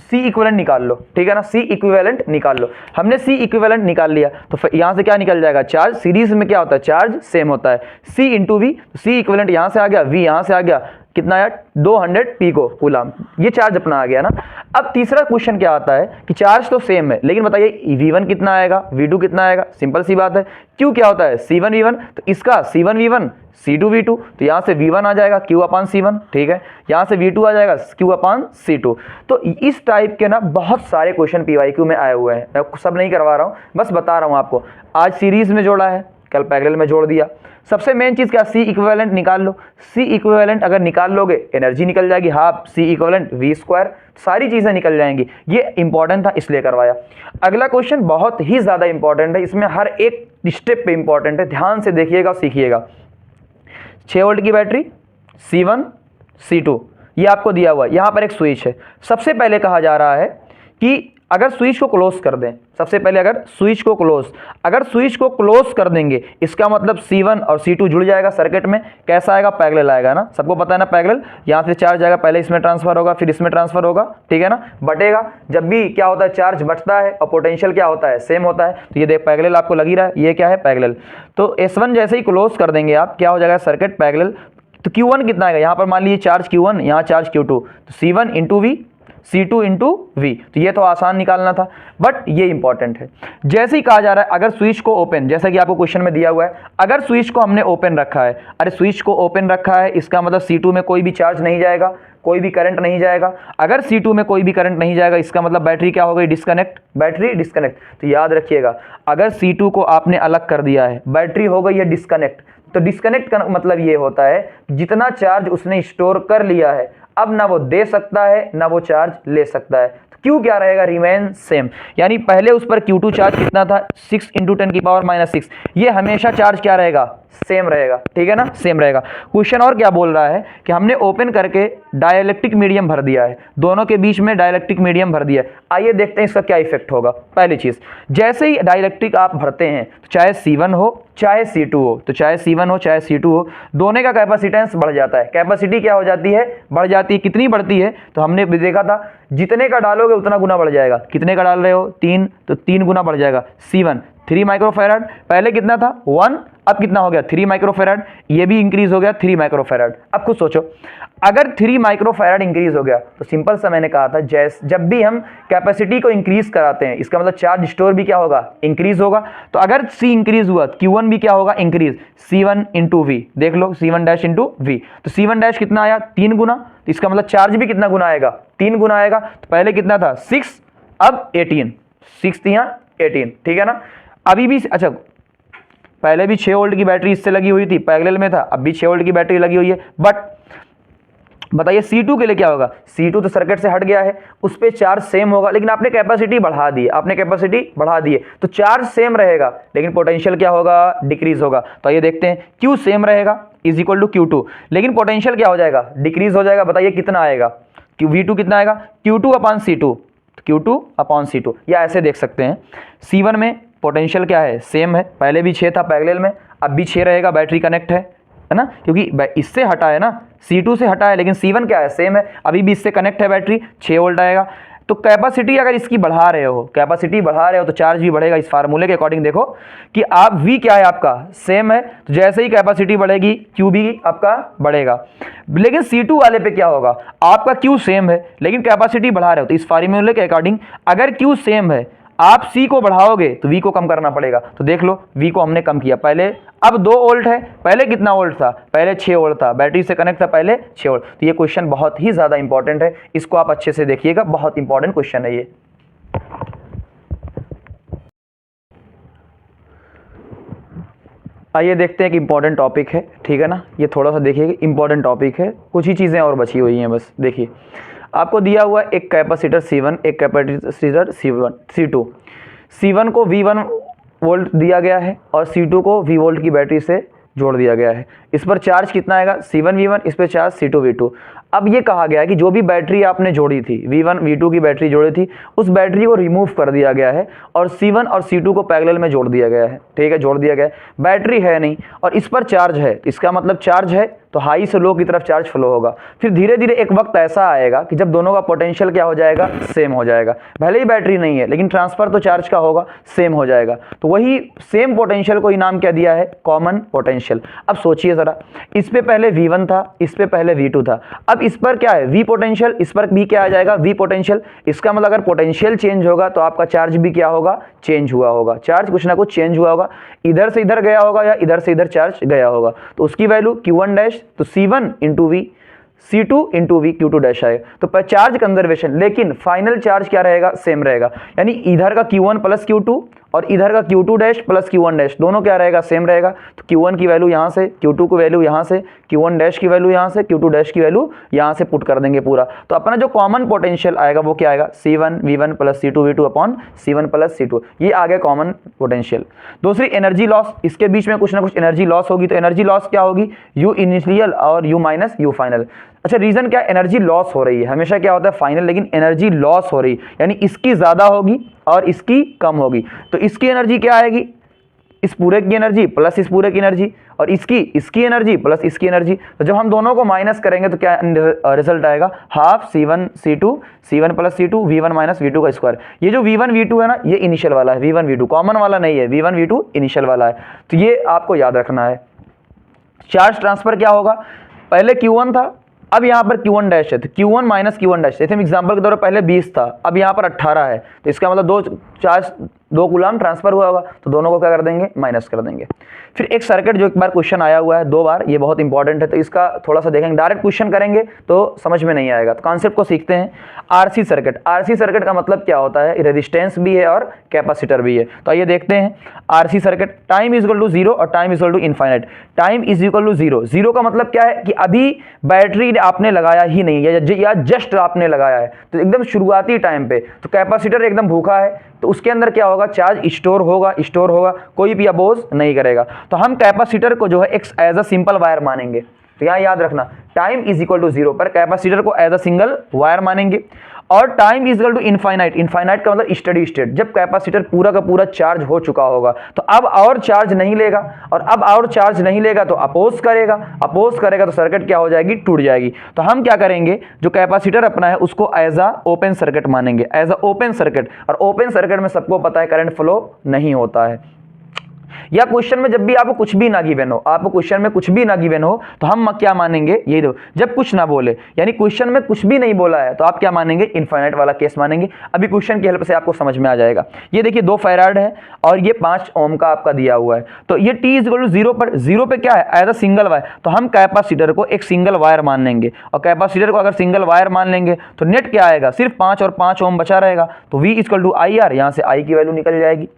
C इक्विवेलेंट निकाल लो, ठीक है ना, C इक्विवेलेंट निकाल लो। हमने C इक्विवेलेंट निकाल लिया तो यहां से क्या निकल जाएगा, चार्ज। सीरीज में क्या होता है, चार्ज सेम होता है, C × V। C इक्विवेलेंट यहां से आ गया, V यहां से आ गया, कितना आया 200 पिको कूलम, ये चार्ज अपना आ गया ना। अब तीसरा क्वेश्चन क्या आता है कि चार्ज तो सेम है, लेकिन बताइए V1 कितना आएगा, V2 कितना आएगा। सिंपल सी बात है, क्यों क्या होता है C1 V1, तो इसका C1 V1 C2 V2, तो यहाँ से V1 आ जाएगा Q/C1, ठीक है, यहाँ से V2 आ जाएगा Q/C2। तो इस टाइप के ना बहुत सारे क्वेश्चन PYQ में आए हुए हैं, मैं सब नहीं करवा रहा हूँ, बस बता रहा हूँ आपको। आज सीरीज में जोड़ा है, कल पैरेलल में जोड़ दिया। सबसे मेन चीज क्या, C इक्विवेलेंट निकाल लो। C इक्विवेलेंट अगर निकाल लोगे एनर्जी निकल जाएगी, हाफ C इक्विवेलेंट V², सारी चीजें निकल जाएंगी। ये इंपॉर्टेंट था इसलिए करवाया। अगला क्वेश्चन बहुत ही ज्यादा इंपॉर्टेंट है, इसमें हर एक स्टेप पे इंपॉर्टेंट है, ध्यान से देखिएगा और सीखिएगा। 6 वोल्ट की बैटरी, C1 C2, ये आपको दिया हुआ है। यहाँ पर एक स्विच है। सबसे पहले कहा जा रहा है कि अगर स्विच को क्लोज कर दें, सबसे पहले अगर स्विच को क्लोज कर देंगे, इसका मतलब C1 और C2 जुड़ जाएगा सर्किट में। कैसा आएगा, पैरेलल आएगा ना, सबको पता है ना पैरेलल। यहाँ से चार्ज आएगा, पहले इसमें ट्रांसफर होगा, फिर इसमें ट्रांसफर होगा, ठीक है ना, बटेगा। जब भी क्या होता है, चार्ज बटता है और पोटेंशियल क्या होता है, सेम होता है। तो ये देख पैरेलल आपको लग ही रहा है, ये क्या है पैरेलल। तो S1 जैसे ही क्लोज कर देंगे आप, क्या हो जाएगा सर्किट पैरेलल। तो Q1 कितना आएगा, यहाँ पर मान लीजिए चार्ज Q1, यहाँ चार्ज Q2, तो C1 × V, C2 × V। तो ये तो आसान निकालना था, बट ये इंपॉर्टेंट है। जैसे ही कहा जा रहा है अगर स्विच को ओपन, जैसा कि आपको क्वेश्चन में दिया हुआ है, अगर स्विच को हमने ओपन रखा है, अरे स्विच को ओपन रखा है इसका मतलब C2 में कोई भी चार्ज नहीं जाएगा, कोई भी करंट नहीं जाएगा। अगर C2 में कोई भी करंट नहीं जाएगा, इसका मतलब बैटरी क्या हो गई, डिस्कनेक्ट, बैटरी डिस्कनेक्ट। तो याद रखिएगा, अगर C2 को आपने अलग कर दिया है, बैटरी हो गई है डिस्कनेक्ट। तो डिस्कनेक्ट का मतलब ये होता है जितना चार्ज उसने स्टोर कर लिया है, अब ना वो दे सकता है ना वो चार्ज ले सकता है। तो Q क्या रहेगा, रिमेन सेम। यानी पहले उस पर Q2 चार्ज कितना था, 6 × 10⁻⁻6, ये हमेशा चार्ज क्या रहेगा, सेम रहेगा, ठीक है ना, सेम रहेगा। क्वेश्चन और क्या बोल रहा है कि हमने ओपन करके डाइलेक्ट्रिक मीडियम भर दिया है, दोनों के बीच में डाइलेक्ट्रिक मीडियम भर दिया है। आइए देखते हैं इसका क्या इफेक्ट होगा। पहली चीज, जैसे ही डाइलेक्ट्रिक आप भरते हैं, तो चाहे C1 हो चाहे C2 हो, तो चाहे C1 हो चाहे C2 हो, दोनों का कैपेसिटेंस बढ़ जाता है। कैपेसिटी क्या हो जाती है, बढ़ जाती है। कितनी बढ़ती है, तो हमने भी देखा था, जितने का डालोगे उतना गुना बढ़ जाएगा। कितने का डाल रहे हो, 3, तो 3 गुना बढ़ जाएगा। C1 3 माइक्रोफैराड, पहले कितना था 1, अब कितना हो गया 3 माइक्रोफैराड, ये भी इंक्रीज हो गया 3 माइक्रोफैराड। अब खुद सोचो, अगर 3 माइक्रोफैराड इंक्रीज हो गया, तो सिंपल सा मैंने कहा था, जब भी हम कैपेसिटी को इंक्रीज कराते हैं, इसका मतलब चार्ज स्टोर भी क्या होगा, इंक्रीज होगा। तो अगर C इंक्रीज हुआ, Q1 भी क्या होगा, इंक्रीज। C1 × V, देख लो C1 डैश × V, तो C1 डैश कितना आया, 3 गुना। तो इसका मतलब चार्ज भी कितना गुना आएगा, 3 गुना आएगा। तो पहले कितना था 6, अब 18, 6 × 18, ठीक है ना। अभी भी अच्छा, पहले भी 6 वोल्ट की बैटरी इससे लगी हुई थी, पैरेलल में था, अब भी 6 वोल्ट की बैटरी लगी हुई है, बट बताइए C2 के लिए क्या होगा, C2 तो सर्किट से हट गया है, उस पर चार्ज सेम होगा, लेकिन आपने कैपेसिटी बढ़ा दी, तो चार्ज सेम रहेगा लेकिन पोटेंशियल क्या होगा, डिक्रीज होगा। तो ये देखते हैं Q सेम रहेगा इज इक्वल टू Q2, लेकिन पोटेंशियल क्या हो जाएगा, डिक्रीज हो जाएगा। बताइए कितना आएगा, V2 कितना आएगा, Q2 upon C2, Q2 upon C2, या ऐसे देख सकते हैं C1 में पोटेंशियल क्या है, सेम है, पहले भी 6 था पैरेलल में, अब भी 6 रहेगा, बैटरी कनेक्ट है ना, क्योंकि इससे हटा है ना, C2 से हटा है, लेकिन C1 क्या है, सेम है, अभी भी इससे कनेक्ट है बैटरी, 6 वोल्ट आएगा। तो कैपेसिटी अगर इसकी बढ़ा रहे हो, तो चार्ज भी बढ़ेगा। इस फार्मूले के अकॉर्डिंग देखो कि आप V क्या है आपका, सेम है, तो जैसे ही कैपेसिटी बढ़ेगी Q भी आपका बढ़ेगा। लेकिन C2 वाले पे क्या होगा, आपका Q सेम है लेकिन कैपेसिटी बढ़ा रहे हो, तो इस फार्मूले के अकॉर्डिंग अगर Q सेम है, आप C को बढ़ाओगे तो V को कम करना पड़ेगा। तो देख लो V को हमने कम किया, पहले अब 2 वोल्ट है, पहले कितना वोल्ट था, पहले 6 वोल्ट था, बैटरी से कनेक्ट था पहले 6 वोल्ट। तो ये क्वेश्चन बहुत ही ज़्यादा इंपॉर्टेंट है, इसको आप अच्छे से देखिएगा, बहुत इंपॉर्टेंट क्वेश्चन है ये। आइए देखते हैं कि इंपॉर्टेंट टॉपिक है, ठीक है ना, ये थोड़ा सा देखिएगा, इंपॉर्टेंट टॉपिक है, कुछ ही चीज़ें और बची हुई हैं बस। देखिए आपको दिया हुआ एक कैपेसिटर C1, एक कैपेसिटर C2, C1 को V1 वोल्ट दिया गया है और C2 को V वोल्ट की बैटरी से जोड़ दिया गया है। इस पर चार्ज कितना आएगा, C1V1, इस पर चार्ज C2V2। अब ये कहा गया है कि जो भी बैटरी आपने जोड़ी थी, V1 V2 की बैटरी जोड़ी थी, उस बैटरी को रिमूव कर दिया गया है और C1 और C2 को पैरेलल में जोड़ दिया गया है, ठीक है, जोड़ दिया गया है। बैटरी है नहीं और इस पर चार्ज है, इसका मतलब चार्ज है तो हाई से लो की तरफ चार्ज फ्लो होगा। फिर धीरे धीरे एक वक्त ऐसा आएगा कि जब दोनों का पोटेंशियल क्या हो जाएगा, सेम हो जाएगा। भले ही बैटरी नहीं है लेकिन ट्रांसफर तो चार्ज का होगा, सेम हो जाएगा। तो वही सेम पोटेंशियल को ही नाम क्या दिया है, कॉमन पोटेंशियल। अब सोचिए ज़रा, इस पे पहले V1 था, इस पे पहले V2 था, अब इस पर क्या है, V पोटेंशियल, इस पर भी क्या आ जाएगा, V पोटेंशियल। इसका मतलब अगर पोटेंशियल चेंज होगा तो आपका चार्ज भी क्या होगा, चेंज हुआ होगा। चार्ज कुछ ना कुछ चेंज हुआ होगा, इधर से इधर गया होगा या इधर से इधर चार्ज गया होगा। तो उसकी वैल्यू Q1 डैश, तो C1 into V, C2 into V, Q2 dash आएगा। तो पर चार्ज कंजर्वेशन, लेकिन फाइनल चार्ज क्या रहेगा, सेम रहेगा। यानी इधर का Q1 प्लस Q2 और इधर का Q2 dash plus Q1 dash, दोनों क्या रहेगा, सेम रहेगा। तो Q1 की वैल्यू यहाँ से, Q2 की वैल्यू यहाँ से, Q1 डैश की वैल्यू यहाँ से, Q2 डैश की वैल्यू यहाँ से पुट कर देंगे पूरा। तो अपना जो कॉमन पोटेंशियल आएगा वो क्या आएगा, C1V1 plus C2V2 upon C1 plus C2, ये आ गया कॉमन पोटेंशियल। दूसरी एनर्जी लॉस, इसके बीच में कुछ ना कुछ एनर्जी लॉस होगी। तो एनर्जी लॉस क्या होगी, U इनिशियल और U माइनस U फाइनल। अच्छा, रीजन क्या, एनर्जी लॉस हो रही है, हमेशा क्या होता है फाइनल, लेकिन एनर्जी लॉस हो रही, यानी इसकी ज़्यादा होगी और इसकी कम होगी। तो इसकी एनर्जी क्या आएगी, इस पूरे की एनर्जी प्लस इस पूरे की एनर्जी, और इसकी एनर्जी प्लस इसकी एनर्जी। तो जब हम दोनों को माइनस करेंगे तो क्या रिजल्ट आएगा, half C1 C2, C1 plus C2, V1 minus V2 का स्क्वायर। ये जो V1 V2 है ना, ये इनिशियल वाला है, V1 V2 कॉमन वाला नहीं है, V1 V2 इनिशियल वाला है। तो ये आपको याद रखना है। चार्ज ट्रांसफर क्या होगा, पहले Q1 था, अब यहाँ पर Q1 डैश है, तो Q1 माइनस Q1 डैश। जैसे हम एग्जांपल के तौर पर पहले 20 था, अब यहाँ पर 18 है, तो इसका मतलब दो कूलाम ट्रांसफर हुआ होगा, तो दोनों को क्या कर देंगे, माइनस कर देंगे। फिर एक सर्किट जो एक बार क्वेश्चन आया हुआ है, 2 बार, ये बहुत इंपॉर्टेंट है, तो इसका थोड़ा सा देखेंगे, डायरेक्ट क्वेश्चन करेंगे तो समझ में नहीं आएगा। तो कॉन्सेप्ट को सीखते हैं। RC सर्किट, RC सर्किट का मतलब क्या होता है, रेजिस्टेंस भी है और कैपेसिटर भी है। तो आइए देखते हैं RC circuit. Time is equal to 0 और time is equal to infinite. Time is equal to 0, 0 का मतलब क्या है कि अभी बैटरी आपने लगाया ही नहीं है या जस्ट आपने लगाया है, तो एकदम शुरुआती टाइम पे, तो कैपेसिटर एकदम भूखा है, तो उसके अंदर क्या होगा, चार्ज स्टोर होगा, कोई भी अपोज नहीं करेगा। तो हम कैपेसिटर को जो है एज अ सिंपल वायर मानेंगे। तो यहाँ याद रखना, टाइम इज इक्वल टू 0 पर कैपेसिटर को एज अ सिंगल वायर मानेंगे, और time is equal to infinite. Infinite का मतलब स्टडी स्टेट, जब कैपेसिटर पूरा का पूरा चार्ज हो चुका होगा, तो अब और चार्ज नहीं लेगा, और अब और चार्ज नहीं लेगा तो अपोज करेगा तो सर्किट क्या हो जाएगी, टूट जाएगी। तो हम क्या करेंगे, जो कैपेसिटर अपना है उसको एज अ ओपन सर्किट मानेंगे, एज अ ओपन सर्किट। और ओपन सर्किट में सबको पता है करंट फ्लो नहीं होता है। या क्वेश्चन में जब भी आपको कुछ भी ना गिवन हो, तो हम क्या मानेंगे, ये दो, जब कुछ ना बोले, यानी क्वेश्चन में कुछ भी नहीं बोला है, तो आप क्या मानेंगे, इनफाइनाइट वाला केस मानेंगे। अभी क्वेश्चन की हेल्प से आपको समझ में आ जाएगा। ये देखिए 2 फैराड है और ये 5 ओम का आपका दिया हुआ है। तो ये T इज इक्वल टू 0 पर, 0 पे क्या है, एज अ सिंगल वायर, तो हम कैपेसिटर को एक सिंगल वायर मान लेंगे, और कैपेसिटर को अगर सिंगल वायर मान लेंगे तो नेट क्या आएगा, सिर्फ 5 और 5 ओम बचा रहेगा। तो V is equal to IR, यहाँ से I की वैल्यू निकल जाएगी।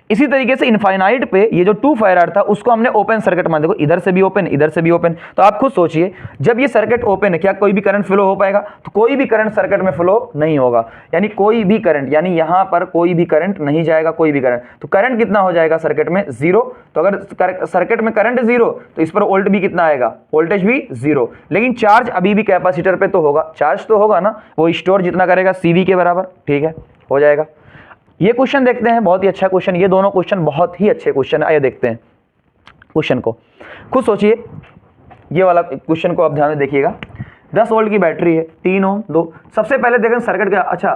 इसी तरीके से इनफाइनाइट पे ये जो 2 फैराड था उसको हमने ओपन सर्किट मान, देखो इधर से भी ओपन, इधर से भी ओपन। तो आप खुद सोचिए, जब ये सर्किट ओपन है क्या कोई भी करंट फ्लो हो पाएगा? तो कोई भी करंट सर्किट में फ्लो नहीं होगा, यानी कोई भी करंट, यानी यहां पर कोई भी करंट नहीं जाएगा, कोई भी करंट। तो करंट कितना हो जाएगा सर्किट में? 0। तो अगर सर्किट में करंट 0 तो इस पर वोल्ट भी कितना आएगा? वोल्टेज भी 0। लेकिन चार्ज अभी भी कैपेसिटर पे तो होगा, चार्ज तो होगा ना, वो स्टोर जितना करेगा CV के बराबर। ठीक है, हो जाएगा। ये क्वेश्चन देखते हैं, बहुत ही अच्छा क्वेश्चन, ये दोनों क्वेश्चन बहुत ही अच्छे क्वेश्चन है। आइए देखते हैं क्वेश्चन को, खुद सोचिए। ये वाला क्वेश्चन को आप ध्यान से देखिएगा। 10 वोल्ट की बैटरी है, 3 ओम 2। सबसे पहले देखें सर्किट का, अच्छा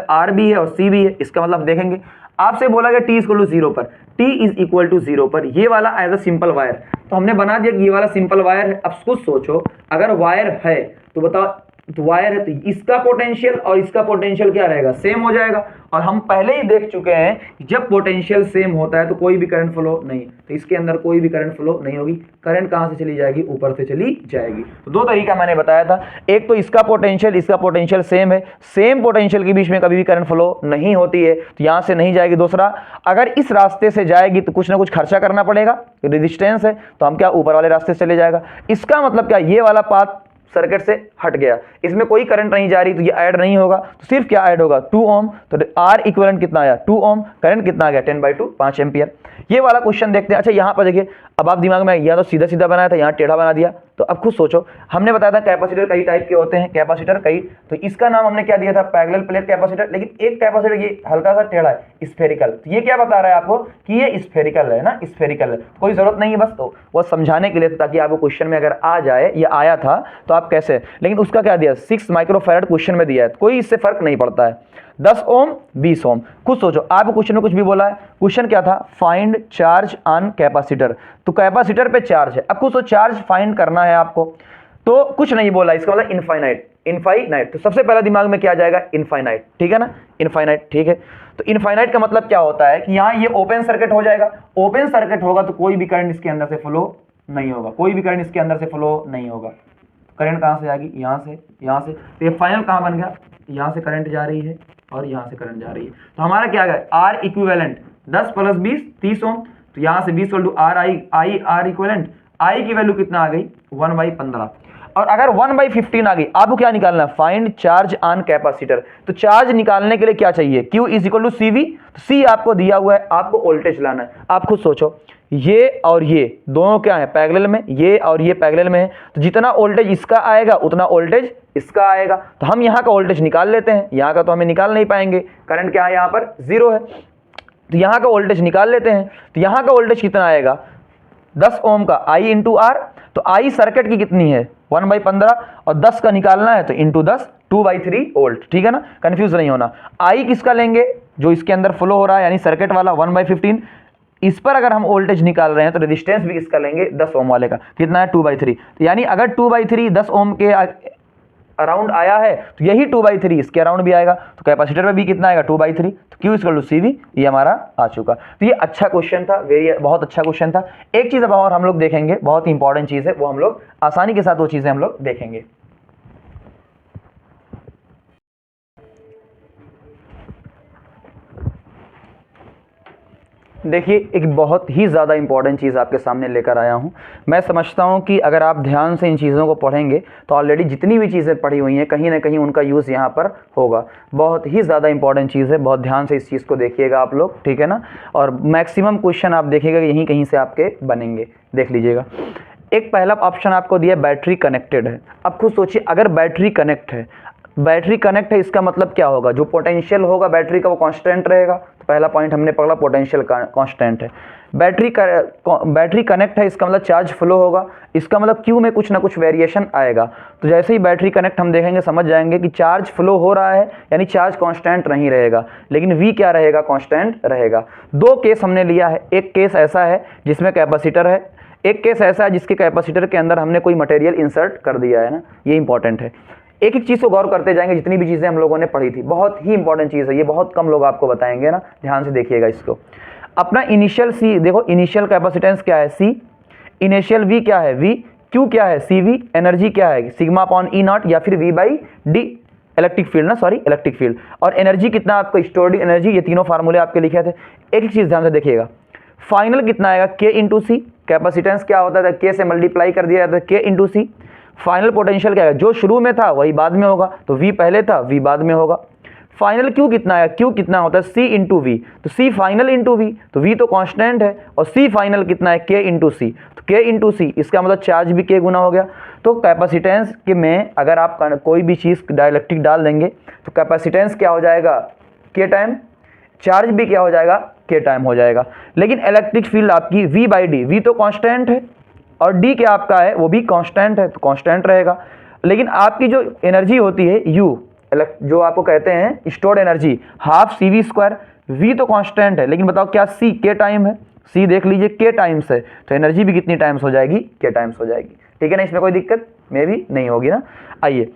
आर भी है और सी भी है, इसका मतलब देखेंगे। आपसे बोला गया T = 0 पर, T = 0 पर ये वाला एज अ सिंपल वायर, तो हमने बना दिया कि ये वाला सिंपल वायर है। अब खुद सोचो, अगर वायर है तो बताओ, तो वायर है तो इसका पोटेंशियल और इसका पोटेंशियल क्या रहेगा? सेम हो जाएगा। और हम पहले ही देख चुके हैं कि जब पोटेंशियल सेम होता है तो कोई भी करंट फ्लो नहीं, तो इसके अंदर कोई भी करंट फ्लो नहीं होगी। करंट कहां से चली जाएगी? ऊपर से चली जाएगी। तो दो तरीका मैंने बताया था, एक तो इसका पोटेंशियल सेम है, सेम पोटेंशियल के बीच में कभी भी करंट फ्लो नहीं होती है, तो यहां से नहीं जाएगी। दूसरा, अगर इस रास्ते से जाएगी तो कुछ ना कुछ खर्चा करना पड़ेगा, रेजिस्टेंस है, तो हम क्या ऊपर वाले रास्ते से चले जाएगा। इसका मतलब क्या, ये वाला पाथ सर्किट से हट गया, इसमें कोई करंट नहीं जा रही, तो ये ऐड नहीं होगा। तो सिर्फ क्या ऐड होगा? 2 ओम। तो आर इक्विवेलेंट कितना आया? 2 ओम। करंट कितना आ गया? 10/2, 5 एम्पियर। ये वाला क्वेश्चन देखते हैं। अच्छा यहाँ पर देखिए, अब आप दिमाग में या तो सीधा सीधा बनाया था, यहाँ टेढ़ा बना दिया। तो अब खुद सोचो, हमने बताया था कैपेसिटर कई टाइप के होते हैं, कैपेसिटर कई, तो इसका नाम हमने क्या दिया था? Parallel plate capacitor. लेकिन एक कैपेसिटर ये हल्का सा टेढ़ा है, स्फेरिकल। तो ये क्या बता रहा है आपको कि ये स्फेरिकल है ना, स्फेरिकल है। कोई जरूरत नहीं है, बस तो वो समझाने के लिए, ताकि आपको क्वेश्चन में अगर आ जाए, ये आया था तो आप कैसे। लेकिन उसका क्या दिया? 6 माइक्रोफैराड क्वेश्चन में दिया है, कोई इससे फर्क नहीं पड़ता है। 10 ओम 20 ओम। खुद सोचो, आपको क्वेश्चन में कुछ भी बोला है। क्वेश्चन क्या था? Find charge on capacitor. तो कैपेसिटर पे चार्ज है, अब कुछ चार्ज फाइंड करना है आपको, तो कुछ नहीं बोला, इसका मतलब इनफाइनाइट। इनफाइनाइट, तो सबसे पहला दिमाग में क्या जाएगा? इनफाइनाइट। ठीक है ना, इनफाइनाइट। ठीक है, तो इनफाइनाइट का मतलब क्या होता है कि यहाँ ये ओपन सर्किट हो जाएगा। ओपन सर्किट होगा तो कोई भी करंट इसके अंदर से फ्लो नहीं होगा, कोई भी करंट इसके अंदर से फ्लो नहीं होगा। करंट कहाँ से आएगी? यहाँ से, यहाँ से। तो ये फाइनल कहाँ बन गया? यहाँ से करंट जा रही है और यहाँ से करंट जा रही है। तो हमारा क्या है? आर इक्विवेलेंट 10 + 20 30 ओम। तो यहाँ से 20 = आर आई आर इक्विवेलेंट, आई की वैल्यू कितना आ गई? 1/15। और अगर 1/15 आ गई, आपको क्या निकालना है? Find charge on capacitor. तो चार्ज निकालने के लिए क्या चाहिए? Q = CV। तो C आपको दिया हुआ है, आपको वोल्टेज लाना है। आप खुद सोचो, ये और ये दोनों क्या है? पैरेलल में, ये और ये पैरेलल में है, तो जितना वोल्टेज इसका आएगा उतना वोल्टेज इसका आएगा। तो हम यहाँ का वोल्टेज निकाल लेते हैं, यहाँ का तो हमें निकाल नहीं पाएंगे, करंट क्या है? यहाँ पर 0 है। तो यहाँ का वोल्टेज निकाल लेते हैं, तो यहाँ का वोल्टेज कितना आएगा? 10 ओम का I × R। तो I सर्किट की कितनी है? 1/15, और 10 का निकालना है तो × 10, 2/3 वोल्ट। ठीक है ना, कंफ्यूज नहीं होना। I किसका लेंगे? जो इसके अंदर फ्लो हो रहा है, यानी सर्किट वाला 1/15। इस पर अगर हम वोल्टेज निकाल रहे हैं तो रेजिस्टेंस भी इसका लेंगे 10 ओम वाले का, कितना है? 2/3। तो यानी अगर 2/3 10 ओम के अराउंड आया है तो यही 2/3 इसके अराउंड भी आएगा। तो कैपेसिटर में भी कितना आएगा? 2/3। तो Q = CV, ये हमारा आ चुका। तो ये अच्छा क्वेश्चन था, बहुत अच्छा क्वेश्चन था। एक चीज़ अब और हम लोग देखेंगे, बहुत ही इंपॉर्टेंट चीज़ है, वो हम लोग आसानी के साथ वो चीज़ें हम लोग देखेंगे। देखिए, एक बहुत ही ज़्यादा इंपॉर्टेंट चीज़ आपके सामने लेकर आया हूँ। मैं समझता हूँ कि अगर आप ध्यान से इन चीज़ों को पढ़ेंगे तो ऑलरेडी जितनी भी चीज़ें पढ़ी हुई हैं कहीं ना कहीं उनका यूज़ यहाँ पर होगा। बहुत ही ज़्यादा इंपॉर्टेंट चीज़ है, बहुत ध्यान से इस चीज़ को देखिएगा आप लोग, ठीक है ना। और मैक्सिमम क्वेश्चन आप देखिएगा यहीं कहीं से आपके बनेंगे, देख लीजिएगा। एक पहला ऑप्शन आपको दिया, बैटरी कनेक्टेड है। अब खुद सोचिए, अगर बैटरी कनेक्ट है, इसका मतलब क्या होगा? जो पोटेंशियल होगा बैटरी का वो कांस्टेंट रहेगा। तो पहला पॉइंट हमने पढ़ा, पोटेंशियल कांस्टेंट है। बैटरी कनेक्ट है, इसका मतलब चार्ज फ्लो होगा, इसका मतलब Q में कुछ ना कुछ वेरिएशन आएगा। तो जैसे ही बैटरी कनेक्ट हम देखेंगे समझ जाएंगे कि चार्ज फ्लो हो रहा है, यानी चार्ज कांस्टेंट नहीं रहेगा, लेकिन V क्या रहेगा? कांस्टेंट रहेगा। दो केस हमने लिया है, एक केस ऐसा है जिसमें कैपेसिटर है, एक केस ऐसा है जिसके कैपेसिटर के अंदर हमने कोई मटेरियल इंसर्ट कर दिया है ना। ये इंपॉर्टेंट है, एक एक चीज़ को गौर करते जाएंगे। जितनी भी चीज़ें हम लोगों ने पढ़ी थी, बहुत ही इंपॉर्टेंट चीज़ है ये, बहुत कम लोग आपको बताएंगे ना, ध्यान से देखिएगा इसको। अपना इनिशियल C देखो, इनिशियल कैपेसिटेंस क्या है? C। इनिशियल V क्या है? V। Q क्या है? CV। एनर्जी क्या है? सिग्मा अपॉन E0 या फिर V/D। इलेक्ट्रिक फील्ड ना, सॉरी इलेक्ट्रिक फील्ड। और एनर्जी कितना आपको, स्टोर्ड एनर्जी, ये तीनों फार्मूले आपके लिखे थे। एक चीज़ ध्यान से देखिएगा, फाइनल कितना आएगा, के इंटू सी। कैपेसिटेंस क्या होता था, के से मल्टीप्लाई कर दिया जाता है, के इंटू सी। फाइनल पोटेंशियल क्या है, जो शुरू में था वही बाद में होगा, तो वी पहले था, वी बाद में होगा। फाइनल क्यू कितना है, क्यू कितना होता है, सी इंटू वी, तो सी फाइनल इंटू वी, तो वी तो कांस्टेंट है, और सी फाइनल कितना है, के इंटू सी, तो के इंटू सी, इसका मतलब चार्ज भी के गुना हो गया। तो कैपेसिटेंस के में अगर आप कोई भी चीज़ डाइलेक्ट्रिक डाल देंगे तो कैपेसिटेंस क्या हो जाएगा, के टाइम, चार्ज भी क्या हो जाएगा, के टाइम हो जाएगा। लेकिन इलेक्ट्रिक फील्ड आपकी वी बाई डी, वी तो कांस्टेंट है और डी क्या आपका है, वो भी कांस्टेंट है, तो कांस्टेंट रहेगा। लेकिन आपकी जो एनर्जी होती है यू, जो आपको कहते हैं stored energy, half C V square, V तो कांस्टेंट है, लेकिन बताओ क्या सी के टाइम है, सी देख लीजिए के टाइम्स है, तो एनर्जी भी कितनी टाइम्स हो जाएगी, के टाइम्स हो जाएगी। ठीक है ना, इसमें कोई दिक्कत में भी नहीं होगी ना। आइए,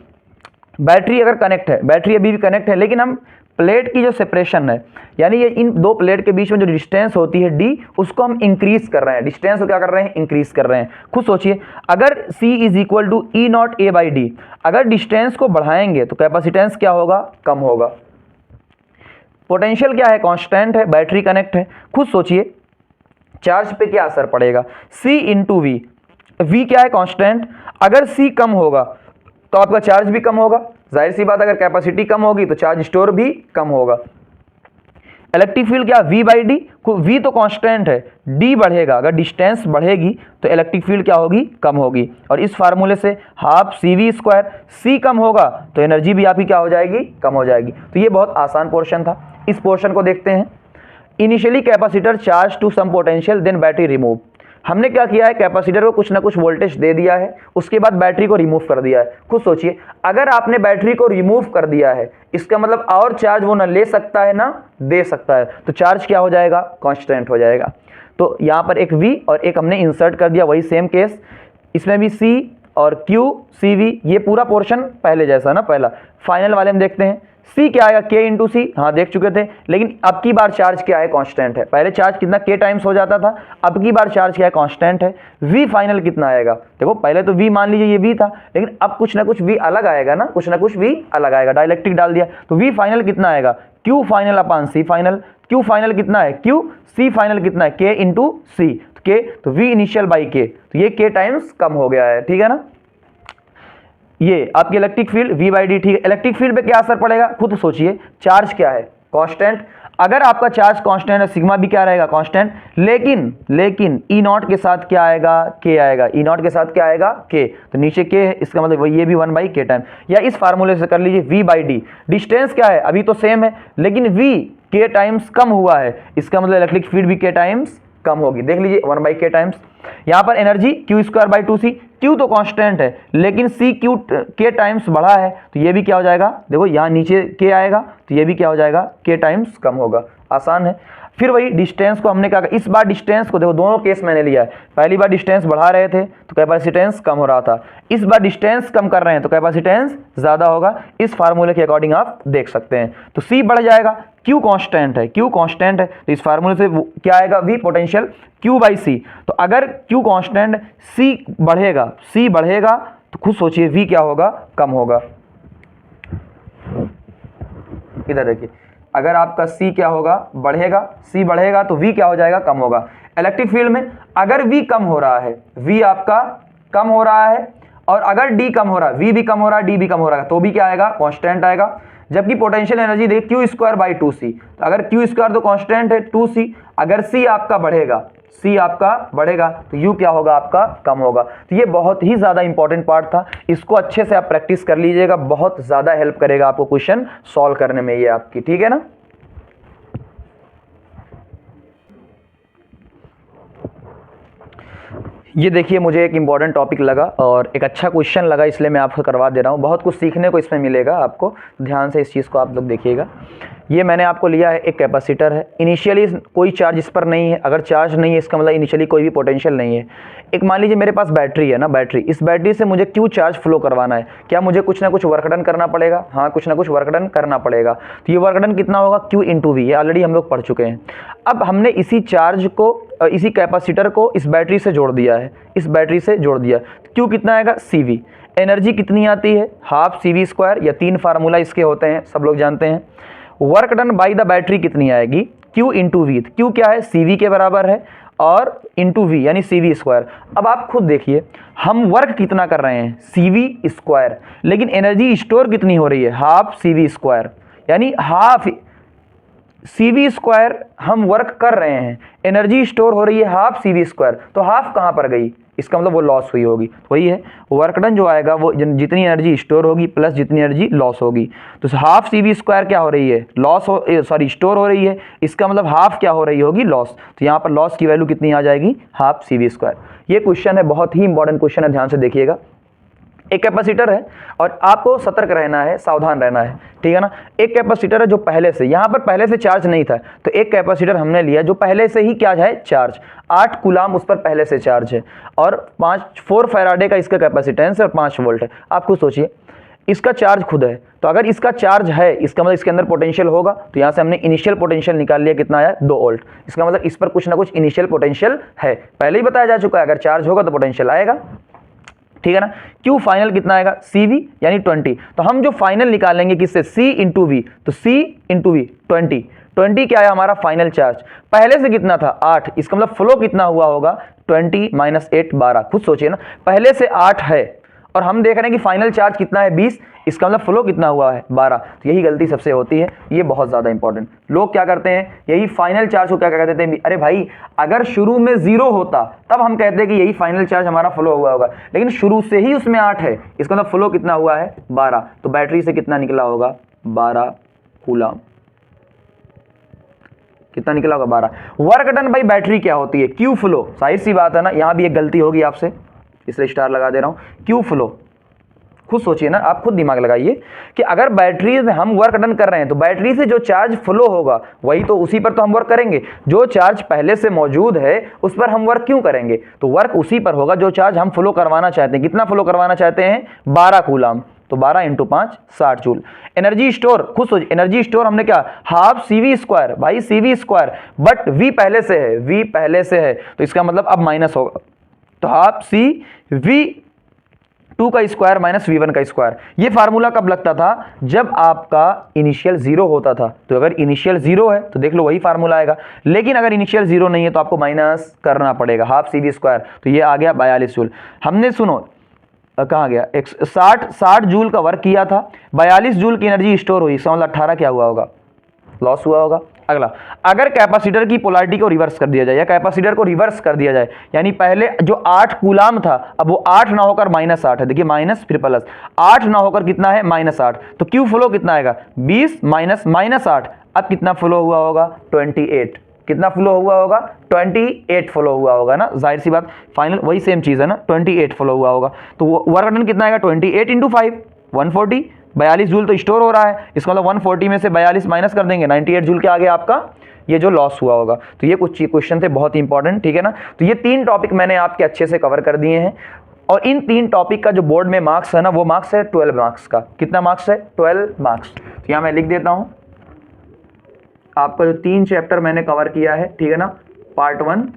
बैटरी अगर कनेक्ट है, बैटरी अभी भी कनेक्ट है, लेकिन हम प्लेट की जो सेपरेशन है, यानी ये इन दो प्लेट के बीच में जो डिस्टेंस होती है डी, उसको हम इंक्रीज कर रहे हैं, डिस्टेंस को क्या कर रहे हैं, इंक्रीज कर रहे हैं। खुद सोचिए, अगर C is equal to E naught A by D, अगर डिस्टेंस को बढ़ाएंगे तो कैपेसिटेंस क्या होगा, कम होगा। पोटेंशियल क्या है, कांस्टेंट है, बैटरी कनेक्ट है। खुद सोचिए चार्ज पे क्या असर पड़ेगा, C इंटू वी, वी क्या है, कांस्टेंट, अगर C कम होगा तो आपका चार्ज भी कम होगा, जाहिर सी बात, अगर कैपेसिटी कम होगी तो चार्ज स्टोर भी कम होगा। इलेक्ट्रिक फील्ड क्या, V बाई डी, V तो कांस्टेंट है, D बढ़ेगा, अगर डिस्टेंस बढ़ेगी तो इलेक्ट्रिक फील्ड क्या होगी, कम होगी। और इस फार्मूले से half C V square, C कम होगा तो एनर्जी भी आपकी क्या हो जाएगी, कम हो जाएगी। तो ये बहुत आसान पोर्शन था। इस पोर्शन को देखते हैं। Initially capacitor charge to some potential then battery remove. हमने क्या किया है, कैपेसिटर को कुछ ना कुछ वोल्टेज दे दिया है, उसके बाद बैटरी को रिमूव कर दिया है। खुद सोचिए, अगर आपने बैटरी को रिमूव कर दिया है, इसका मतलब और चार्ज वो ना ले सकता है ना दे सकता है, तो चार्ज क्या हो जाएगा, कांस्टेंट हो जाएगा। तो यहाँ पर एक V और एक हमने इंसर्ट कर दिया, वही सेम केस, इसमें भी C और Q सी वी, ये पूरा पोर्शन पहले जैसा ना, पहला। फाइनल वाले में देखते हैं, C क्या आएगा, K इंटू सी, हाँ देख चुके थे, लेकिन अब की बार चार्ज क्या है, कांस्टेंट है। पहले चार्ज कितना K टाइम्स हो जाता था, अब की बार चार्ज क्या है, कांस्टेंट है। V फाइनल कितना आएगा, देखो पहले तो V मान लीजिए ये V था, लेकिन अब कुछ ना कुछ V अलग आएगा ना, कुछ ना कुछ V अलग आएगा, डाइलेक्ट्रिक डाल दिया तो V फाइनल कितना आएगा, Q फाइनल अपान C फाइनल। Q फाइनल कितना है, Q, C फाइनल कितना है, K इंटू सी, K तो V इनिशियल बाई K, तो ये K टाइम्स कम हो गया है। ठीक है ना, ये आपकी electric field V by D. ठीक है, इलेक्ट्रिक फील्ड पे क्या असर पड़ेगा, खुद सोचिए, चार्ज क्या है, कांस्टेंट, अगर आपका चार्ज कांस्टेंट है, सिग्मा भी क्या रहेगा, कांस्टेंट, लेकिन ई नॉट के साथ क्या आएगा, के आएगा, ई नॉट के साथ क्या आएगा, के, तो नीचे के है, इसका मतलब ये भी 1 बाई के टाइम, या इस फार्मूले से कर लीजिए V बाई डी। डिस्टेंस क्या है, अभी तो सेम है, लेकिन V के टाइम्स कम हुआ है, इसका मतलब इलेक्ट्रिक फील्ड भी के टाइम्स कम होगी, देख लीजिए 1 बाई के टाइम्स। यहाँ पर energy Q square by 2C, Q तो कांस्टेंट है, लेकिन C Q के टाइम्स बढ़ा है, तो ये भी क्या हो जाएगा, देखो यहाँ नीचे K आएगा, तो ये भी क्या हो जाएगा, K टाइम्स कम होगा। आसान है। फिर वही डिस्टेंस को हमने क्या, इस बार डिस्टेंस को देखो, दोनों केस मैंने लिया है, पहली बार डिस्टेंस बढ़ा रहे थे तो कैपेसिटेंस कम हो रहा था, इस बार डिस्टेंस कम कर रहे हैं तो कैपेसिटेंस ज़्यादा होगा। इस फार्मूले के अकॉर्डिंग आप देख सकते हैं, तो C बढ़ जाएगा, Q कांस्टेंट है, Q कांस्टेंट है, तो इस फार्मूले से क्या आएगा, V potential Q by C। तो अगर Q कांस्टेंट, C बढ़ेगा तो खुद सोचिए V क्या होगा, कम होगा। इधर देखिए, अगर आपका C क्या होगा, बढ़ेगा, C बढ़ेगा तो V क्या हो जाएगा, कम होगा। इलेक्ट्रिक फील्ड में अगर V कम हो रहा है, V आपका कम हो रहा है, और अगर D कम हो रहा है, V भी कम हो रहा है, D भी कम हो रहा है, तो भी क्या आएगा, कांस्टेंट आएगा। जबकि पोटेंशियल एनर्जी देखिए Q स्क्वायर बाई 2C, तो अगर Q स्क्वायर तो कांस्टेंट है 2C, अगर C आपका बढ़ेगा तो U क्या होगा, आपका कम होगा। तो ये बहुत ही ज़्यादा इंपॉर्टेंट पार्ट था, इसको अच्छे से आप प्रैक्टिस कर लीजिएगा, बहुत ज़्यादा हेल्प करेगा आपको क्वेश्चन सॉल्व करने में ये आपकी। ठीक है ना, ये देखिए मुझे एक इम्पॉर्टेंट टॉपिक लगा और एक अच्छा क्वेश्चन लगा, इसलिए मैं आपको करवा दे रहा हूँ। बहुत कुछ सीखने को इसमें मिलेगा आपको, ध्यान से इस चीज़ को आप लोग देखिएगा। ये मैंने आपको लिया है, एक कैपेसिटर है, इनिशियली कोई चार्ज इस पर नहीं है, अगर चार्ज नहीं है इसका मतलब इनिशियली कोई भी पोटेंशियल नहीं है। एक मान लीजिए मेरे पास बैटरी है ना, बैटरी, इस बैटरी से मुझे क्यू चार्ज फ्लो करवाना है, क्या मुझे कुछ ना कुछ वर्क डन करना पड़ेगा, हाँ कुछ ना कुछ वर्क डन करना पड़ेगा। तो ये वर्क डन कितना होगा, क्यू इंटू वी, ये ऑलरेडी हम लोग पढ़ चुके हैं। अब हमने इसी चार्ज को, इसी कैपेसिटर को इस बैटरी से जोड़ दिया है, इस बैटरी से जोड़ दिया, क्यू कितना आएगा, सी वी। एनर्जी कितनी आती है, हाफ CV², या 3 फार्मूला इसके होते हैं, सब लोग जानते हैं। Work done by the battery कितनी आएगी, Q इंटू वी, Q क्या है, CV के बराबर है, और इंटू वी यानी CV²। अब आप खुद देखिए हम वर्क कितना कर रहे हैं, CV², लेकिन एनर्जी स्टोर कितनी हो रही है, हाफ CV², यानी हाफ CV² हम वर्क कर रहे हैं, एनर्जी स्टोर हो रही है हाफ CV², तो हाफ कहाँ पर गई, इसका मतलब वो लॉस हुई होगी। वही है वर्क डन जो आएगा वो जितनी एनर्जी स्टोर होगी प्लस जितनी एनर्जी लॉस होगी। तो हाफ CV² क्या हो रही है, लॉस हो, सॉरी स्टोर हो रही है, इसका मतलब हाफ क्या हो रही होगी, लॉस। तो यहाँ पर लॉस की वैल्यू कितनी आ जाएगी, हाफ CV²। ये क्वेश्चन है, बहुत ही इंपॉर्टेंट क्वेश्चन है, ध्यान से देखिएगा। एक कैपेसिटर है और आपको सतर्क रहना है, सावधान रहना है, ठीक है ना। एक कैपेसिटर है जो पहले से, यहाँ पर पहले से चार्ज नहीं था, तो एक कैपेसिटर हमने लिया जो पहले से ही क्या है, चार्ज, 8 कूलाम उस पर पहले से चार्ज है, और 4 फैराडे का इसका कैपेसिटेंस है और 5 वोल्ट है। आप खुद सोचिए इसका चार्ज खुद है, तो अगर इसका चार्ज है इसका मतलब इसके अंदर पोटेंशियल होगा, तो यहाँ से हमने इनिशियल पोटेंशियल निकाल लिया, कितना आया, 2 वोल्ट। इसका मतलब इस पर कुछ ना कुछ इनिशियल पोटेंशियल है, पहले ही बताया जा चुका है, अगर चार्ज होगा तो पोटेंशियल आएगा, ठीक है ना। Q फाइनल कितना आएगा, CV यानी 20। तो हम जो फाइनल निकालेंगे किससे, C इंटू वी, तो C इंटू वी 20 क्या है हमारा फाइनल चार्ज, पहले से कितना था 8, इसका मतलब फ्लो कितना हुआ होगा, 20 माइनस 8 12। खुद सोचिए ना, पहले से 8 है और हम देख रहे हैं कि फाइनल चार्ज कितना है 20, इसका मतलब फ्लो कितना हुआ है 12। तो यही गलती सबसे होती है, ये बहुत ज़्यादा इंपॉर्टेंट। लोग क्या करते हैं, यही फाइनल चार्ज को क्या कहते थे, अरे भाई अगर शुरू में 0 होता तब हम कहते हैं कि यही फाइनल चार्ज हमारा फ्लो हुआ होगा, लेकिन शुरू से ही उसमें 8 है, इसका मतलब फ्लो कितना हुआ है 12। तो बैटरी से कितना निकला होगा, 12 कूलाम, कितना निकला होगा 12। वर्क डन बाई बैटरी क्या होती है, Q फ्लो, जाहिर सी बात है ना, यहाँ भी एक गलती होगी आपसे, इसलिए स्टार लगा दे रहा हूं। Q फ्लो, खुद सोचिए ना, आप खुद दिमाग लगाइए कि अगर बैटरी में हम वर्क डन कर रहे हैं तो बैटरी से जो चार्ज फ्लो होगा वही तो, उसी पर तो हम वर्क करेंगे। जो चार्ज पहले से मौजूद है उस पर हम वर्क क्यों करेंगे, तो वर्क उसी पर होगा जो चार्ज हम फ्लो करवाना चाहते हैं। कितना फ्लो करवाना चाहते हैं, 12 कूलाम, तो 12 इंटू 5 60 जूल। एनर्जी स्टोर, खुद सोचिए, एनर्जी स्टोर हमने क्या, हाफ CV² भाई, CV², बट V पहले से है, V पहले से है, तो इसका मतलब अब माइनस होगा, तो हाफ CV2 का स्क्वायर माइनस V1 का स्क्वायर। ये फार्मूला कब लगता था, जब आपका इनिशियल 0 होता था। तो अगर इनिशियल 0 है तो देख लो वही फार्मूला आएगा, लेकिन अगर इनिशियल 0 नहीं है तो आपको माइनस करना पड़ेगा, हाफ CV²। तो ये आ गया 42 जूल। हमने सुनो कहाँ गया, 60 जूल का वर्क किया था, 42 जूल की एनर्जी स्टोर हुई, इसका मतलब 18 क्या हुआ होगा, लॉस हुआ होगा। अगला, अगर कैपेसिटर की पोलैरिटी को रिवर्स कर दिया जाए या कैपेसिटर को रिवर्स कर दिया जाए, यानी पहले जो 8 कूलाम था अब वो 8 ना होकर -8 है, देखिए माइनस फिर प्लस, 8 ना होकर कितना है -8, तो Q फ्लो कितना आएगा 20 माइनस -8, अब कितना फ्लो हुआ होगा 28। कितना फ्लो हुआ होगा 28 फ्लो हुआ होगा ना, जाहिर सी बात, फाइनल वही सेम चीज है ना, 28 फ्लो हुआ होगा। तो वर्क डन कितना आएगा 28 इंटू 5 140, 42 जूल तो स्टोर हो रहा है, इसका मतलब 140 में से 42 माइनस कर देंगे, 98 जूल के आगे आपका ये जो लॉस हुआ होगा। तो ये कुछ क्वेश्चन थे बहुत इंपॉर्टेंट, ठीक है ना। तो ये 3 टॉपिक मैंने आपके अच्छे से कवर कर दिए हैं, और इन 3 टॉपिक का जो बोर्ड में मार्क्स है ना, वो मार्क्स है 12 मार्क्स का। कितना मार्क्स है 12 मार्क्स। तो यहाँ मैं लिख देता हूँ, आपका जो 3 चैप्टर मैंने कवर किया है, ठीक है ना, पार्ट 1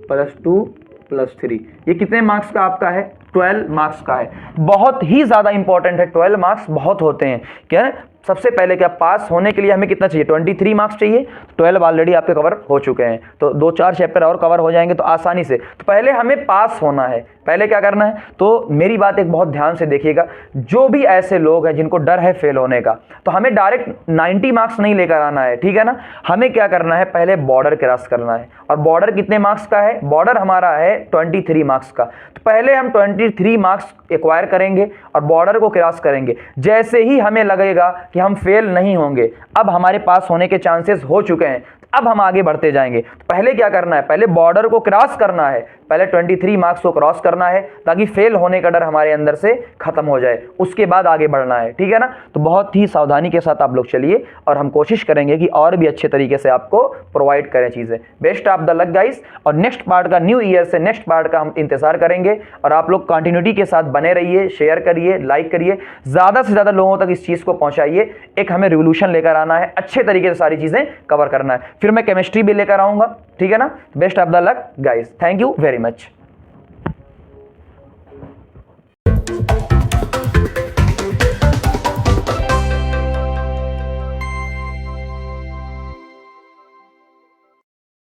+ 2 + 3, ये कितने मार्क्स का आपका है 12 मार्क्स का है। बहुत ही ज्यादा इंपॉर्टेंट है, 12 मार्क्स बहुत होते हैं। क्या सबसे पहले क्या, पास होने के लिए हमें कितना चाहिए 23 मार्क्स चाहिए, 12 ऑलरेडी आपके कवर हो चुके हैं, तो 2-4 चैप्टर और कवर हो जाएंगे तो आसानी से। तो पहले हमें पास होना है, पहले क्या करना है, तो मेरी बात एक बहुत ध्यान से देखिएगा, जो भी ऐसे लोग हैं जिनको डर है फेल होने का, तो हमें डायरेक्ट 90 मार्क्स नहीं लेकर आना है, ठीक है ना। हमें क्या करना है, पहले बॉर्डर क्रॉस करना है, और बॉर्डर कितने मार्क्स का है, बॉर्डर हमारा है 23 मार्क्स का। तो पहले हम 23 मार्क्स एक्वायर करेंगे और बॉर्डर को क्रॉस करेंगे। जैसे ही हमें लगेगा कि हम फेल नहीं होंगे, अब हमारे पास होने के चांसेस हो चुके हैं, अब हम आगे बढ़ते जाएंगे। तो पहले क्या करना है, पहले बॉर्डर को क्रॉस करना है, पहले 23 मार्क्स को क्रॉस करना है, ताकि फेल होने का डर हमारे अंदर से खत्म हो जाए, उसके बाद आगे बढ़ना है, ठीक है ना। तो बहुत ही सावधानी के साथ आप लोग चलिए, और हम कोशिश करेंगे कि और भी अच्छे तरीके से आपको प्रोवाइड करें चीजें। Best of the luck guys, और नेक्स्ट पार्ट का, न्यू ईयर से नेक्स्ट पार्ट का हम इंतजार करेंगे, और आप लोग कंटिन्यूटी के साथ बने रहिए, शेयर करिए, लाइक करिए, ज्यादा से ज्यादा लोगों तक इस चीज को पहुंचाइए। एक हमें रिवोल्यूशन लेकर आना है, अच्छे तरीके से सारी चीजें कवर करना है, फिर मैं केमिस्ट्री भी लेकर आऊंगा, ठीक है ना। Best of the luck guys, thank you very much.